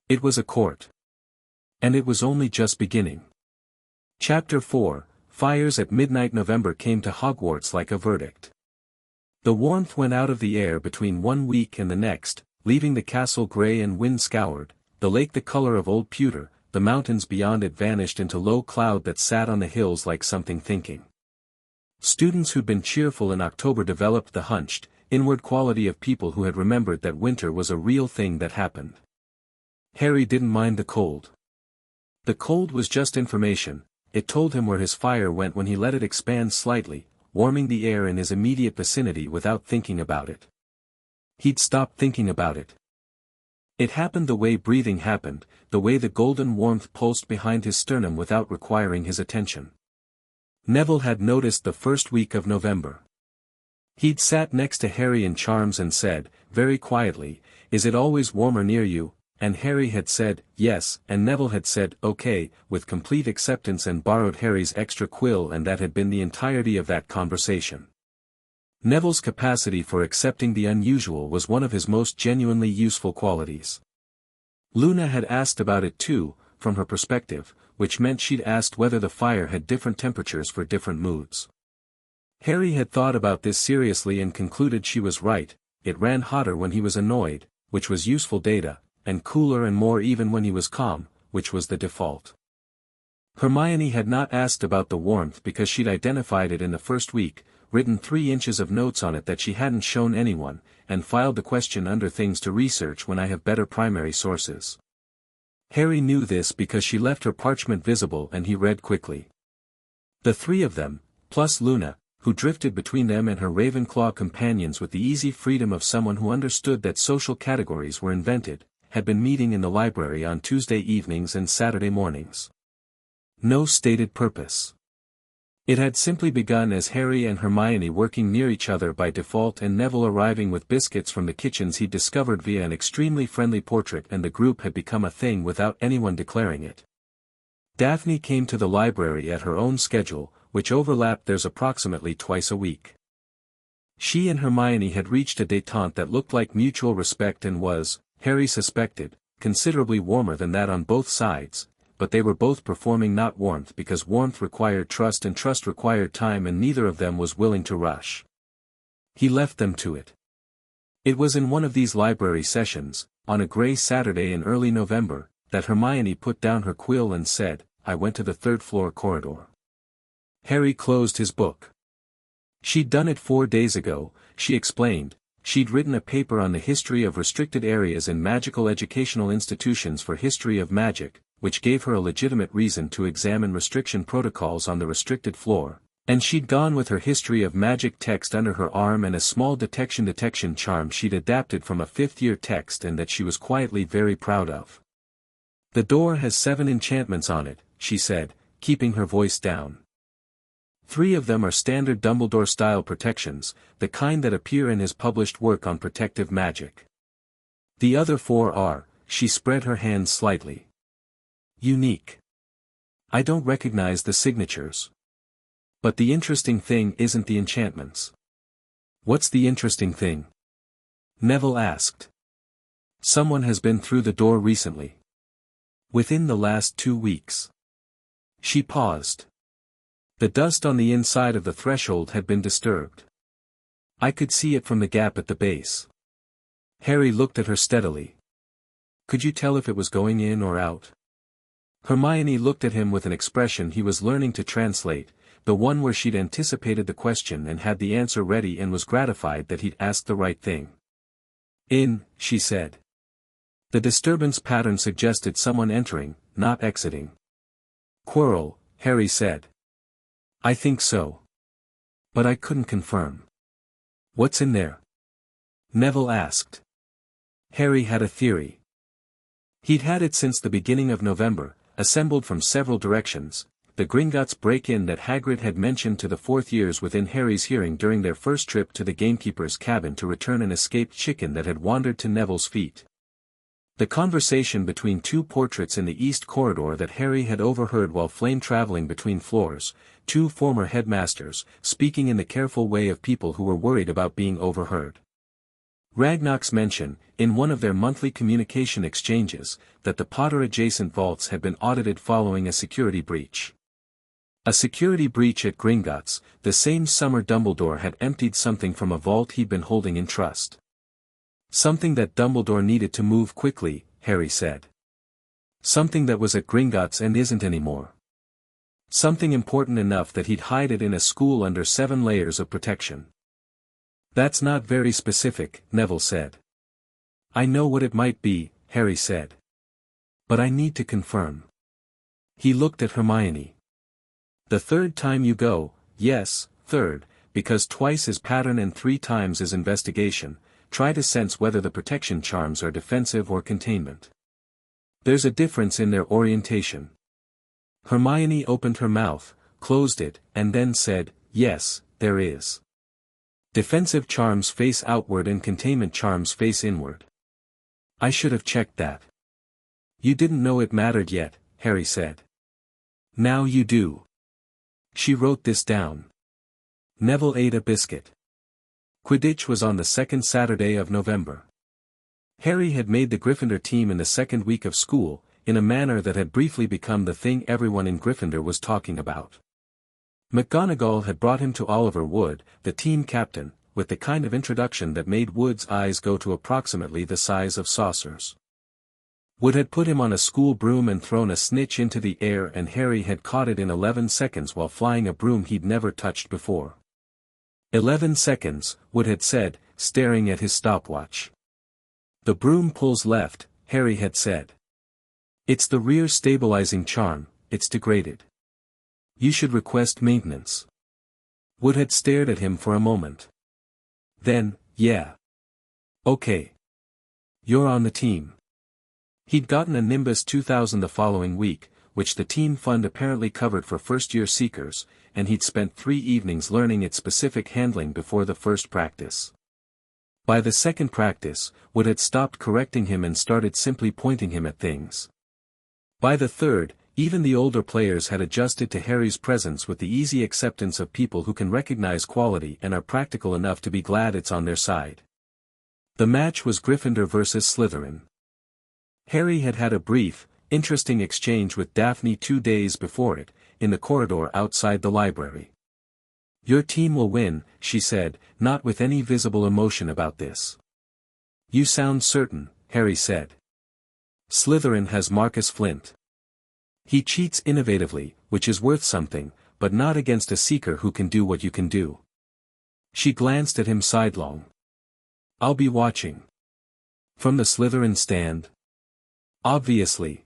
It was a court. And it was only just beginning. Chapter 4, Fires at Midnight. November came to Hogwarts like a verdict. The warmth went out of the air between 1 week and the next, leaving the castle grey and wind-scoured, the lake the color of old pewter, the mountains beyond it vanished into low cloud that sat on the hills like something thinking. Students who'd been cheerful in October developed the hunched, inward quality of people who had remembered that winter was a real thing that happened. Harry didn't mind the cold. The cold was just information. It told him where his fire went when he let it expand slightly, warming the air in his immediate vicinity without thinking about it. He'd stopped thinking about it. It happened the way breathing happened, the way the golden warmth pulsed behind his sternum without requiring his attention. Neville had noticed the first week of November. He'd sat next to Harry in Charms and said, very quietly, "Is it always warmer near you?" And Harry had said, "Yes," and Neville had said, "Okay," with complete acceptance and borrowed Harry's extra quill, and that had been the entirety of that conversation. Neville's capacity for accepting the unusual was one of his most genuinely useful qualities. Luna had asked about it too, from her perspective, which meant she'd asked whether the fire had different temperatures for different moods. Harry had thought about this seriously and concluded she was right. It ran hotter when he was annoyed, which was useful data, and cooler and more even when he was calm, which was the default. Hermione had not asked about the warmth because she'd identified it in the first week, written 3 inches of notes on it that she hadn't shown anyone, and filed the question under things to research when I have better primary sources. Harry knew this because she left her parchment visible and he read quickly. The 3 of them, plus Luna, who drifted between them and her Ravenclaw companions with the easy freedom of someone who understood that social categories were invented, had been meeting in the library on Tuesday evenings and Saturday mornings. No stated purpose. It had simply begun as Harry and Hermione working near each other by default and Neville arriving with biscuits from the kitchens he'd discovered via an extremely friendly portrait, and the group had become a thing without anyone declaring it. Daphne came to the library at her own schedule, which overlapped theirs approximately twice a week. She and Hermione had reached a détente that looked like mutual respect and was, Harry suspected, considerably warmer than that on both sides, but they were both performing not warmth because warmth required trust and trust required time, and neither of them was willing to rush. He left them to it. It was in one of these library sessions, on a grey Saturday in early November, that Hermione put down her quill and said, "I went to the third-floor corridor." Harry closed his book. She'd done it 4 days ago, she explained. She'd written a paper on the history of restricted areas in magical educational institutions for History of Magic, which gave her a legitimate reason to examine restriction protocols on the restricted floor, and she'd gone with her History of Magic text under her arm and a small detection charm she'd adapted from a 5th-year text and that she was quietly very proud of. "The door has 7 enchantments on it," she said, keeping her voice down. 3 of them are standard Dumbledore-style protections, the kind that appear in his published work on protective magic. The other 4 are, she spread her hands slightly. Unique. I don't recognize the signatures. But the interesting thing isn't the enchantments. What's the interesting thing? Neville asked. Someone has been through the door recently. Within the last 2 weeks. She paused. The dust on the inside of the threshold had been disturbed. I could see it from the gap at the base. Harry looked at her steadily. Could you tell if it was going in or out? Hermione looked at him with an expression he was learning to translate, the one where she'd anticipated the question and had the answer ready and was gratified that he'd asked the right thing. In, she said. The disturbance pattern suggested someone entering, not exiting. Quirrell, Harry said. I think so. But I couldn't confirm. What's in there? Neville asked. Harry had a theory. He'd had it since the beginning of November, assembled from several directions. The Gringotts break-in that Hagrid had mentioned to the fourth years within Harry's hearing during their first trip to the gamekeeper's cabin to return an escaped chicken that had wandered to Neville's feet. The conversation between 2 portraits in the east corridor that Harry had overheard while flame traveling between floors, 2 former headmasters, speaking in the careful way of people who were worried about being overheard. Ragnarok's mention, in one of their monthly communication exchanges, that the Potter-adjacent vaults had been audited following a security breach. A security breach at Gringotts, the same summer Dumbledore had emptied something from a vault he'd been holding in trust. Something that Dumbledore needed to move quickly, Harry said. Something that was at Gringotts and isn't anymore. Something important enough that he'd hide it in a school under 7 layers of protection. That's not very specific, Neville said. I know what it might be, Harry said. But I need to confirm. He looked at Hermione. The 3rd time you go, yes, 3rd, because twice is pattern and 3 times is investigation, try to sense whether the protection charms are defensive or containment. There's a difference in their orientation. Hermione opened her mouth, closed it, and then said, yes, there is. Defensive charms face outward and containment charms face inward. I should have checked that. You didn't know it mattered yet, Harry said. Now you do. She wrote this down. Neville ate a biscuit. Quidditch was on the 2nd Saturday of November. Harry had made the Gryffindor team in the 2nd week of school, in a manner that had briefly become the thing everyone in Gryffindor was talking about. McGonagall had brought him to Oliver Wood, the team captain, with the kind of introduction that made Wood's eyes go to approximately the size of saucers. Wood had put him on a school broom and thrown a snitch into the air, and Harry had caught it in 11 seconds while flying a broom he'd never touched before. 11 seconds, Wood had said, staring at his stopwatch. The broom pulls left, Harry had said. It's the rear stabilizing charm, it's degraded. You should request maintenance. Wood had stared at him for a moment. Then, yeah. Okay. You're on the team. He'd gotten a Nimbus 2000 the following week, which the team fund apparently covered for first-year seekers, and he'd spent 3 evenings learning its specific handling before the first practice. By the second practice, Wood had stopped correcting him and started simply pointing him at things. By the third, even the older players had adjusted to Harry's presence with the easy acceptance of people who can recognize quality and are practical enough to be glad it's on their side. The match was Gryffindor versus Slytherin. Harry had had a brief, interesting exchange with Daphne 2 days before it, in the corridor outside the library. Your team will win, she said, not with any visible emotion about this. You sound certain, Harry said. Slytherin has Marcus Flint. He cheats innovatively, which is worth something, but not against a seeker who can do what you can do. She glanced at him sidelong. I'll be watching. From the Slytherin stand? Obviously.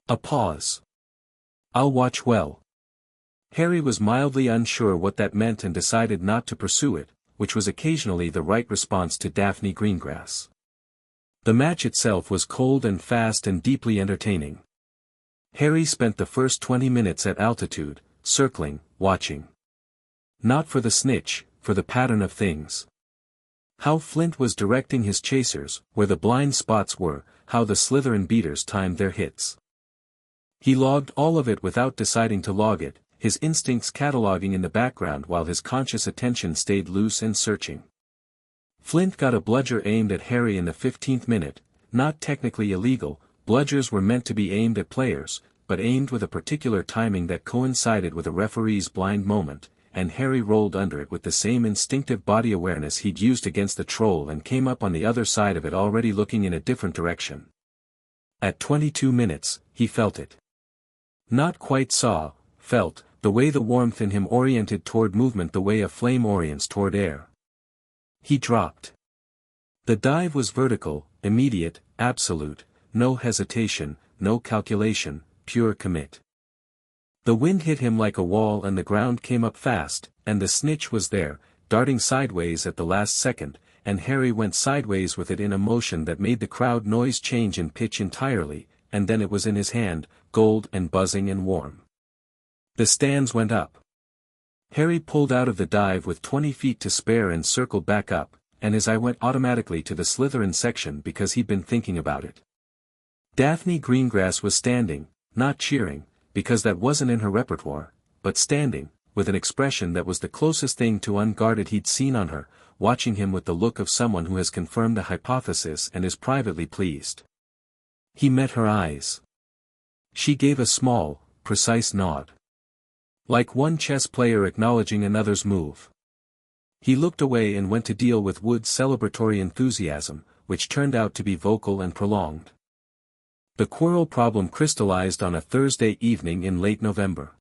A pause. I'll watch well. Harry was mildly unsure what that meant and decided not to pursue it, which was occasionally the right response to Daphne Greengrass. The match itself was cold and fast and deeply entertaining. Harry spent the first 20 minutes at altitude, circling, watching. Not for the snitch, for the pattern of things. How Flint was directing his chasers, where the blind spots were, how the Slytherin beaters timed their hits. He logged all of it without deciding to log it, his instincts cataloging in the background while his conscious attention stayed loose and searching. Flint got a bludger aimed at Harry in the 15th minute, not technically illegal, bludgers were meant to be aimed at players, but aimed with a particular timing that coincided with a referee's blind moment, and Harry rolled under it with the same instinctive body awareness he'd used against the troll and came up on the other side of it already looking in a different direction. At 22 minutes, he felt it. Not quite saw, felt, the way the warmth in him oriented toward movement the way a flame orients toward air. He dropped. The dive was vertical, immediate, absolute, no hesitation, no calculation, pure commit. The wind hit him like a wall and the ground came up fast, and the snitch was there, darting sideways at the last second, and Harry went sideways with it in a motion that made the crowd noise change in pitch entirely, and then it was in his hand, gold and buzzing and warm. The stands went up. Harry pulled out of the dive with 20 feet to spare and circled back up, and his eye went automatically to the Slytherin section because he'd been thinking about it. Daphne Greengrass was standing, not cheering, because that wasn't in her repertoire, but standing, with an expression that was the closest thing to unguarded he'd seen on her, watching him with the look of someone who has confirmed a hypothesis and is privately pleased. He met her eyes. She gave a small, precise nod. Like one chess player acknowledging another's move. He looked away and went to deal with Wood's celebratory enthusiasm, which turned out to be vocal and prolonged. The Quirrell problem crystallized on a Thursday evening in late November.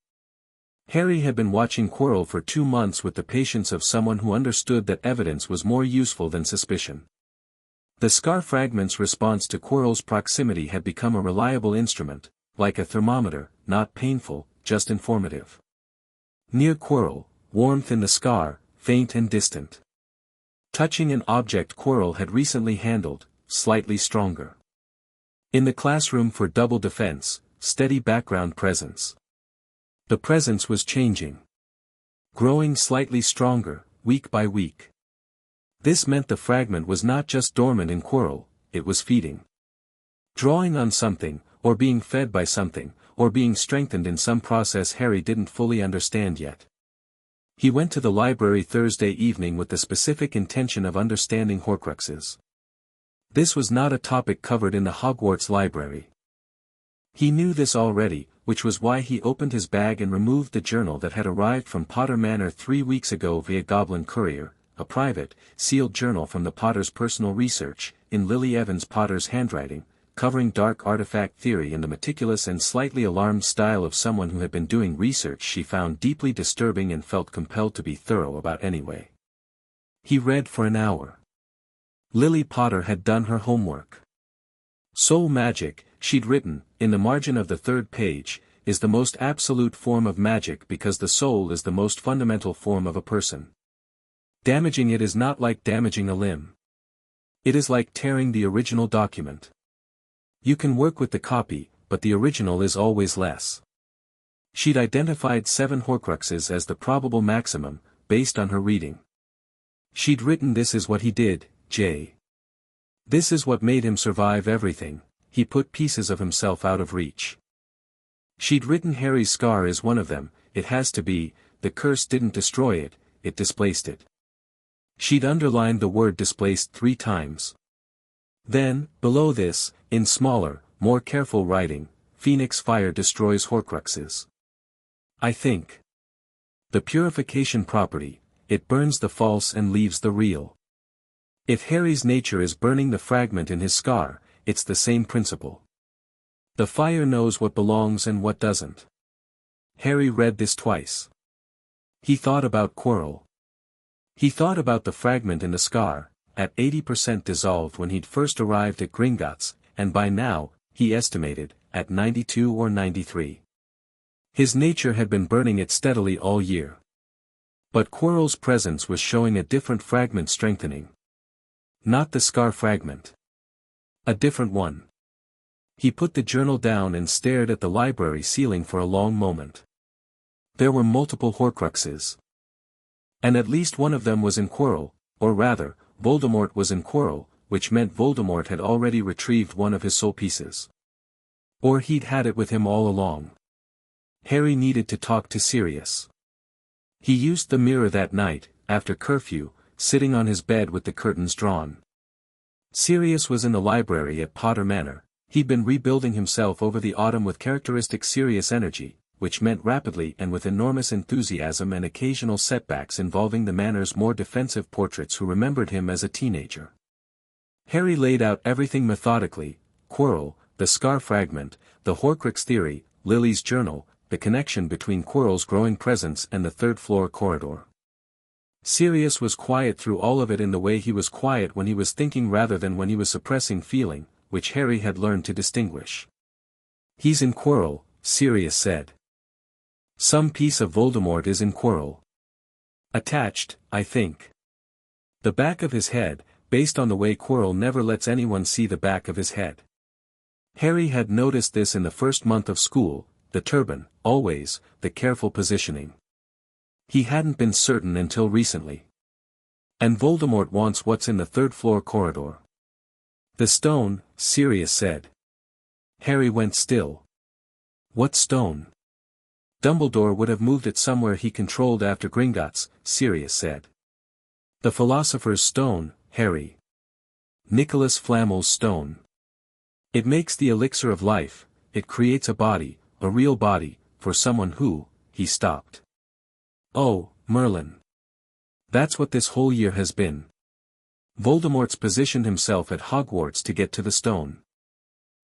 Harry had been watching Quirrell for 2 months with the patience of someone who understood that evidence was more useful than suspicion. The scar fragment's response to Quirrell's proximity had become a reliable instrument, like a thermometer, not painful, just informative. Near Quirrell, warmth in the scar, faint and distant. Touching an object Quirrell had recently handled, slightly stronger. In the classroom for double defense, steady background presence. The presence was changing. Growing slightly stronger, week by week. This meant the fragment was not just dormant in Quirrell, it was feeding. Drawing on something, or being fed by something, or being strengthened in some process Harry didn't fully understand yet. He went to the library Thursday evening with the specific intention of understanding Horcruxes. This was not a topic covered in the Hogwarts library. He knew this already, which was why he opened his bag and removed the journal that had arrived from Potter Manor 3 weeks ago via Goblin Courier, a private, sealed journal from the Potter's personal research, in Lily Evans Potter's handwriting, covering dark artifact theory in the meticulous and slightly alarmed style of someone who had been doing research she found deeply disturbing and felt compelled to be thorough about anyway. He read for an hour. Lily Potter had done her homework. Soul magic, she'd written, in the margin of the 3rd page, is the most absolute form of magic because the soul is the most fundamental form of a person. Damaging it is not like damaging a limb. It is like tearing the original document. You can work with the copy, but the original is always less. She'd identified 7 Horcruxes as the probable maximum, based on her reading. She'd written this is what he did, J. This is what made him survive everything, he put pieces of himself out of reach. She'd written Harry's scar is one of them, it has to be, the curse didn't destroy it, it displaced it. She'd underlined the word displaced 3 times. Then, below this, in smaller, more careful writing, Phoenix fire destroys Horcruxes. I think. The purification property, it burns the false and leaves the real. If Harry's nature is burning the fragment in his scar, it's the same principle. The fire knows what belongs and what doesn't. Harry read this twice. He thought about Quirrell. He thought about the fragment in the scar, at 80% dissolved when he'd first arrived at Gringotts, and by now, he estimated, at 92 or 93. His nature had been burning it steadily all year. But Quirrell's presence was showing a different fragment strengthening. Not the scar fragment. A different one. He put the journal down and stared at the library ceiling for a long moment. There were multiple Horcruxes. And at least one of them was in Quirrell, or rather, Voldemort was in Quirrell, which meant Voldemort had already retrieved one of his soul pieces. Or he'd had it with him all along. Harry needed to talk to Sirius. He used the mirror that night, after curfew, sitting on his bed with the curtains drawn. Sirius was in the library at Potter Manor. He'd been rebuilding himself over the autumn with characteristic Sirius energy, which meant rapidly and with enormous enthusiasm and occasional setbacks involving the Manor's more defensive portraits who remembered him as a teenager. Harry laid out everything methodically: Quirrell, the scar fragment, the Horcrux theory, Lily's journal, the connection between Quirrell's growing presence and the third-floor corridor. Sirius was quiet through all of it in the way he was quiet when he was thinking rather than when he was suppressing feeling, which Harry had learned to distinguish. "He's in Quirrell," Sirius said. "Some piece of Voldemort is in Quirrell. Attached, I think. The back of his head, based on the way Quirrell never lets anyone see the back of his head." Harry had noticed this in the first month of school: the turban, always, the careful positioning. He hadn't been certain until recently. "And Voldemort wants what's in the third-floor corridor." "The stone," Sirius said. Harry went still. "What stone?" "Dumbledore would have moved it somewhere he controlled after Gringotts," Sirius said. "The Philosopher's Stone, Harry. Nicholas Flamel's stone. It makes the elixir of life, it creates a body, a real body, for someone who—" He stopped. "Oh, Merlin. That's what this whole year has been. Voldemort's positioned himself at Hogwarts to get to the stone."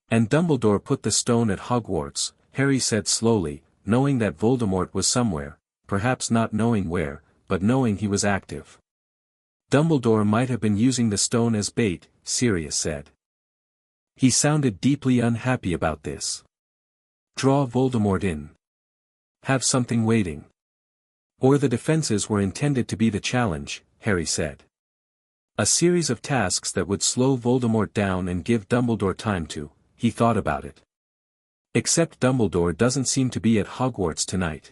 "And Dumbledore put the stone at Hogwarts," Harry said slowly, knowing that Voldemort was somewhere, perhaps not knowing where, but knowing he was active. "Dumbledore might have been using the stone as bait," Sirius said. He sounded deeply unhappy about this. "Draw Voldemort in. Have something waiting." "Or the defenses were intended to be the challenge," Harry said. "A series of tasks that would slow Voldemort down and give Dumbledore time to." He thought about it. "Except Dumbledore doesn't seem to be at Hogwarts tonight.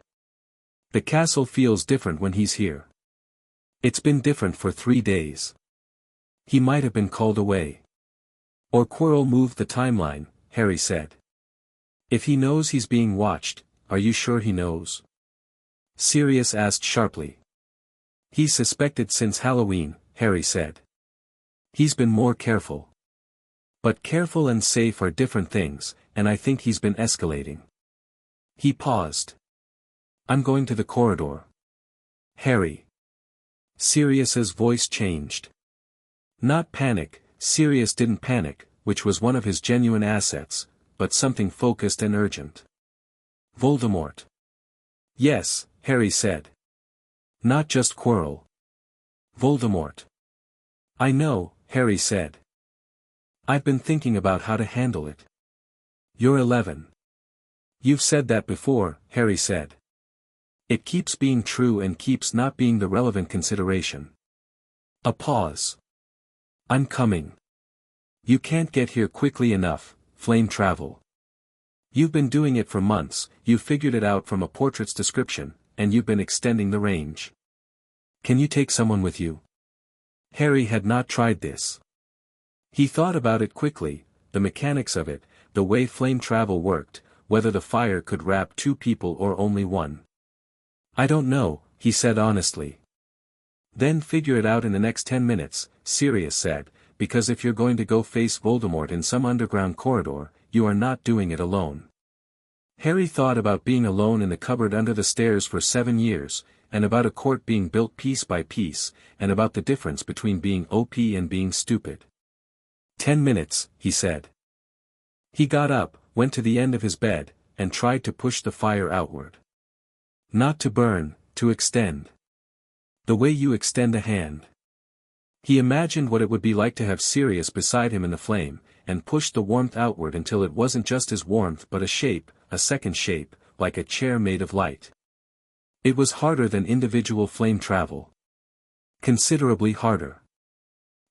The castle feels different when he's here. It's been different for 3 days. He might have been called away. Or Quirrell moved the timeline," Harry said. "If he knows he's being watched, are you sure he knows?" Sirius asked sharply. "He's suspected since Halloween," Harry said. "He's been more careful. But careful and safe are different things, and I think he's been escalating." He paused. "I'm going to the corridor. Harry." Sirius's voice changed. Not panic, Sirius didn't panic, which was one of his genuine assets, but something focused and urgent. "Voldemort." "Yes," Harry said. "Not just Quirrell. Voldemort." "I know," Harry said. "I've been thinking about how to handle it." "You're 11. You've said that before," Harry said. "It keeps being true and keeps not being the relevant consideration." A pause. "I'm coming. You can't get here quickly enough, flame travel. You've been doing it for months, you've figured it out from a portrait's description, and you've been extending the range. Can you take someone with you?" Harry had not tried this. He thought about it quickly, the mechanics of it, the way flame travel worked, whether the fire could wrap 2 people or only 1. "I don't know," he said honestly. "Then figure it out in the next 10 minutes, Sirius said, "because if you're going to go face Voldemort in some underground corridor, you are not doing it alone." Harry thought about being alone in the cupboard under the stairs for 7 years, and about a court being built piece by piece, and about the difference between being OP and being stupid. 10 minutes, he said. He got up, went to the end of his bed, and tried to push the fire outward. Not to burn, to extend. The way you extend a hand. He imagined what it would be like to have Sirius beside him in the flame, and pushed the warmth outward until it wasn't just his warmth but a shape, a second shape, like a chair made of light. It was harder than individual flame travel. Considerably harder.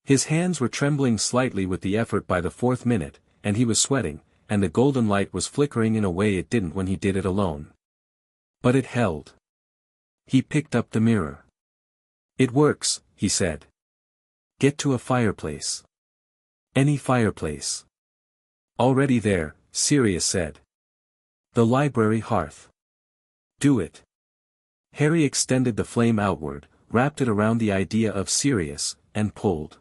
His hands were trembling slightly with the effort by the 4th minute, and he was sweating, and the golden light was flickering in a way it didn't when he did it alone. But it held. He picked up the mirror. "It works," he said. "Get to a fireplace. Any fireplace." Already there, Sirius said. The library hearth. Do it. Harry extended the flame outward, wrapped it around the idea of Sirius, and pulled.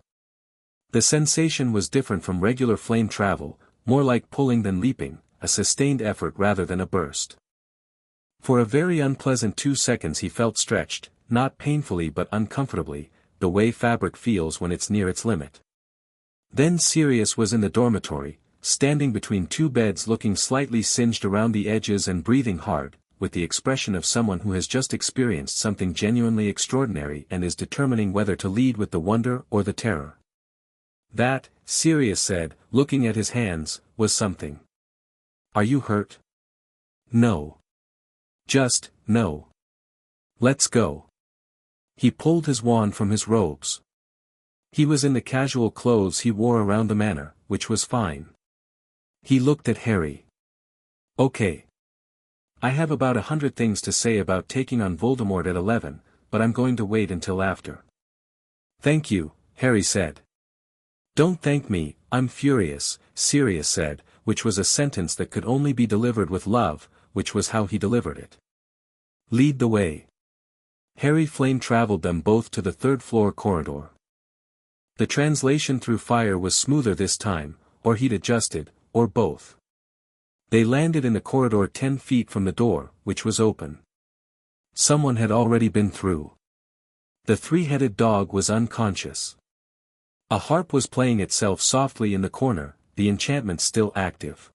The sensation was different from regular flame travel, more like pulling than leaping, a sustained effort rather than a burst. For a very unpleasant 2 seconds he felt stretched, not painfully but uncomfortably, the way fabric feels when it's near its limit. Then Sirius was in the dormitory, standing between two beds looking slightly singed around the edges and breathing hard, with the expression of someone who has just experienced something genuinely extraordinary and is determining whether to lead with the wonder or the terror. That, Sirius said, looking at his hands, was something. Are you hurt? No. Just, no. Let's go. He pulled his wand from his robes. He was in the casual clothes he wore around the manor, which was fine. He looked at Harry. Okay. I have about 100 things to say about taking on Voldemort at 11, but I'm going to wait until after. Thank you, Harry said. Don't thank me, I'm furious, Sirius said, which was a sentence that could only be delivered with love, which was how he delivered it. Lead the way. Harry flame traveled them both to the third-floor corridor. The translation through fire was smoother this time, or he'd adjusted, or both. They landed in a corridor 10 feet from the door, which was open. Someone had already been through. The three-headed dog was unconscious. A harp was playing itself softly in the corner, the enchantment still active.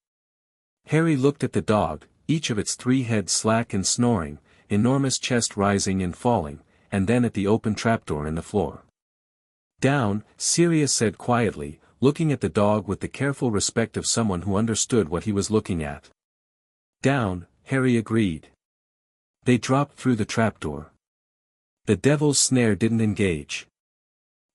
Harry looked at the dog, each of its 3 heads slack and snoring, enormous chest rising and falling, and then at the open trapdoor in the floor. Down, Sirius said quietly, looking at the dog with the careful respect of someone who understood what he was looking at. Down, Harry agreed. They dropped through the trapdoor. The devil's snare didn't engage.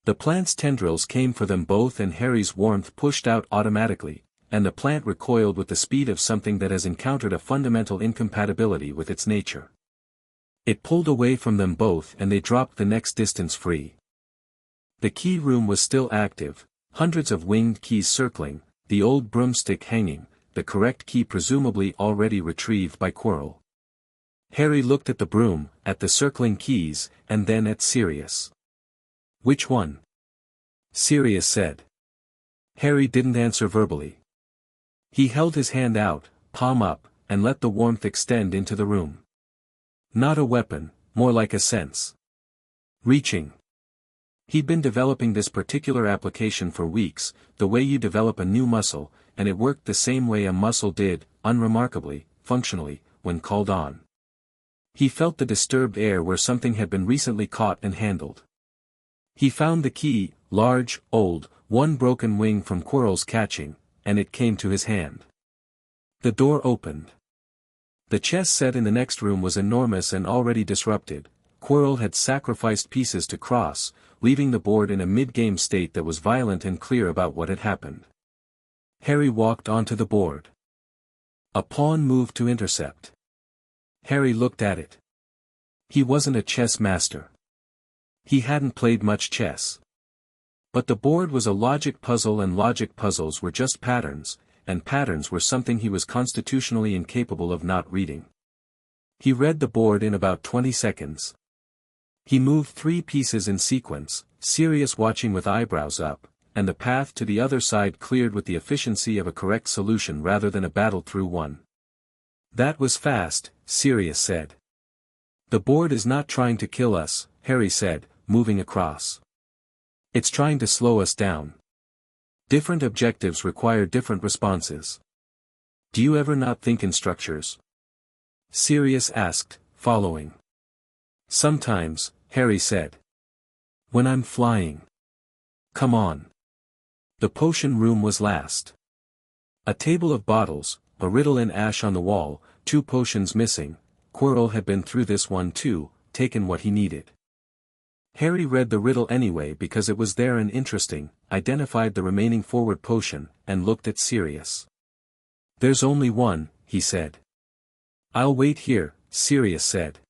The plant's tendrils came for them both and Harry's warmth pushed out automatically, and the plant recoiled with the speed of something that has encountered a fundamental incompatibility with its nature. It pulled away from them both and they dropped the next distance free. The key room was still active, hundreds of winged keys circling, the old broomstick hanging, the correct key presumably already retrieved by Quirrell. Harry looked at the broom, at the circling keys, and then at Sirius. Which one? Sirius said. Harry didn't answer verbally. He held his hand out, palm up, and let the warmth extend into the room. Not a weapon, more like a sense. Reaching. He'd been developing this particular application for weeks, the way you develop a new muscle, and it worked the same way a muscle did, unremarkably, functionally, when called on. He felt the disturbed air where something had been recently caught and handled. He found the key, large, old, one broken wing from Quirrell's catching, and it came to his hand. The door opened. The chess set in the next room was enormous and already disrupted. Quirrell had sacrificed pieces to cross, leaving the board in a mid-game state that was violent and clear about what had happened. Harry walked onto the board. A pawn moved to intercept. Harry looked at it. He wasn't a chess master. He hadn't played much chess. But the board was a logic puzzle and logic puzzles were just patterns, and patterns were something he was constitutionally incapable of not reading. He read the board in about 20 seconds. He moved 3 pieces in sequence, Sirius watching with eyebrows up, and the path to the other side cleared with the efficiency of a correct solution rather than a battle through one. That was fast, Sirius said. The board is not trying to kill us, Harry said, moving across. It's trying to slow us down. Different objectives require different responses. Do you ever not think in structures? Sirius asked, following. Sometimes, Harry said. When I'm flying. Come on. The potion room was last. A table of bottles, a riddle in ash on the wall, 2 potions missing. Quirrell had been through this one too, taken what he needed. Harry read the riddle anyway because it was there and interesting, identified the remaining forward potion, and looked at Sirius. There's only one, he said. I'll wait here, Sirius said.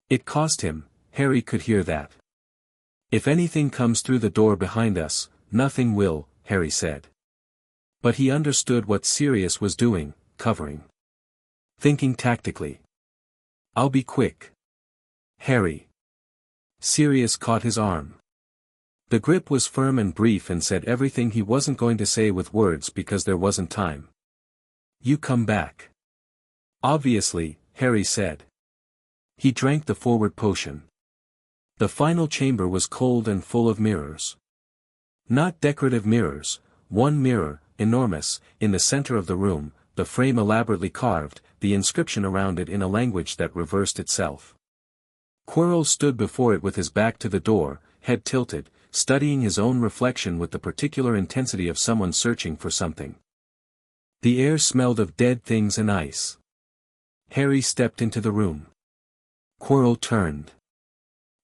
It cost him, Harry could hear that. If anything comes through the door behind us, nothing will, Harry said. But he understood what Sirius was doing, covering. Thinking tactically. I'll be quick. Harry. Sirius caught his arm. The grip was firm and brief and said everything he wasn't going to say with words because there wasn't time. You come back. Obviously, Harry said. He drank the forward potion. The final chamber was cold and full of mirrors. Not decorative mirrors, one mirror, enormous, in the center of the room, the frame elaborately carved, the inscription around it in a language that reversed itself. Quirrell stood before it with his back to the door, head tilted, studying his own reflection with the particular intensity of someone searching for something. The air smelled of dead things and ice. Harry stepped into the room. Quirrell turned.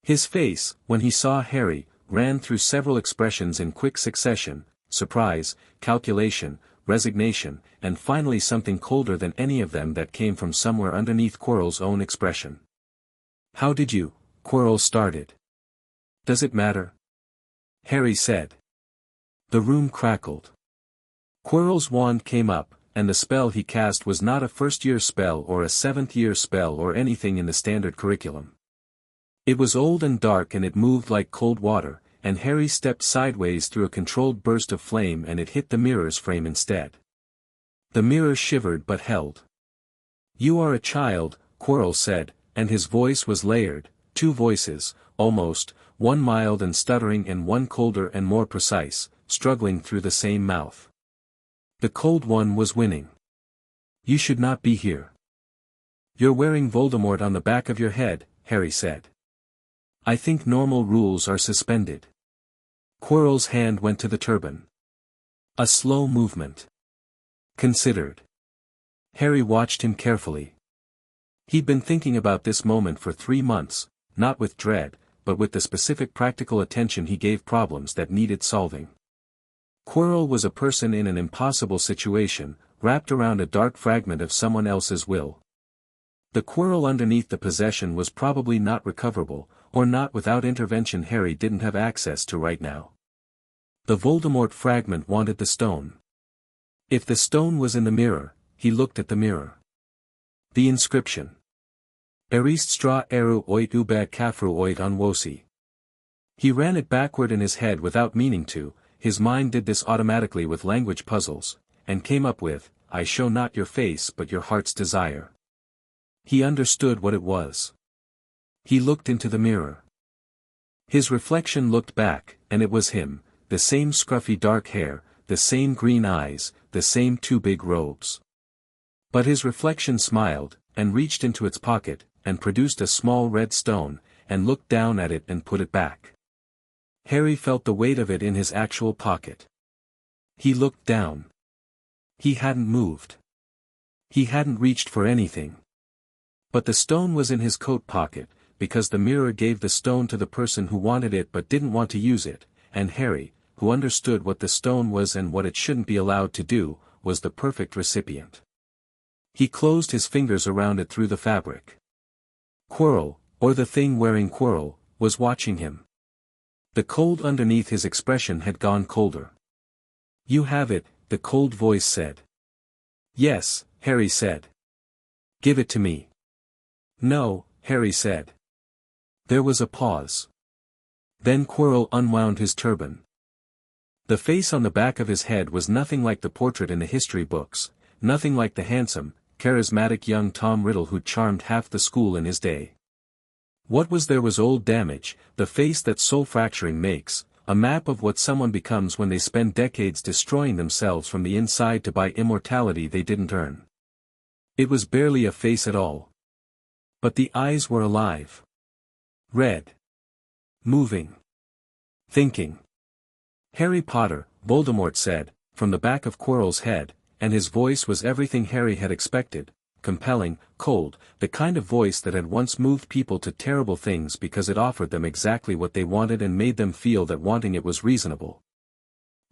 His face, when he saw Harry, ran through several expressions in quick succession: surprise, calculation, resignation, and finally something colder than any of them that came from somewhere underneath Quirrell's own expression. How did you? Quirrell started. Does it matter? Harry said. The room crackled. Quirrell's wand came up, and the spell he cast was not a first-year spell or a seventh-year spell or anything in the standard curriculum. It was old and dark and it moved like cold water, and Harry stepped sideways through a controlled burst of flame and it hit the mirror's frame instead. The mirror shivered but held. You are a child, Quirrell said, and his voice was layered, two voices, almost, one mild and stuttering and one colder and more precise, struggling through the same mouth. The cold one was winning. You should not be here. You're wearing Voldemort on the back of your head, Harry said. I think normal rules are suspended. Quirrell's hand went to the turban. A slow movement. Considered. Harry watched him carefully. He'd been thinking about this moment for 3 months, not with dread, but with the specific practical attention he gave problems that needed solving. Quirrell was a person in an impossible situation, wrapped around a dark fragment of someone else's will. The Quirrell underneath the possession was probably not recoverable, or not without intervention Harry didn't have access to right now. The Voldemort fragment wanted the stone. If the stone was in the mirror, he looked at the mirror. The inscription. Erist stra eru oit ube kafru oit onwosi. He ran it backward in his head without meaning to, his mind did this automatically with language puzzles, and came up with, I show not your face but your heart's desire. He understood what it was. He looked into the mirror. His reflection looked back, and it was him, the same scruffy dark hair, the same green eyes, the same 2 big robes. But his reflection smiled, and reached into its pocket, and produced a small red stone, and looked down at it and put it back. Harry felt the weight of it in his actual pocket. He looked down. He hadn't moved. He hadn't reached for anything. But the stone was in his coat pocket, because the mirror gave the stone to the person who wanted it but didn't want to use it, and Harry, who understood what the stone was and what it shouldn't be allowed to do, was the perfect recipient. He closed his fingers around it through the fabric. Quirrell, or the thing wearing Quirrell, was watching him. The cold underneath his expression had gone colder. You have it, the cold voice said. Yes, Harry said. Give it to me. No, Harry said. There was a pause. Then Quirrell unwound his turban. The face on the back of his head was nothing like the portrait in the history books, nothing like the handsome, charismatic young Tom Riddle who'd charmed half the school in his day. What was there was old damage, the face that soul fracturing makes, a map of what someone becomes when they spend decades destroying themselves from the inside to buy immortality they didn't earn. It was barely a face at all. But the eyes were alive. Red. Moving. Thinking. Harry Potter, Voldemort said, from the back of Quirrell's head, and his voice was everything Harry had expected, compelling, cold, the kind of voice that had once moved people to terrible things because it offered them exactly what they wanted and made them feel that wanting it was reasonable.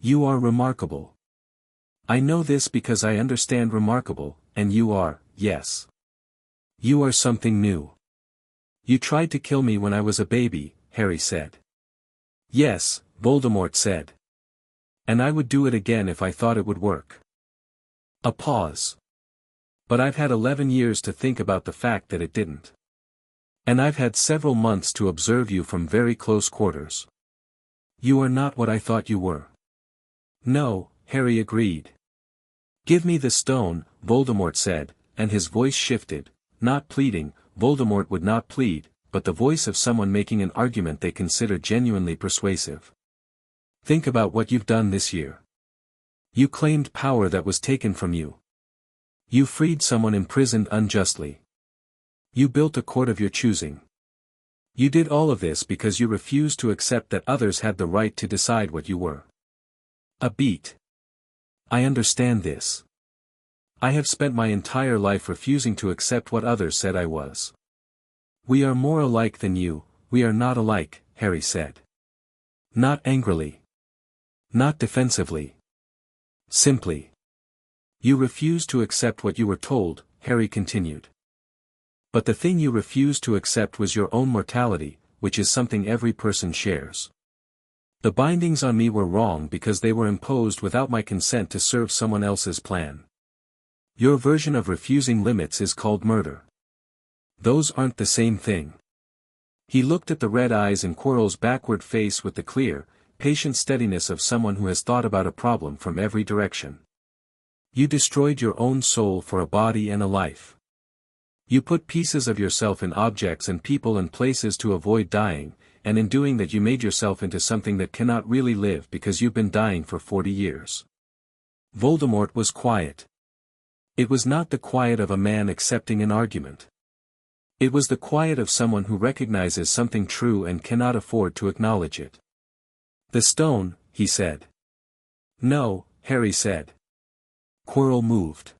You are remarkable. I know this because I understand remarkable, and you are, yes. You are something new. You tried to kill me when I was a baby, Harry said. Yes, Voldemort said. And I would do it again if I thought it would work. A pause. But I've had 11 years to think about the fact that it didn't. And I've had several months to observe you from very close quarters. You are not what I thought you were. No, Harry agreed. Give me the stone, Voldemort said, and his voice shifted, not pleading. Voldemort would not plead, but the voice of someone making an argument they consider genuinely persuasive. Think about what you've done this year. You claimed power that was taken from you. You freed someone imprisoned unjustly. You built a court of your choosing. You did all of this because you refused to accept that others had the right to decide what you were. A beat. I understand this. I have spent my entire life refusing to accept what others said I was. We are more alike than you, we are not alike, Harry said. Not angrily. Not defensively. Simply. You refused to accept what you were told, Harry continued. But the thing you refused to accept was your own mortality, which is something every person shares. The bindings on me were wrong because they were imposed without my consent to serve someone else's plan. Your version of refusing limits is called murder. Those aren't the same thing. He looked at the red eyes in Quirrell's backward face with the clear, patient steadiness of someone who has thought about a problem from every direction. You destroyed your own soul for a body and a life. You put pieces of yourself in objects and people and places to avoid dying, and in doing that you made yourself into something that cannot really live because you've been dying for 40 years. Voldemort was quiet. It was not the quiet of a man accepting an argument. It was the quiet of someone who recognizes something true and cannot afford to acknowledge it. The stone, he said. No, Harry said. Quirrell moved.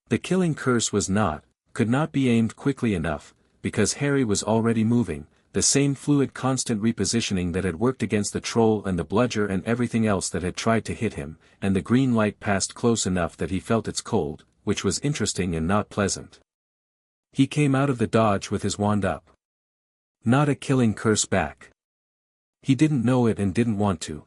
The killing curse was not, could not be aimed quickly enough, because Harry was already moving, the same fluid constant repositioning that had worked against the troll and the bludger and everything else that had tried to hit him, and the green light passed close enough that he felt its cold, which was interesting and not pleasant. He came out of the dodge with his wand up. Not a killing curse back. He didn't know it and didn't want to.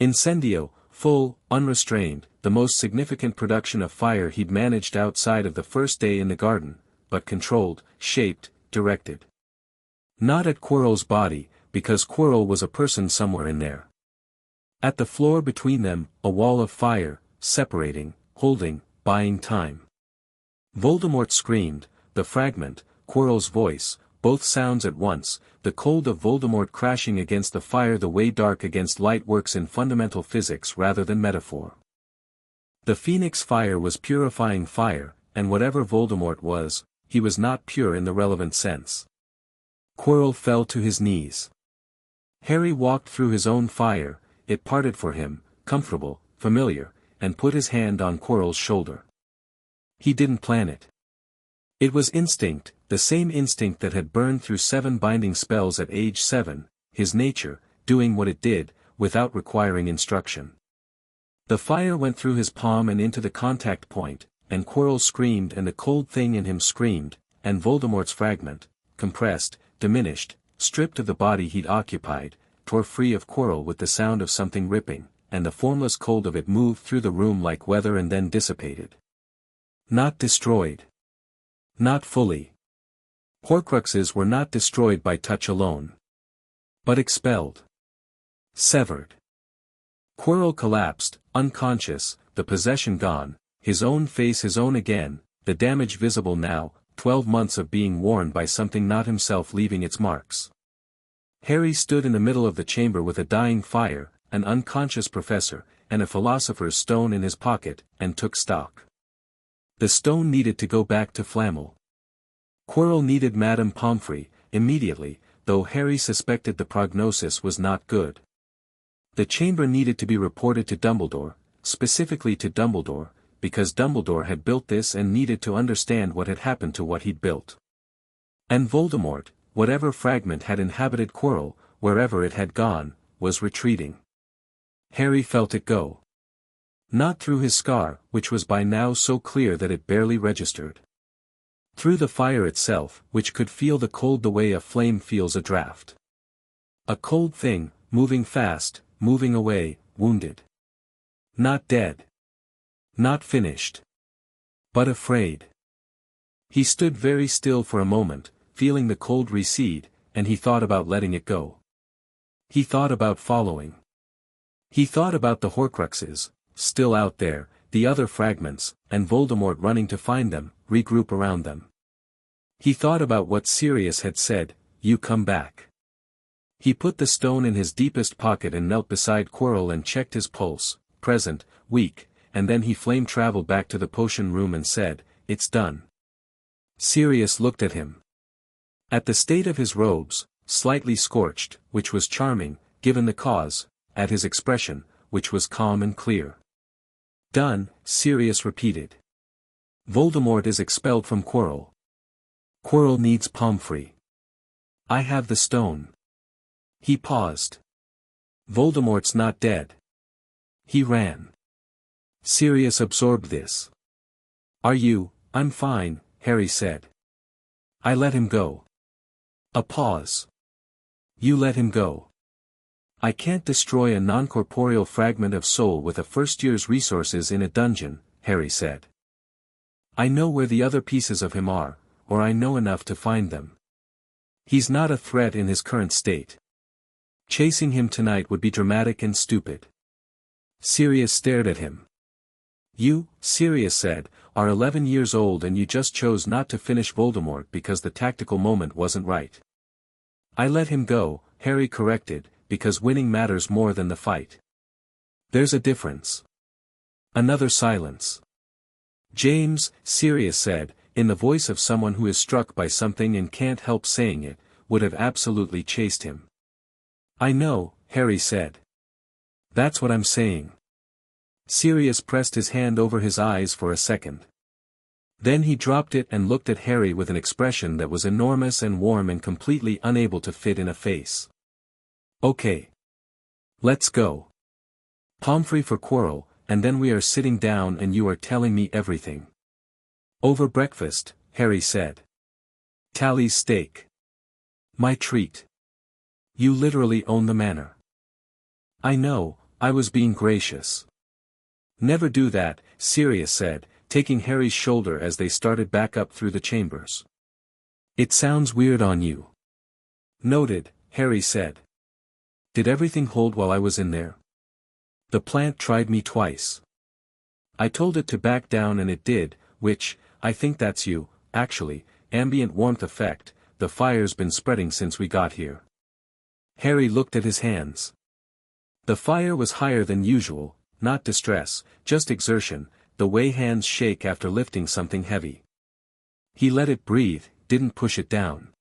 Incendio, full, unrestrained, the most significant production of fire he'd managed outside of the first day in the garden, but controlled, shaped, directed. Not at Quirrell's body, because Quirrell was a person somewhere in there. At the floor between them, a wall of fire, separating, holding, buying time. Voldemort screamed, the fragment, Quirrell's voice, both sounds at once, the cold of Voldemort crashing against the fire the way dark against light works in fundamental physics rather than metaphor. The Phoenix fire was purifying fire, and whatever Voldemort was, he was not pure in the relevant sense. Quirrell fell to his knees. Harry walked through his own fire, it parted for him, comfortable, familiar, and put his hand on Quirrell's shoulder. He didn't plan it. It was instinct, the same instinct that had burned through 7 binding spells at age 7, his nature, doing what it did, without requiring instruction. The fire went through his palm and into the contact point, and Quirrell screamed and the cold thing in him screamed, and Voldemort's fragment, compressed, diminished, stripped of the body he'd occupied, tore free of Quirrell with the sound of something ripping, and the formless cold of it moved through the room like weather and then dissipated. Not destroyed. Not fully. Horcruxes were not destroyed by touch alone. But expelled. Severed. Quirrell collapsed, unconscious, the possession gone, his own face his own again, the damage visible now, 12 months of being worn by something not himself leaving its marks. Harry stood in the middle of the chamber with a dying fire, an unconscious professor, and a philosopher's stone in his pocket, and took stock. The stone needed to go back to Flamel. Quirrell needed Madame Pomfrey, immediately, though Harry suspected the prognosis was not good. The chamber needed to be reported to Dumbledore, specifically to Dumbledore, because Dumbledore had built this and needed to understand what had happened to what he'd built. And Voldemort, whatever fragment had inhabited Quirrell, wherever it had gone, was retreating. Harry felt it go. Not through his scar, which was by now so clear that it barely registered. Through the fire itself, which could feel the cold the way a flame feels a draft. A cold thing, moving fast, moving away, wounded. Not dead. Not finished. But afraid. He stood very still for a moment, feeling the cold recede, and he thought about letting it go. He thought about following. He thought about the Horcruxes, still out there, the other fragments, and Voldemort running to find them, regroup around them. He thought about what Sirius had said, "You come back." He put the stone in his deepest pocket and knelt beside Quirrell and checked his pulse, present, weak, and then he flame-traveled back to the potion room and said, "It's done." Sirius looked at him. At the state of his robes, slightly scorched, which was charming, given the cause, at his expression, which was calm and clear. "Done," Sirius repeated. "Voldemort is expelled from Quirrell. Quirrell needs Pomfrey. I have the stone." He paused. "Voldemort's not dead." He ran. Sirius absorbed this. "Are you?" "I'm fine," Harry said. "I let him go." A pause. "You let him go?" "I can't destroy a non-corporeal fragment of soul with a first-year's resources in a dungeon," Harry said. "I know where the other pieces of him are, or I know enough to find them. He's not a threat in his current state. Chasing him tonight would be dramatic and stupid." Sirius stared at him. "You," Sirius said, "are 11 years old and you just chose not to finish Voldemort because the tactical moment wasn't right." "I let him go," Harry corrected, "because winning matters more than the fight. There's a difference." Another silence. "James," Sirius said, in the voice of someone who is struck by something and can't help saying it, would have absolutely chased him. "I know," Harry said. "That's what I'm saying." Sirius pressed his hand over his eyes for a second. Then he dropped it and looked at Harry with an expression that was enormous and warm and completely unable to fit in a face. "Okay. Let's go. Pomfrey for Quirrell, and then we are sitting down and you are telling me everything." "Over breakfast," Harry said. "Tally's steak. My treat. You literally own the manor." "I know, I was being gracious." "Never do that," Sirius said, taking Harry's shoulder as they started back up through the chambers. "It sounds weird on you." "Noted," Harry said. "Did everything hold while I was in there?" "The plant tried me twice. I told it to back down and it did, which, I think that's you, actually, ambient warmth effect, the fire's been spreading since we got here." Harry looked at his hands. The fire was higher than usual, not distress, just exertion, the way hands shake after lifting something heavy. He let it breathe, didn't push it down.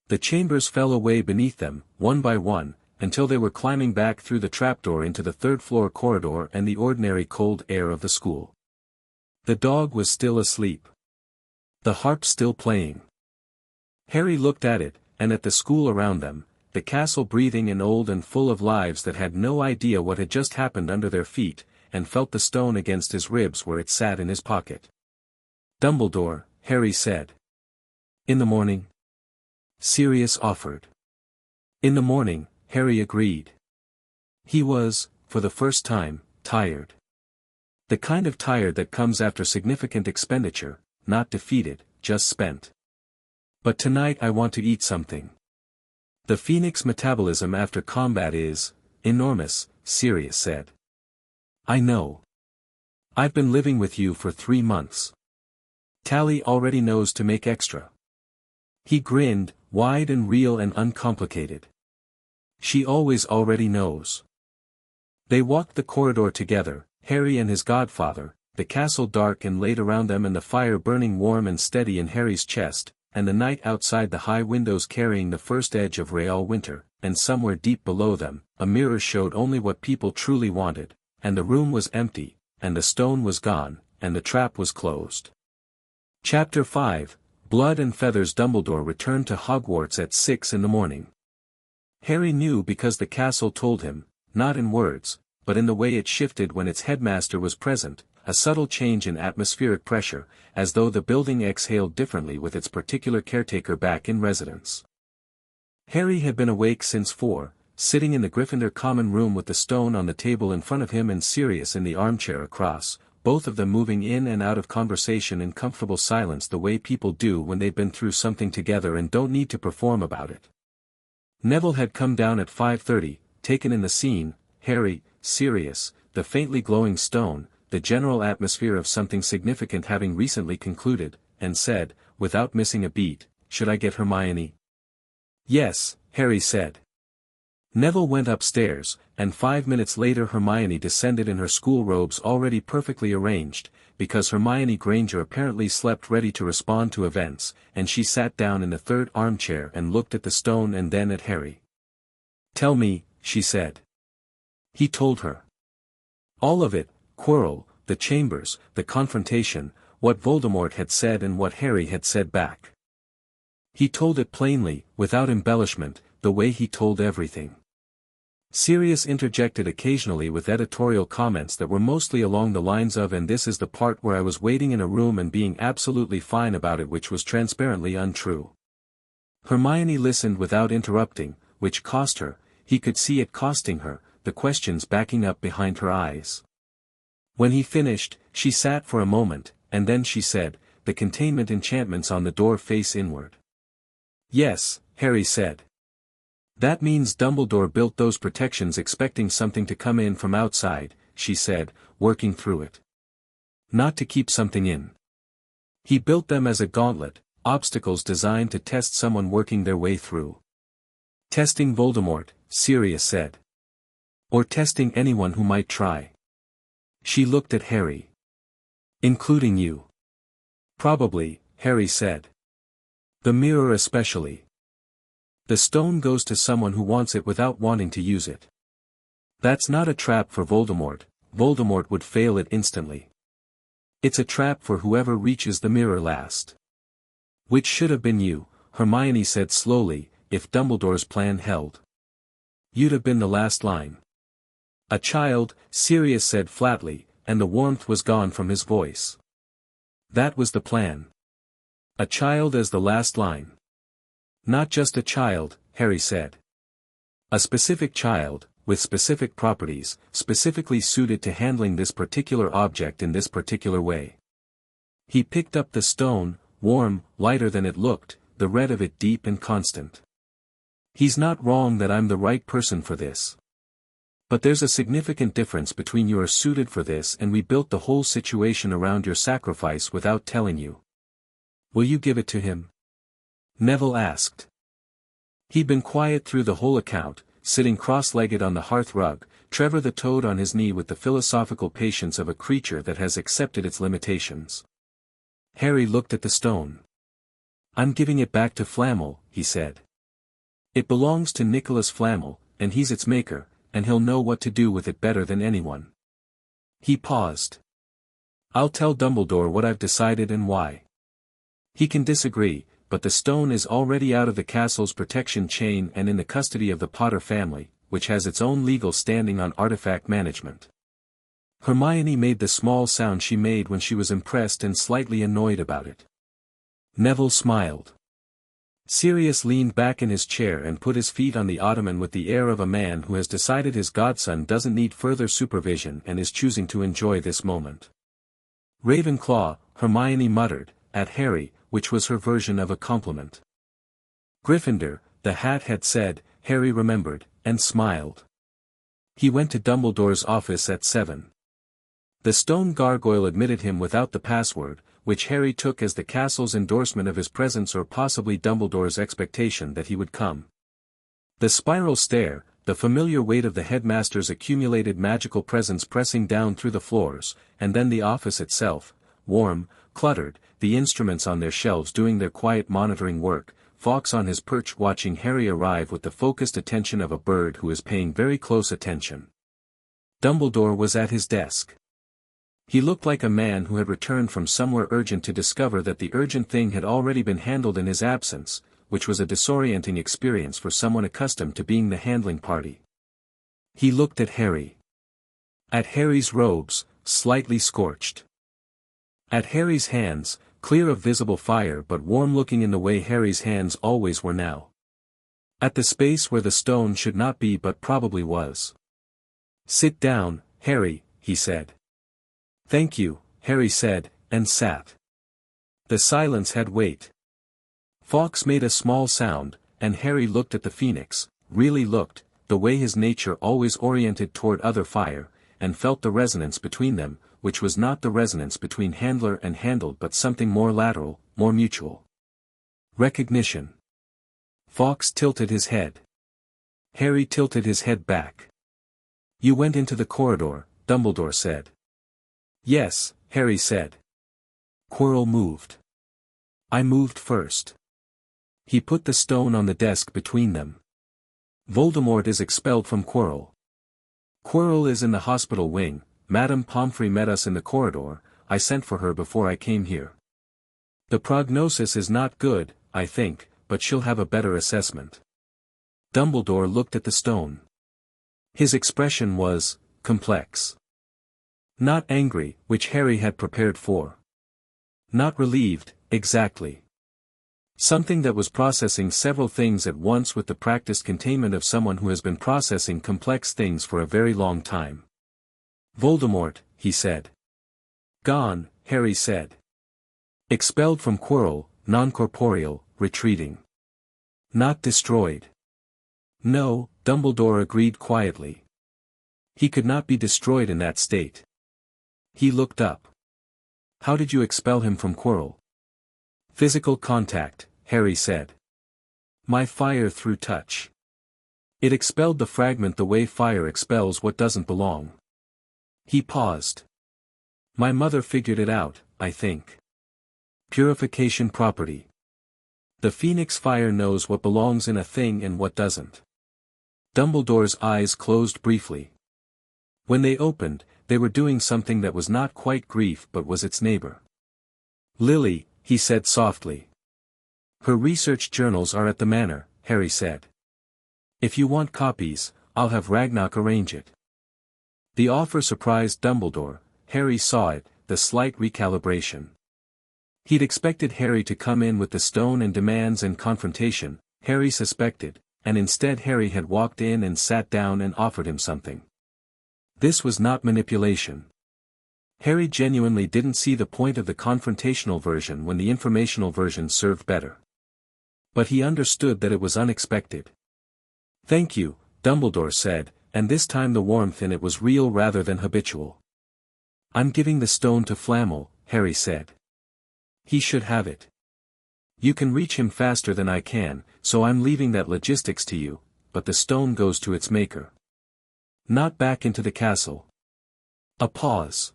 The chambers fell away beneath them, one by one, until they were climbing back through the trapdoor into the third-floor corridor and the ordinary cold air of the school. The dog was still asleep. The harp still playing. Harry looked at it, and at the school around them, the castle breathing and old and full of lives that had no idea what had just happened under their feet, and felt the stone against his ribs where it sat in his pocket. "Dumbledore," Harry said. "In the morning?" Sirius offered. "In the morning," Harry agreed. He was, for the first time, tired. The kind of tired that comes after significant expenditure, not defeated, just spent. "But tonight I want to eat something. The phoenix metabolism after combat is enormous," Sirius said. "I know. I've been living with you for 3 months. Tally already knows to make extra." He grinned, wide and real and uncomplicated. "She always already knows." They walked the corridor together, Harry and his godfather, the castle dark and late around them and the fire burning warm and steady in Harry's chest, and the night outside the high windows carrying the first edge of real winter, and somewhere deep below them, a mirror showed only what people truly wanted, and the room was empty, and the stone was gone, and the trap was closed. Chapter 5, Blood and Feathers. Dumbledore returned to Hogwarts at 6 in the morning. Harry knew because the castle told him, not in words, but in the way it shifted when its headmaster was present, a subtle change in atmospheric pressure, as though the building exhaled differently with its particular caretaker back in residence. Harry had been awake since 4, sitting in the Gryffindor common room with the stone on the table in front of him and Sirius in the armchair across, both of them moving in and out of conversation in comfortable silence the way people do when they've been through something together and don't need to perform about it. Neville had come down at 5:30, taken in the scene, Harry, Sirius, the faintly glowing stone, the general atmosphere of something significant having recently concluded, and said, without missing a beat, "Should I get Hermione?" "Yes," Harry said. Neville went upstairs, and 5 minutes later Hermione descended in her school robes already perfectly arranged, because Hermione Granger apparently slept ready to respond to events, and she sat down in the third armchair and looked at the stone and then at Harry. "Tell me," she said. He told her. All of it, Quirrell, the chambers, the confrontation, what Voldemort had said and what Harry had said back. He told it plainly, without embellishment, the way he told everything. Sirius interjected occasionally with editorial comments that were mostly along the lines of "and this is the part where I was waiting in a room and being absolutely fine about it," which was transparently untrue. Hermione listened without interrupting, which cost her, he could see it costing her, the questions backing up behind her eyes. When he finished, she sat for a moment, and then she said, "The containment enchantments on the door face inward." "Yes," Harry said. "That means Dumbledore built those protections expecting something to come in from outside," she said, working through it. "Not to keep something in. He built them as a gauntlet, obstacles designed to test someone working their way through." "Testing Voldemort," Sirius said. "Or testing anyone who might try." She looked at Harry. "Including you." "Probably," Harry said. "The mirror especially. The stone goes to someone who wants it without wanting to use it. That's not a trap for Voldemort, Voldemort would fail it instantly. It's a trap for whoever reaches the mirror last. Which should have been you," Hermione said slowly, "if Dumbledore's plan held. You'd have been the last line." "A child," Sirius said flatly, and the warmth was gone from his voice. "That was the plan. A child as the last line." "Not just a child," Harry said. "A specific child, with specific properties, specifically suited to handling this particular object in this particular way." He picked up the stone, warm, lighter than it looked, the red of it deep and constant. "He's not wrong that I'm the right person for this. But there's a significant difference between you are suited for this and we built the whole situation around your sacrifice without telling you. Will you give it to him?" Neville asked. He'd been quiet through the whole account, sitting cross-legged on the hearth rug, Trevor the Toad on his knee with the philosophical patience of a creature that has accepted its limitations. Harry looked at the stone. "I'm giving it back to Flamel," he said. "It belongs to Nicholas Flamel, and he's its maker, and he'll know what to do with it better than anyone." He paused. "I'll tell Dumbledore what I've decided and why. He can disagree, but the stone is already out of the castle's protection chain and in the custody of the Potter family, which has its own legal standing on artifact management." Hermione made the small sound she made when she was impressed and slightly annoyed about it. Neville smiled. Sirius leaned back in his chair and put his feet on the ottoman with the air of a man who has decided his godson doesn't need further supervision and is choosing to enjoy this moment. "Ravenclaw," Hermione muttered, at Harry, which was her version of a compliment. "Gryffindor," the hat had said, Harry remembered, and smiled. He went to Dumbledore's office at 7. The stone gargoyle admitted him without the password, which Harry took as the castle's endorsement of his presence or possibly Dumbledore's expectation that he would come. The spiral stair, the familiar weight of the headmaster's accumulated magical presence pressing down through the floors, and then the office itself, warm, cluttered, the instruments on their shelves doing their quiet monitoring work, Fawkes on his perch watching Harry arrive with the focused attention of a bird who is paying very close attention. Dumbledore was at his desk. He looked like a man who had returned from somewhere urgent to discover that the urgent thing had already been handled in his absence, which was a disorienting experience for someone accustomed to being the handling party. He looked at Harry. At Harry's robes, slightly scorched. At Harry's hands, clear of visible fire but warm-looking in the way Harry's hands always were now. At the space where the stone should not be but probably was. "Sit down, Harry," he said. "Thank you," Harry said, and sat. The silence had weight. Fawkes made a small sound, and Harry looked at the phoenix, really looked, the way his nature always oriented toward other fire, and felt the resonance between them, which was not the resonance between handler and handled but something more lateral, more mutual. Recognition. Fawkes tilted his head. Harry tilted his head back. "You went into the corridor," Dumbledore said. "Yes," Harry said. Quirrell moved. "I moved first." He put the stone on the desk between them. "Voldemort is expelled from Quirrell. Quirrell is in the hospital wing. Madame Pomfrey met us in the corridor. I sent for her before I came here. The prognosis is not good, I think, but she'll have a better assessment." Dumbledore looked at the stone. His expression was complex. Not angry, which Harry had prepared for. Not relieved, exactly. Something that was processing several things at once with the practiced containment of someone who has been processing complex things for a very long time. "Voldemort," he said. "Gone," Harry said. "Expelled from Quirrell, non-corporeal, retreating. Not destroyed." "No," Dumbledore agreed quietly. "He could not be destroyed in that state." He looked up. "How did you expel him from Quirrell?" "Physical contact," Harry said. "My fire through touch. It expelled the fragment the way fire expels what doesn't belong." He paused. "My mother figured it out, I think. Purification property. The phoenix fire knows what belongs in a thing and what doesn't." Dumbledore's eyes closed briefly. When they opened, they were doing something that was not quite grief but was its neighbor. "Lily," he said softly. "Her research journals are at the manor," Harry said. "If you want copies, I'll have Ragnarok arrange it." The offer surprised Dumbledore. Harry saw it, the slight recalibration. He'd expected Harry to come in with the stone and demands and confrontation, Harry suspected, and instead Harry had walked in and sat down and offered him something. This was not manipulation. Harry genuinely didn't see the point of the confrontational version when the informational version served better. But he understood that it was unexpected. "Thank you," Dumbledore said, and this time the warmth in it was real rather than habitual. "I'm giving the stone to Flammel," Harry said. "He should have it. You can reach him faster than I can, so I'm leaving that logistics to you, but the stone goes to its maker. Not back into the castle." A pause.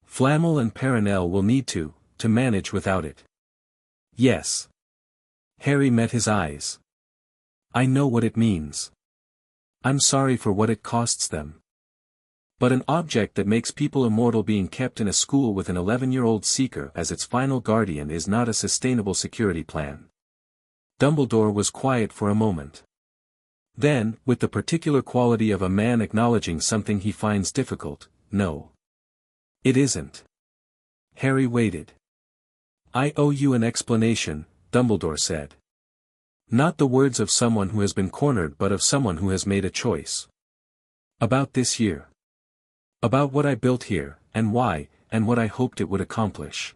"Flammel and Perenelle will need to manage without it." "Yes." Harry met his eyes. "I know what it means. I'm sorry for what it costs them. But an object that makes people immortal being kept in a school with an 11-year-old seeker as its final guardian is not a sustainable security plan." Dumbledore was quiet for a moment. Then, with the particular quality of a man acknowledging something he finds difficult, "No. It isn't." Harry waited. "I owe you an explanation," Dumbledore said. "Not the words of someone who has been cornered but of someone who has made a choice. About this year. About what I built here, and why, and what I hoped it would accomplish."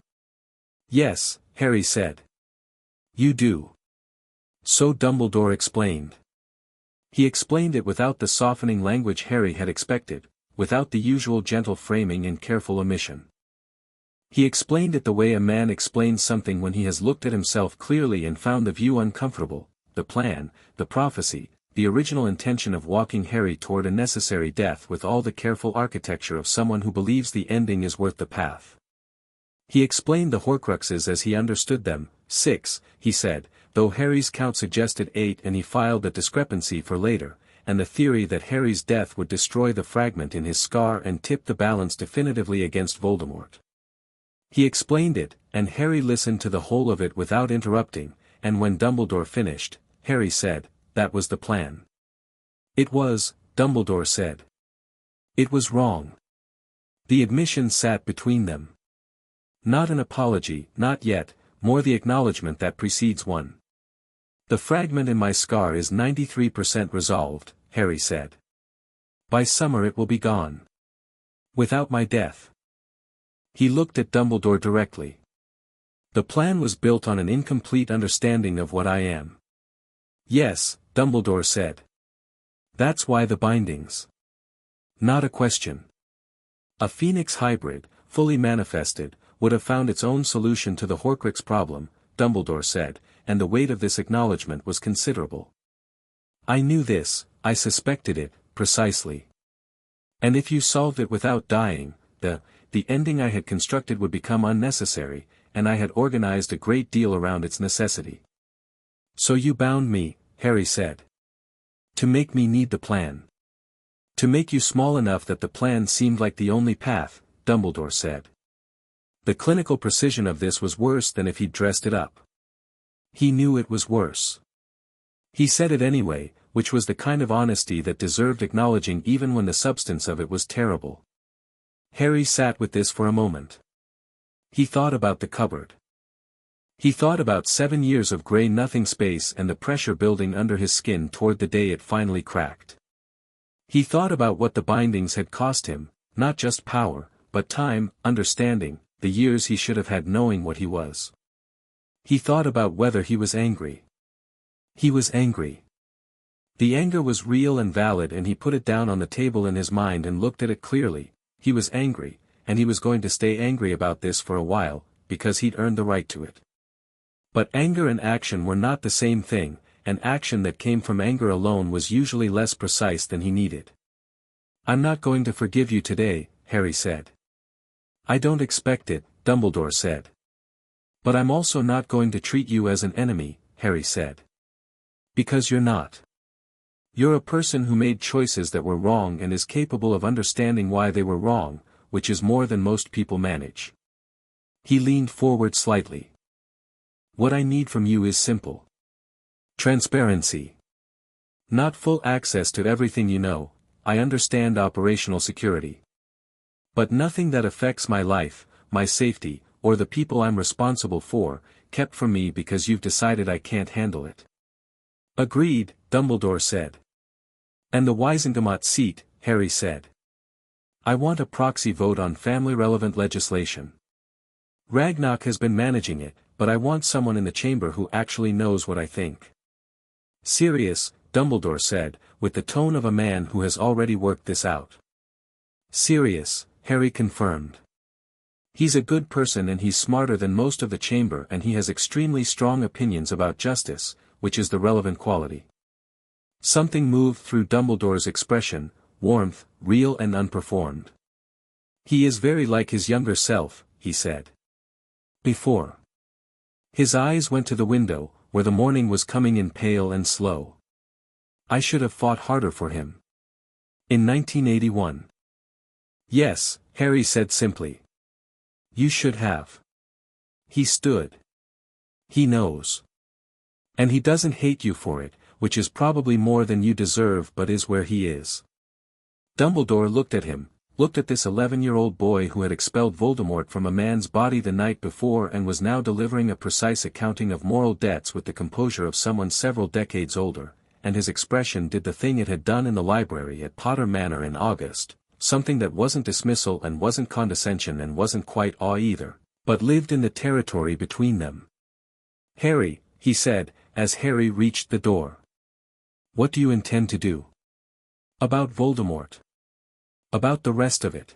"Yes," Harry said. "You do." So Dumbledore explained. He explained it without the softening language Harry had expected, without the usual gentle framing and careful omission. He explained it the way a man explains something when he has looked at himself clearly and found the view uncomfortable, the plan, the prophecy, the original intention of walking Harry toward a necessary death with all the careful architecture of someone who believes the ending is worth the path. He explained the Horcruxes as he understood them. 6, he said, though Harry's count suggested 8 and he filed a discrepancy for later, and the theory that Harry's death would destroy the fragment in his scar and tip the balance definitively against Voldemort. He explained it, and Harry listened to the whole of it without interrupting, and when Dumbledore finished, Harry said, "That was the plan." "It was," Dumbledore said. "It was wrong." The admission sat between them. Not an apology, not yet, more the acknowledgement that precedes one. The fragment in my scar is 93% resolved, Harry said. By summer it will be gone. Without my death. He looked at Dumbledore directly. The plan was built on an incomplete understanding of what I am. Yes, Dumbledore said. That's why the bindings. Not a question. A Phoenix hybrid, fully manifested, would have found its own solution to the Horcrux problem, Dumbledore said, and the weight of this acknowledgement was considerable. I knew this, I suspected it, precisely. And if you solved it without dying, the ending I had constructed would become unnecessary, and I had organized a great deal around its necessity. So you bound me, Harry said. To make me need the plan. To make you small enough that the plan seemed like the only path, Dumbledore said. The clinical precision of this was worse than if he'd dressed it up. He knew it was worse. He said it anyway, which was the kind of honesty that deserved acknowledging even when the substance of it was terrible. Harry sat with this for a moment. He thought about the cupboard. He thought about 7 years of grey nothing space and the pressure building under his skin toward the day it finally cracked. He thought about what the bindings had cost him, not just power, but time, understanding, the years he should have had knowing what he was. He thought about whether he was angry. He was angry. The anger was real and valid, and he put it down on the table in his mind and looked at it clearly. He was angry, and he was going to stay angry about this for a while, because he'd earned the right to it. But anger and action were not the same thing, and action that came from anger alone was usually less precise than he needed. I'm not going to forgive you today, Harry said. I don't expect it, Dumbledore said. But I'm also not going to treat you as an enemy, Harry said. Because you're not. You're a person who made choices that were wrong and is capable of understanding why they were wrong, which is more than most people manage. He leaned forward slightly. What I need from you is simple. Transparency. Not full access to everything you know, I understand operational security. But nothing that affects my life, my safety, or the people I'm responsible for, kept from me because you've decided I can't handle it. Agreed, Dumbledore said. And the Wisengamot seat, Harry said. I want a proxy vote on family-relevant legislation. Ragnarok has been managing it, but I want someone in the chamber who actually knows what I think. Serious, Dumbledore said, with the tone of a man who has already worked this out. Serious, Harry confirmed. He's a good person and he's smarter than most of the chamber, and he has extremely strong opinions about justice, which is the relevant quality. Something moved through Dumbledore's expression, warmth, real and unperformed. He is very like his younger self, he said. Before. His eyes went to the window, where the morning was coming in pale and slow. I should have fought harder for him. In 1981. Yes, Harry said simply. You should have. He stood. He knows. And he doesn't hate you for it, which is probably more than you deserve, but is where he is. Dumbledore looked at him, looked at this 11-year-old boy who had expelled Voldemort from a man's body the night before and was now delivering a precise accounting of moral debts with the composure of someone several decades older, and his expression did the thing it had done in the library at Potter Manor in August, something that wasn't dismissal and wasn't condescension and wasn't quite awe either, but lived in the territory between them. Harry, he said, as Harry reached the door. What do you intend to do? About Voldemort. About the rest of it.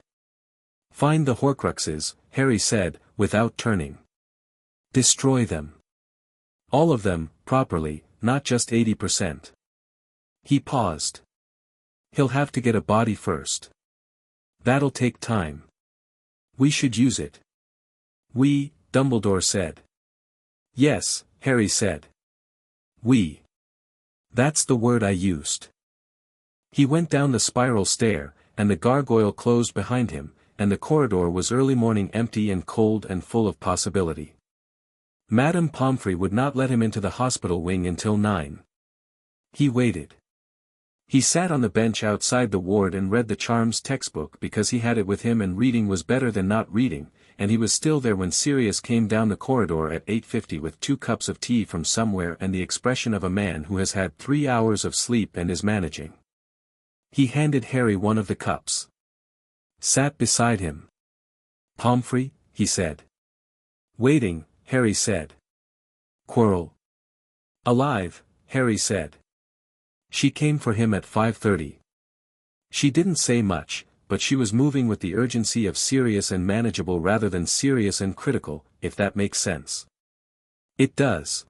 Find the Horcruxes, Harry said, without turning. Destroy them. All of them, properly, not just 80%. He paused. He'll have to get a body first. That'll take time. We should use it. We, Dumbledore said. Yes, Harry said. We. That's the word I used. He went down the spiral stair, and the gargoyle closed behind him, and the corridor was early morning, empty and cold and full of possibility. Madame Pomfrey would not let him into the hospital wing until 9. He waited. He sat on the bench outside the ward and read the charms textbook because he had it with him, and reading was better than not reading, and he was still there when Sirius came down the corridor at 8:50 with 2 cups of tea from somewhere and the expression of a man who has had 3 hours of sleep and is managing. He handed Harry one of the cups. Sat beside him. "Pomfrey," he said. "Waiting," Harry said. "Quirrell." "Alive," Harry said. She came for him at 5:30. She didn't say much, but she was moving with the urgency of serious and manageable rather than serious and critical, if that makes sense. It does.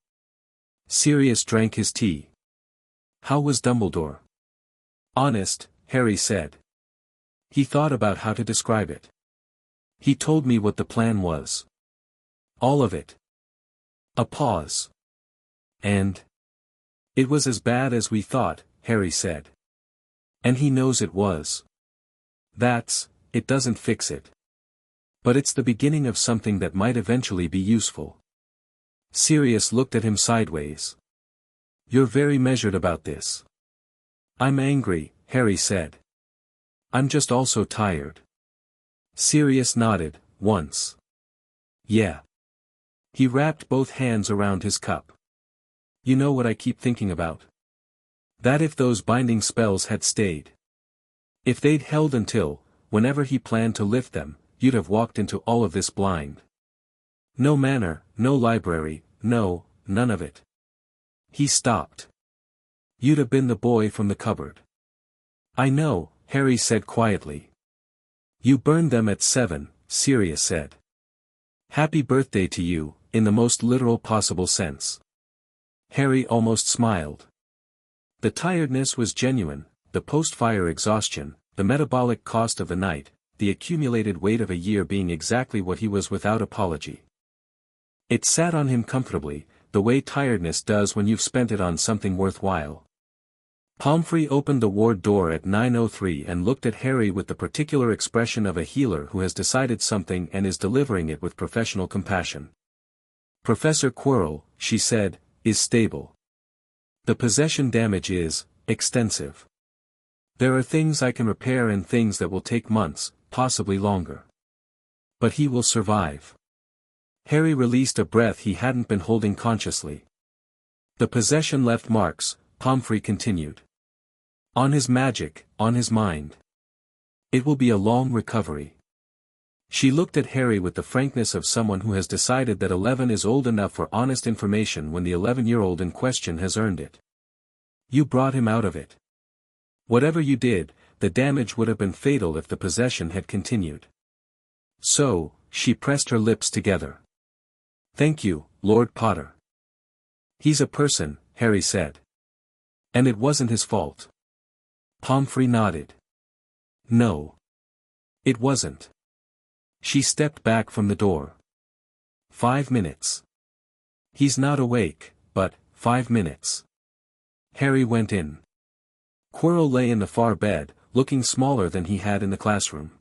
Sirius drank his tea. "How was Dumbledore?" "Honest," Harry said. He thought about how to describe it. "He told me what the plan was. All of it." A pause. "And it was as bad as we thought," Harry said. "And he knows it was. It doesn't fix it. But it's the beginning of something that might eventually be useful." Sirius looked at him sideways. "You're very measured about this." "I'm angry," Harry said. "I'm just also tired." Sirius nodded, once. "Yeah." He wrapped both hands around his cup. "You know what I keep thinking about? That if those binding spells had stayed. If they'd held until, whenever he planned to lift them, you'd have walked into all of this blind. No manor, no library, none of it." He stopped. "You'd have been the boy from the cupboard." "I know," Harry said quietly. "You burned them at 7, Sirius said. "Happy birthday to you, in the most literal possible sense." Harry almost smiled. The tiredness was genuine, the post-fire exhaustion, the metabolic cost of the night, the accumulated weight of a year being exactly what he was without apology. It sat on him comfortably, the way tiredness does when you've spent it on something worthwhile. Pomfrey opened the ward door at 9:03 and looked at Harry with the particular expression of a healer who has decided something and is delivering it with professional compassion. "Professor Quirrell," she said, "is stable. The possession damage is extensive. There are things I can repair and things that will take months, possibly longer. But he will survive." Harry released a breath he hadn't been holding consciously. "The possession left marks," Pomfrey continued. "On his magic, on his mind. It will be a long recovery." She looked at Harry with the frankness of someone who has decided that 11 is old enough for honest information when the 11-year-old in question has earned it. "You brought him out of it. Whatever you did, the damage would have been fatal if the possession had continued. So," she pressed her lips together. "Thank you, Lord Potter." "He's a person," Harry said. "And it wasn't his fault." Pomfrey nodded. "No. It wasn't." She stepped back from the door. 5 minutes. "He's not awake, but 5 minutes." Harry went in. Quirrell lay in the far bed, looking smaller than he had in the classroom.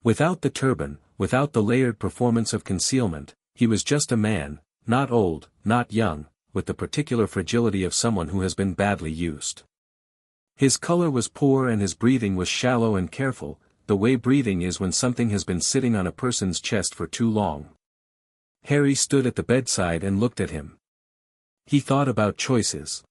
Without the turban, without the layered performance of concealment, he was just a man, not old, not young, with the particular fragility of someone who has been badly used. His color was poor and his breathing was shallow and careful, the way breathing is when something has been sitting on a person's chest for too long. Harry stood at the bedside and looked at him. He thought about choices.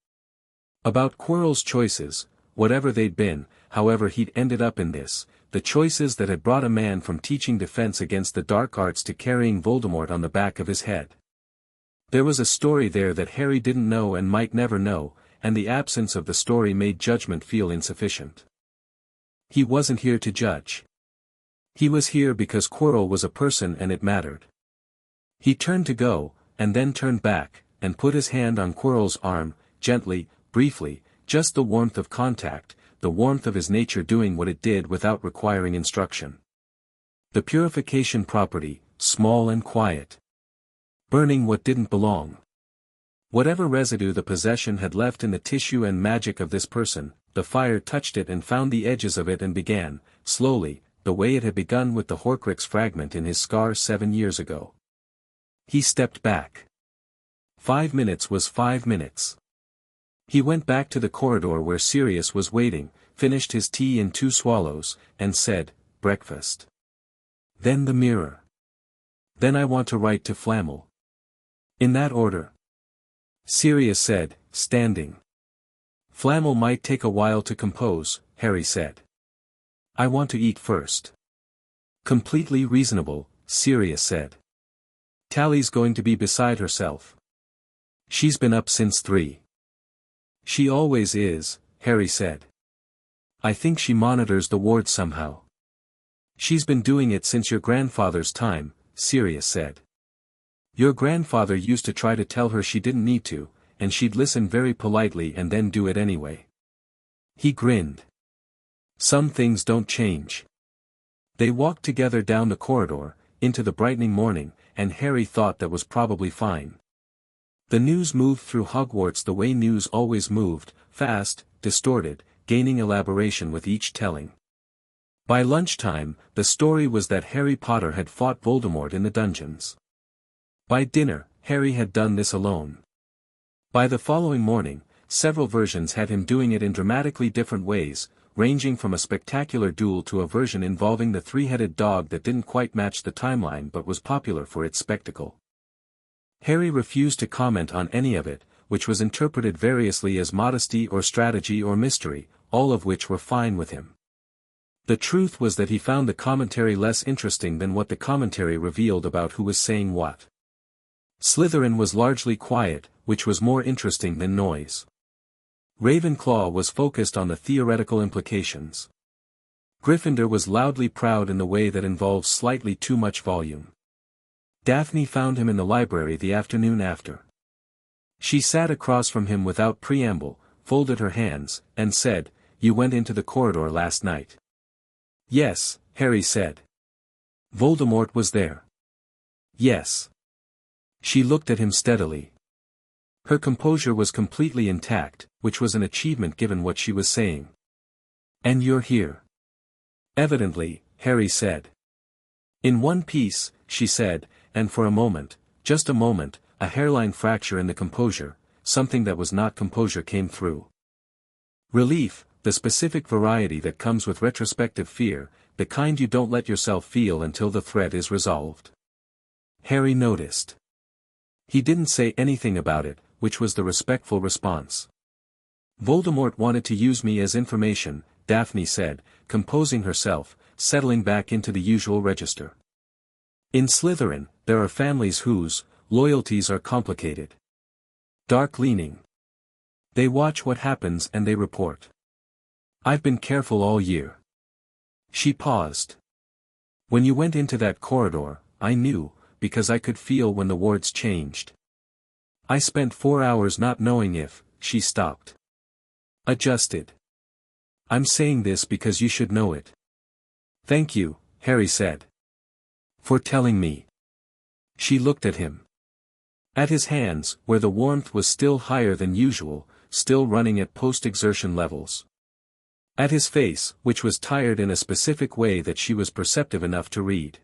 About Quirrell's choices, whatever they'd been, however he'd ended up in this, the choices that had brought a man from teaching defense against the dark arts to carrying Voldemort on the back of his head. There was a story there that Harry didn't know and might never know, and the absence of the story made judgment feel insufficient. He wasn't here to judge. He was here because Quirrell was a person and it mattered. He turned to go, and then turned back, and put his hand on Quirrell's arm, gently, briefly, just the warmth of contact, the warmth of his nature doing what it did without requiring instruction. The purification property, small and quiet. Burning what didn't belong. Whatever residue the possession had left in the tissue and magic of this person, the fire touched it and found the edges of it and began, slowly, the way it had begun with the Horcrux fragment in his scar 7 years ago. He stepped back. 5 minutes was 5 minutes. He went back to the corridor where Sirius was waiting, finished his tea in 2 swallows, and said, "Breakfast." Then the mirror. Then I want to write to Flamel. In that order? Sirius said, standing. Flamel might take a while to compose, Harry said. I want to eat first. Completely reasonable, Sirius said. Tally's going to be beside herself. She's been up since 3. She always is, Harry said. I think she monitors the ward somehow. She's been doing it since your grandfather's time, Sirius said. Your grandfather used to try to tell her she didn't need to, and she'd listen very politely and then do it anyway. He grinned. Some things don't change. They walked together down the corridor, into the brightening morning, and Harry thought that was probably fine. The news moved through Hogwarts the way news always moved, fast, distorted, gaining elaboration with each telling. By lunchtime, the story was that Harry Potter had fought Voldemort in the dungeons. By dinner, Harry had done this alone. By the following morning, several versions had him doing it in dramatically different ways, ranging from a spectacular duel to a version involving the three-headed dog that didn't quite match the timeline but was popular for its spectacle. Harry refused to comment on any of it, which was interpreted variously as modesty or strategy or mystery, all of which were fine with him. The truth was that he found the commentary less interesting than what the commentary revealed about who was saying what. Slytherin was largely quiet, which was more interesting than noise. Ravenclaw was focused on the theoretical implications. Gryffindor was loudly proud in the way that involves slightly too much volume. Daphne found him in the library the afternoon after. She sat across from him without preamble, folded her hands, and said, "You went into the corridor last night." "Yes," Harry said. "Voldemort was there." "Yes." She looked at him steadily. Her composure was completely intact, which was an achievement given what she was saying. "And you're here." "Evidently," Harry said. "In one piece," she said, and for a moment, just a moment, a hairline fracture in the composure, something that was not composure came through. Relief, the specific variety that comes with retrospective fear, the kind you don't let yourself feel until the threat is resolved. Harry noticed. He didn't say anything about it, which was the respectful response. "Voldemort wanted to use me as information," Daphne said, composing herself, settling back into the usual register. "In Slytherin, there are families whose loyalties are complicated. Dark-leaning. They watch what happens and they report. I've been careful all year." She paused. "When you went into that corridor, I knew, because I could feel when the wards changed. I spent 4 hours not knowing if," she stopped. "Adjusted. I'm saying this because you should know it." "Thank you," Harry said. "For telling me." She looked at him. At his hands, where the warmth was still higher than usual, still running at post-exertion levels. At his face, which was tired in a specific way that she was perceptive enough to read.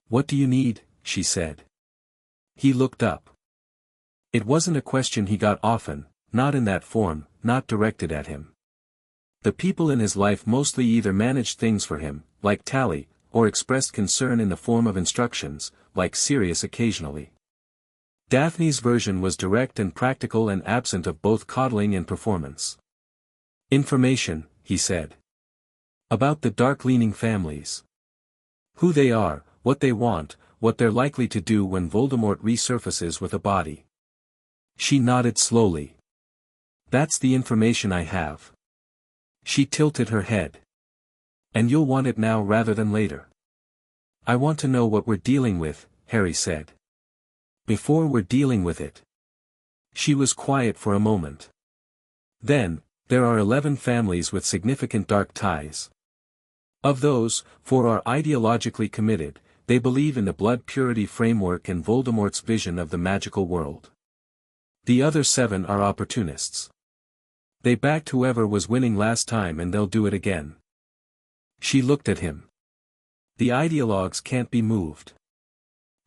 "What do you need?" she said. He looked up. It wasn't a question he got often, not in that form, not directed at him. The people in his life mostly either managed things for him, like Tally, or expressed concern in the form of instructions, like Sirius occasionally. Daphne's version was direct and practical and absent of both coddling and performance. "Information," he said. "About the dark-leaning families. Who they are, what they want, what they're likely to do when Voldemort resurfaces with a body." She nodded slowly. "That's the information I have." She tilted her head. "And you'll want it now rather than later." "I want to know what we're dealing with," Harry said. "Before we're dealing with it." She was quiet for a moment. "Then, there are 11 families with significant dark ties. Of those, 4 are ideologically committed, they believe in the blood purity framework and Voldemort's vision of the magical world. The other 7 are opportunists. They backed whoever was winning last time and they'll do it again." She looked at him. "The ideologues can't be moved.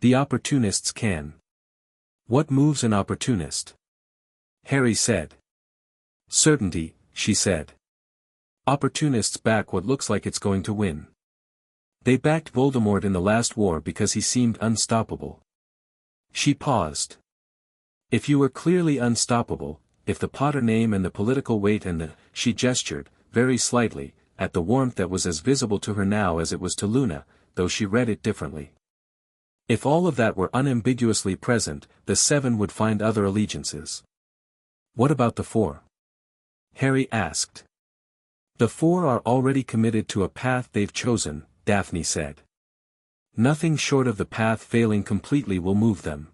The opportunists can." "What moves an opportunist?" Harry said. "Certainty," she said. "Opportunists back what looks like it's going to win. They backed Voldemort in the last war because he seemed unstoppable. She paused. If you were clearly unstoppable, if the Potter name and the political weight and she gestured, very slightly, at the warmth that was as visible to her now as it was to Luna, though she read it differently. If all of that were unambiguously present, the 7 would find other allegiances. What about the 4? Harry asked. The 4 are already committed to a path they've chosen, Daphne said. Nothing short of the path failing completely will move them.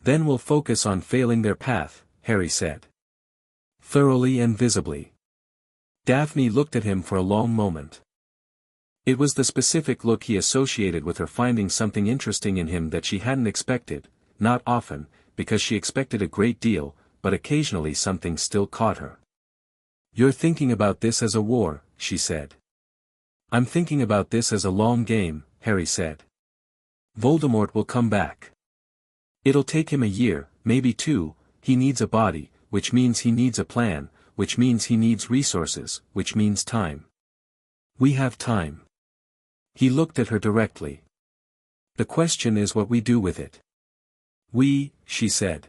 Then we'll focus on failing their path, Harry said. Thoroughly and visibly. Daphne looked at him for a long moment. It was the specific look he associated with her finding something interesting in him that she hadn't expected, not often, because she expected a great deal, but occasionally something still caught her. You're thinking about this as a war, she said. I'm thinking about this as a long game, Harry said. Voldemort will come back. It'll take him a year, maybe 2, he needs a body, which means he needs a plan, which means he needs resources, which means time. We have time. He looked at her directly. The question is what we do with it. We, she said.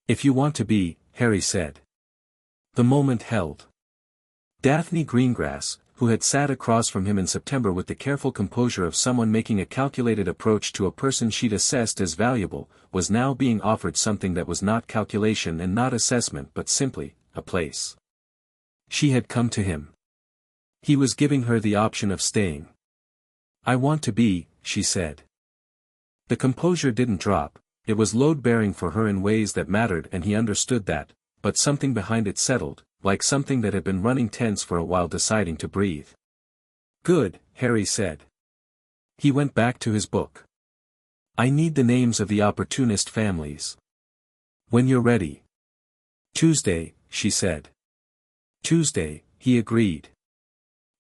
If you want to be, Harry said. The moment held. Daphne Greengrass, who had sat across from him in September with the careful composure of someone making a calculated approach to a person she'd assessed as valuable, was now being offered something that was not calculation and not assessment but simply, a place. She had come to him. He was giving her the option of staying. I want to be, she said. The composure didn't drop, it was load-bearing for her in ways that mattered and he understood that, but something behind it settled, like something that had been running tense for a while deciding to breathe. Good, Harry said. He went back to his book. I need the names of the opportunist families. When you're ready. Tuesday, she said. Tuesday, he agreed.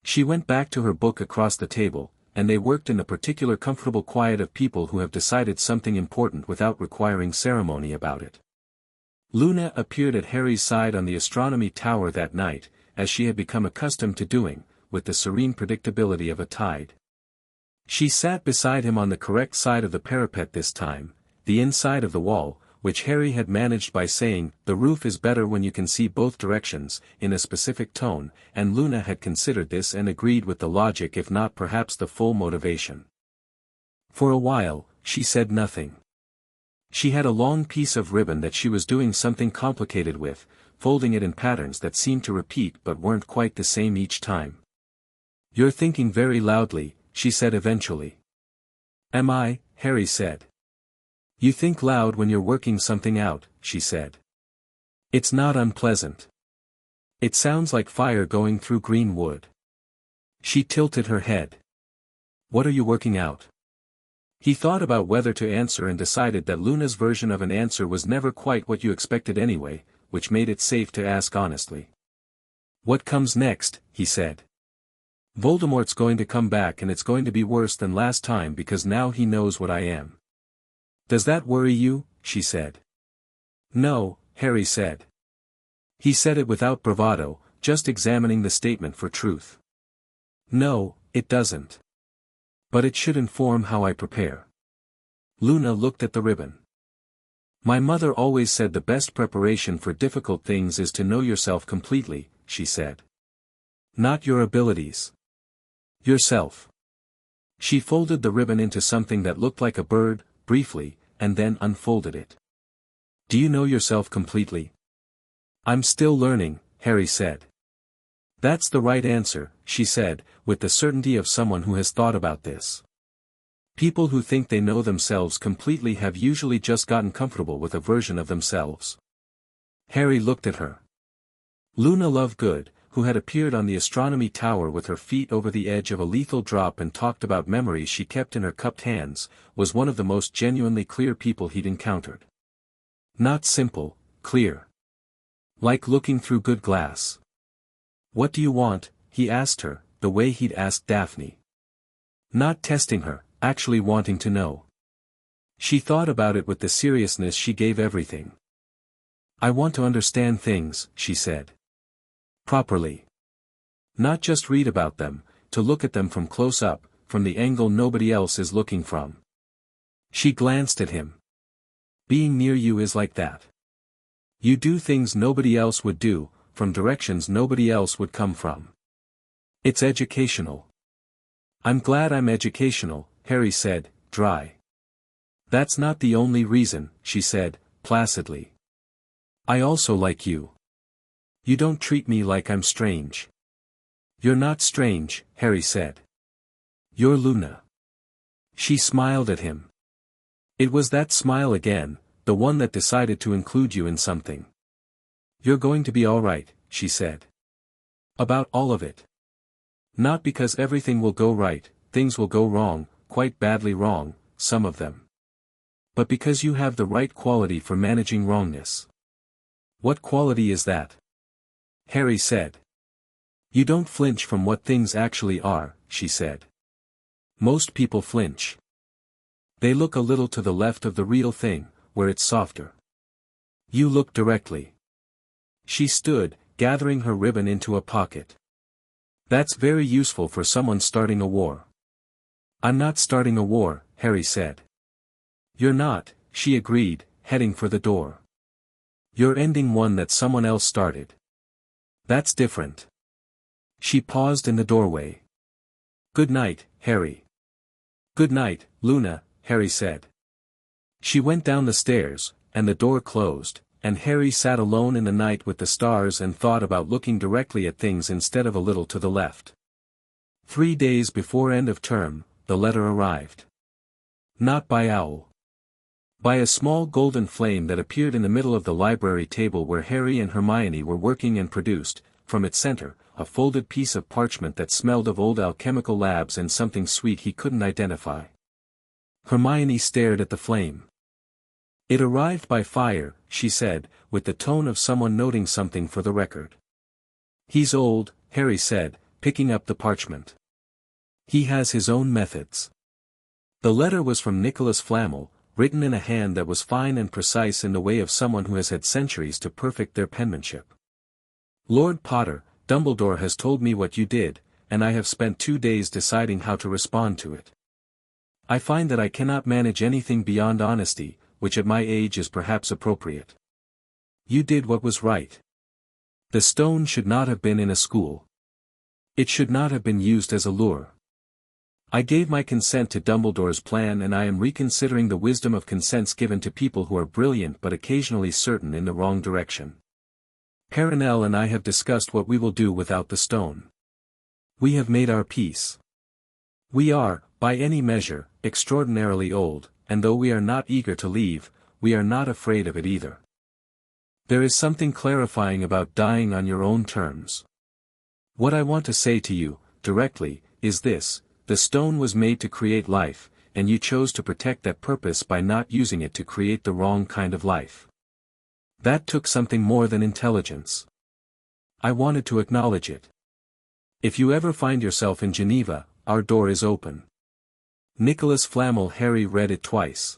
She went back to her book across the table, and they worked in the particular comfortable quiet of people who have decided something important without requiring ceremony about it. Luna appeared at Harry's side on the astronomy tower that night, as she had become accustomed to doing, with the serene predictability of a tide. She sat beside him on the correct side of the parapet this time, the inside of the wall, which Harry had managed by saying, the roof is better when you can see both directions, in a specific tone, and Luna had considered this and agreed with the logic if not perhaps the full motivation. For a while, she said nothing. She had a long piece of ribbon that she was doing something complicated with, folding it in patterns that seemed to repeat but weren't quite the same each time. You're thinking very loudly, she said eventually. Am I? Harry said. You think loud when you're working something out, she said. It's not unpleasant. It sounds like fire going through green wood. She tilted her head. What are you working out? He thought about whether to answer and decided that Luna's version of an answer was never quite what you expected anyway, which made it safe to ask honestly. What comes next, he said. Voldemort's going to come back and it's going to be worse than last time because now he knows what I am. Does that worry you? She said. No, Harry said. He said it without bravado, just examining the statement for truth. No, it doesn't. But it should inform how I prepare. Luna looked at the ribbon. My mother always said the best preparation for difficult things is to know yourself completely, she said. Not your abilities. Yourself. She folded the ribbon into something that looked like a bird, briefly, and then unfolded it. Do you know yourself completely? I'm still learning, Harry said. That's the right answer, she said, with the certainty of someone who has thought about this. People who think they know themselves completely have usually just gotten comfortable with a version of themselves. Harry looked at her. Luna Lovegood, who had appeared on the astronomy tower with her feet over the edge of a lethal drop and talked about memories she kept in her cupped hands, was one of the most genuinely clear people he'd encountered. Not simple, clear. Like looking through good glass. What do you want? He asked her, the way he'd asked Daphne. Not testing her, actually wanting to know. She thought about it with the seriousness she gave everything. I want to understand things, she said. Properly. Not just read about them, to look at them from close up, from the angle nobody else is looking from. She glanced at him. Being near you is like that. You do things nobody else would do, from directions nobody else would come from. It's educational. I'm glad I'm educational, Harry said, dry. That's not the only reason, she said, placidly. I also like you. You don't treat me like I'm strange. You're not strange, Harry said. You're Luna. She smiled at him. It was that smile again, the one that decided to include you in something. You're going to be all right, she said. About all of it. Not because everything will go right, things will go wrong, quite badly wrong, some of them. But because you have the right quality for managing wrongness. What quality is that? Harry said. You don't flinch from what things actually are, she said. Most people flinch. They look a little to the left of the real thing, where it's softer. You look directly. She stood, gathering her ribbon into a pocket. That's very useful for someone starting a war. I'm not starting a war, Harry said. You're not, she agreed, heading for the door. You're ending one that someone else started. That's different. She paused in the doorway. Good night, Harry. Good night, Luna, Harry said. She went down the stairs, and the door closed, and Harry sat alone in the night with the stars and thought about looking directly at things instead of a little to the left. 3 days before end of term, the letter arrived. Not by owl. By a small golden flame that appeared in the middle of the library table where Harry and Hermione were working and produced, from its center, a folded piece of parchment that smelled of old alchemical labs and something sweet he couldn't identify. Hermione stared at the flame. It arrived by fire, she said, with the tone of someone noting something for the record. He's old, Harry said, picking up the parchment. He has his own methods. The letter was from Nicholas Flamel, written in a hand that was fine and precise in the way of someone who has had centuries to perfect their penmanship. Lord Potter, Dumbledore has told me what you did, and I have spent 2 days deciding how to respond to it. I find that I cannot manage anything beyond honesty, which at my age is perhaps appropriate. You did what was right. The stone should not have been in a school. It should not have been used as a lure. I gave my consent to Dumbledore's plan, and I am reconsidering the wisdom of consents given to people who are brilliant but occasionally certain in the wrong direction. Perenelle and I have discussed what we will do without the stone. We have made our peace. We are, by any measure, extraordinarily old, and though we are not eager to leave, we are not afraid of it either. There is something clarifying about dying on your own terms. What I want to say to you, directly, is this: the stone was made to create life, and you chose to protect that purpose by not using it to create the wrong kind of life. That took something more than intelligence. I wanted to acknowledge it. If you ever find yourself in Geneva, our door is open. Nicholas Flamel. Harry read it twice.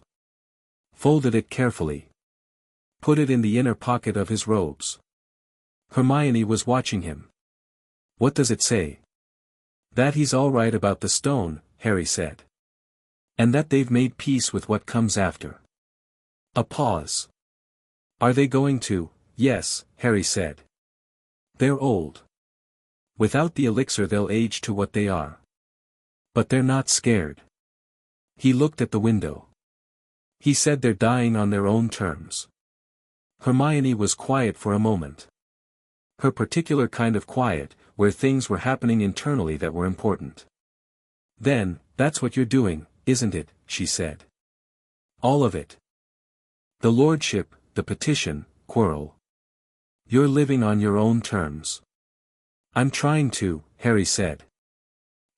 Folded it carefully. Put it in the inner pocket of his robes. Hermione was watching him. What does it say? That he's all right about the stone, Harry said. And that they've made peace with what comes after. A pause. Are they going to? Yes, Harry said. They're old. Without the elixir they'll age to what they are. But they're not scared. He looked at the window. He said they're dying on their own terms. Hermione was quiet for a moment. Her particular kind of quiet, where things were happening internally that were important. Then, that's what you're doing, isn't it, she said. All of it. The lordship, the petition, Quirrell. You're living on your own terms. I'm trying to, Harry said.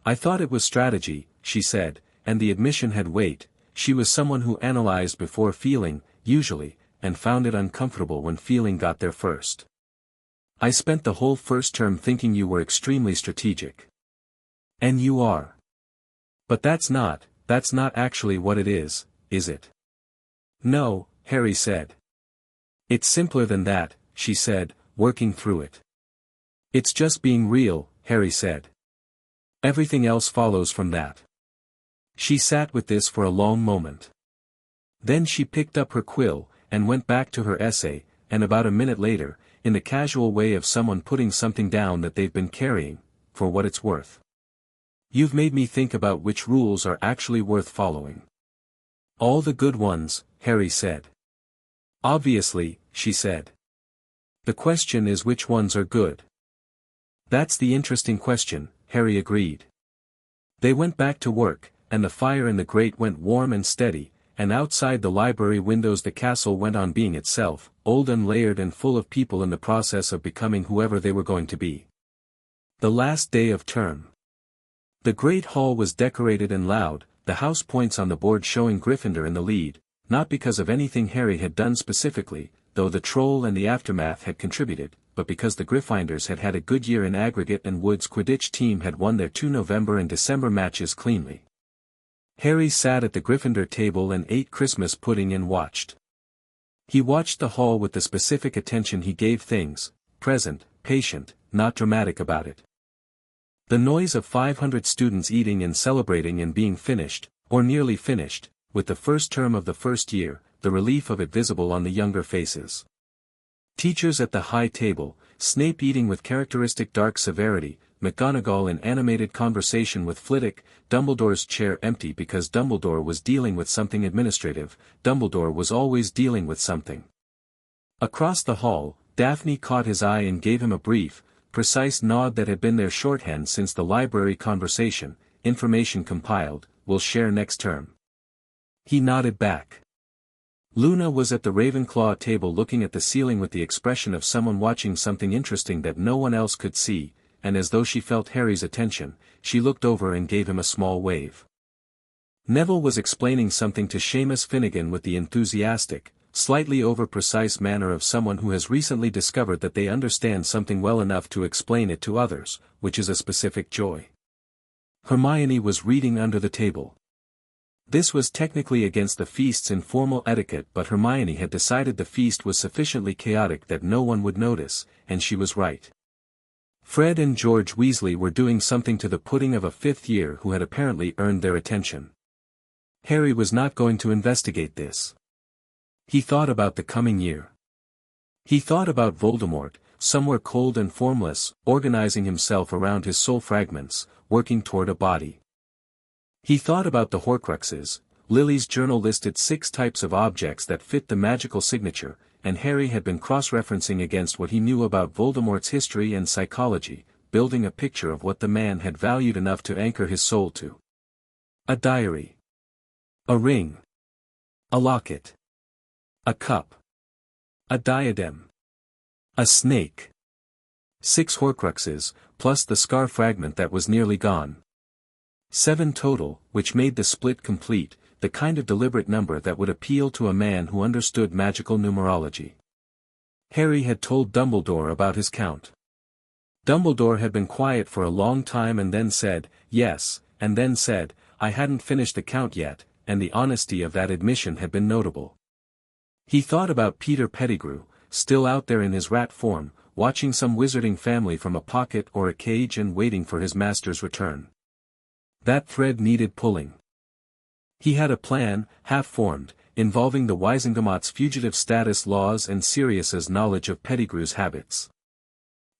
I thought it was strategy, she said, and the admission had weight. She was someone who analyzed before feeling, usually, and found it uncomfortable when feeling got there first. I spent the whole first term thinking you were extremely strategic. And you are. But that's not actually what it is it? No, Harry said. It's simpler than that, she said, working through it. It's just being real, Harry said. Everything else follows from that. She sat with this for a long moment. Then she picked up her quill, and went back to her essay, and about a minute later, in the casual way of someone putting something down that they've been carrying, for what it's worth. You've made me think about which rules are actually worth following. All the good ones, Harry said. Obviously, she said. The question is which ones are good. That's the interesting question, Harry agreed. They went back to work, and the fire in the grate went warm and steady, and outside the library windows the castle went on being itself, old and layered and full of people in the process of becoming whoever they were going to be. The last day of term. The great hall was decorated and loud, the house points on the board showing Gryffindor in the lead, not because of anything Harry had done specifically, though the troll and the aftermath had contributed, but because the Gryffindors had had a good year in aggregate and Wood's Quidditch team had won their 2 November and December matches cleanly. Harry sat at the Gryffindor table and ate Christmas pudding and watched. He watched the hall with the specific attention he gave things, present, patient, not dramatic about it. The noise of 500 students eating and celebrating and being finished, or nearly finished, with the first term of the first year, the relief of it visible on the younger faces. Teachers at the high table, Snape eating with characteristic dark severity, McGonagall in animated conversation with Flitwick, Dumbledore's chair empty because Dumbledore was dealing with something administrative. Dumbledore was always dealing with something. Across the hall, Daphne caught his eye and gave him a brief, precise nod that had been their shorthand since the library conversation. Information compiled, we'll share next term. He nodded back. Luna was at the Ravenclaw table looking at the ceiling with the expression of someone watching something interesting that no one else could see, and as though she felt Harry's attention, she looked over and gave him a small wave. Neville was explaining something to Seamus Finnegan with the enthusiastic, slightly over-precise manner of someone who has recently discovered that they understand something well enough to explain it to others, which is a specific joy. Hermione was reading under the table. This was technically against the feast's informal etiquette, but Hermione had decided the feast was sufficiently chaotic that no one would notice, and she was right. Fred and George Weasley were doing something to the pudding of a 5th year who had apparently earned their attention. Harry was not going to investigate this. He thought about the coming year. He thought about Voldemort, somewhere cold and formless, organizing himself around his soul fragments, working toward a body. He thought about the Horcruxes. Lily's journal listed 6 types of objects that fit the magical signature, and Harry had been cross-referencing against what he knew about Voldemort's history and psychology, building a picture of what the man had valued enough to anchor his soul to. A diary. A ring. A locket. A cup. A diadem. A snake. 6 Horcruxes, plus the scar fragment that was nearly gone. 7 total, which made the split complete, the kind of deliberate number that would appeal to a man who understood magical numerology. Harry had told Dumbledore about his count. Dumbledore had been quiet for a long time and then said, yes, and then said, I hadn't finished the count yet, and the honesty of that admission had been notable. He thought about Peter Pettigrew, still out there in his rat form, watching some wizarding family from a pocket or a cage and waiting for his master's return. That thread needed pulling. He had a plan, half-formed, involving the Wisengamot's fugitive status laws and Sirius's knowledge of Pettigrew's habits.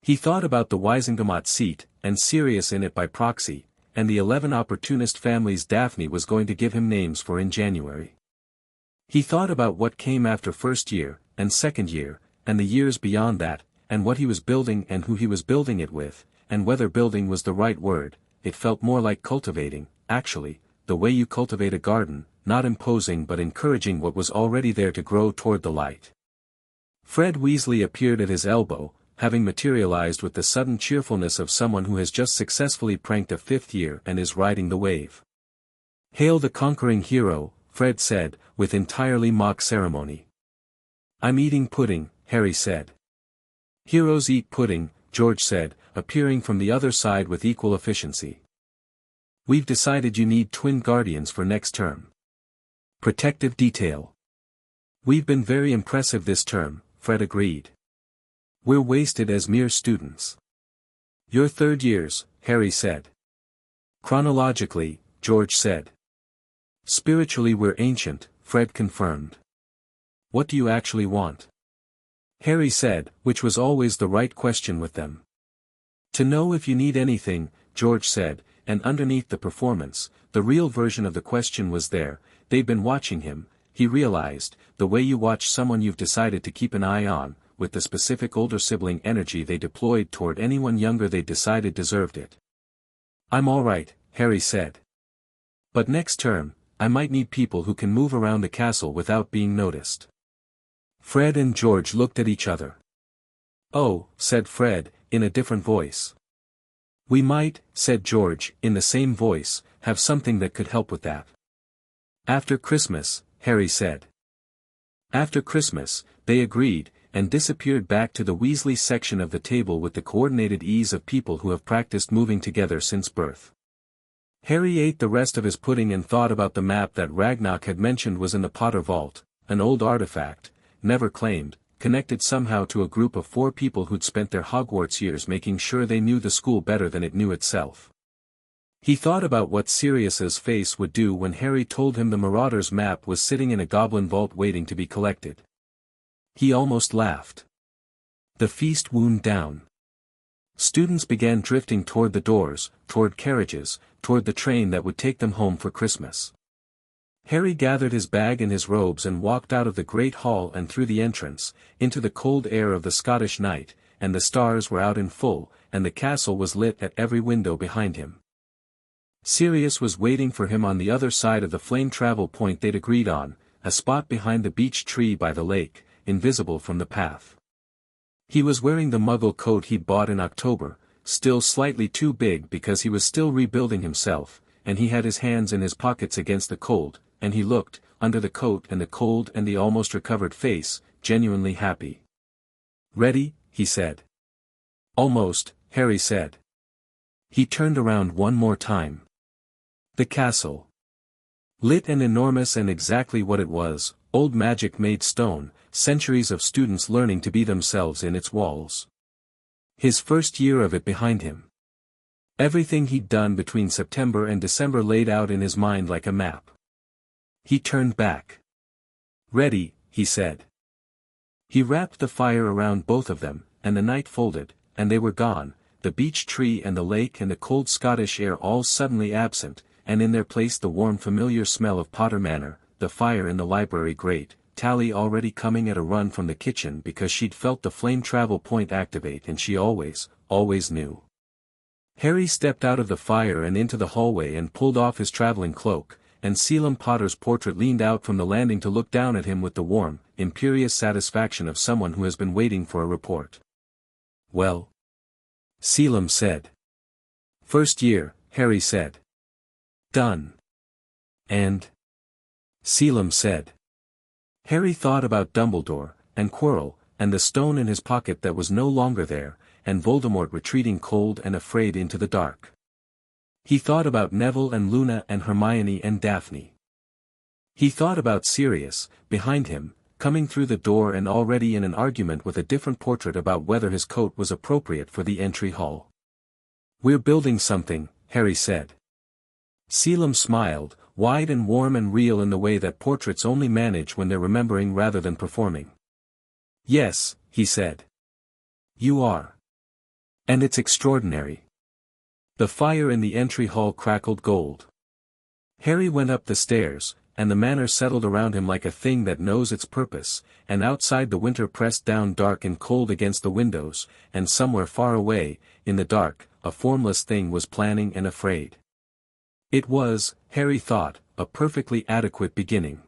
He thought about the Wisengamot seat, and Sirius in it by proxy, and the 11 opportunist families Daphne was going to give him names for in January. He thought about what came after first year, and second year, and the years beyond that, and what he was building and who he was building it with, and whether building was the right word. It felt more like cultivating, actually, the way you cultivate a garden, not imposing but encouraging what was already there to grow toward the light. Fred Weasley appeared at his elbow, having materialized with the sudden cheerfulness of someone who has just successfully pranked a 5th year and is riding the wave. Hail the conquering hero, Fred said, with entirely mock ceremony. I'm eating pudding, Harry said. Heroes eat pudding, George said, appearing from the other side with equal efficiency. We've decided you need twin guardians for next term. Protective detail. We've been very impressive this term, Fred agreed. We're wasted as mere students. You're 3rd years, Harry said. Chronologically, George said. Spiritually we're ancient, Fred confirmed. What do you actually want? Harry said, which was always the right question with them. To know if you need anything, George said, and underneath the performance, the real version of the question was there. They'd been watching him, he realized, the way you watch someone you've decided to keep an eye on, with the specific older sibling energy they deployed toward anyone younger they decided deserved it. I'm all right, Harry said. But next term, I might need people who can move around the castle without being noticed. Fred and George looked at each other. Oh, said Fred, in a different voice. We might, said George, in the same voice, have something that could help with that. After Christmas, Harry said. After Christmas, they agreed, and disappeared back to the Weasley section of the table with the coordinated ease of people who have practiced moving together since birth. Harry ate the rest of his pudding and thought about the map that Ragnarok had mentioned was in the Potter Vault, an old artifact, never claimed, connected somehow to a group of 4 people who'd spent their Hogwarts years making sure they knew the school better than it knew itself. He thought about what Sirius's face would do when Harry told him the Marauder's map was sitting in a goblin vault waiting to be collected. He almost laughed. The feast wound down. Students began drifting toward the doors, toward carriages, toward the train that would take them home for Christmas. Harry gathered his bag and his robes and walked out of the great hall and through the entrance, into the cold air of the Scottish night, and the stars were out in full, and the castle was lit at every window behind him. Sirius was waiting for him on the other side of the flame travel point they'd agreed on, a spot behind the beech tree by the lake, invisible from the path. He was wearing the muggle coat he'd bought in October, still slightly too big because he was still rebuilding himself, and he had his hands in his pockets against the cold, and he looked, under the coat and the cold and the almost recovered face, genuinely happy. Ready, he said. Almost, Harry said. He turned around one more time. The castle. Lit and enormous and exactly what it was, old magic made stone, centuries of students learning to be themselves in its walls. His first year of it behind him. Everything he'd done between September and December laid out in his mind like a map. He turned back. Ready, he said. He wrapped the fire around both of them, and the night folded, and they were gone, the beech tree and the lake and the cold Scottish air all suddenly absent, and in their place the warm familiar smell of Potter Manor, the fire in the library grate, Tally already coming at a run from the kitchen because she'd felt the flame travel point activate and she always knew. Harry stepped out of the fire and into the hallway and pulled off his traveling cloak, and Selim Potter's portrait leaned out from the landing to look down at him with the warm, imperious satisfaction of someone who has been waiting for a report. Well? Selim said. First year, Harry said. Done. And? Selim said. Harry thought about Dumbledore, and Quirrell, and the stone in his pocket that was no longer there, and Voldemort retreating cold and afraid into the dark. He thought about Neville and Luna and Hermione and Daphne. He thought about Sirius, behind him, coming through the door and already in an argument with a different portrait about whether his coat was appropriate for the entry hall. We're building something, Harry said. Selim smiled, wide and warm and real in the way that portraits only manage when they're remembering rather than performing. Yes, he said. You are. And it's extraordinary. The fire in the entry hall crackled gold. Harry went up the stairs, and the manor settled around him like a thing that knows its purpose, and outside the winter pressed down dark and cold against the windows, and somewhere far away, in the dark, a formless thing was planning and afraid. It was, Harry thought, a perfectly adequate beginning.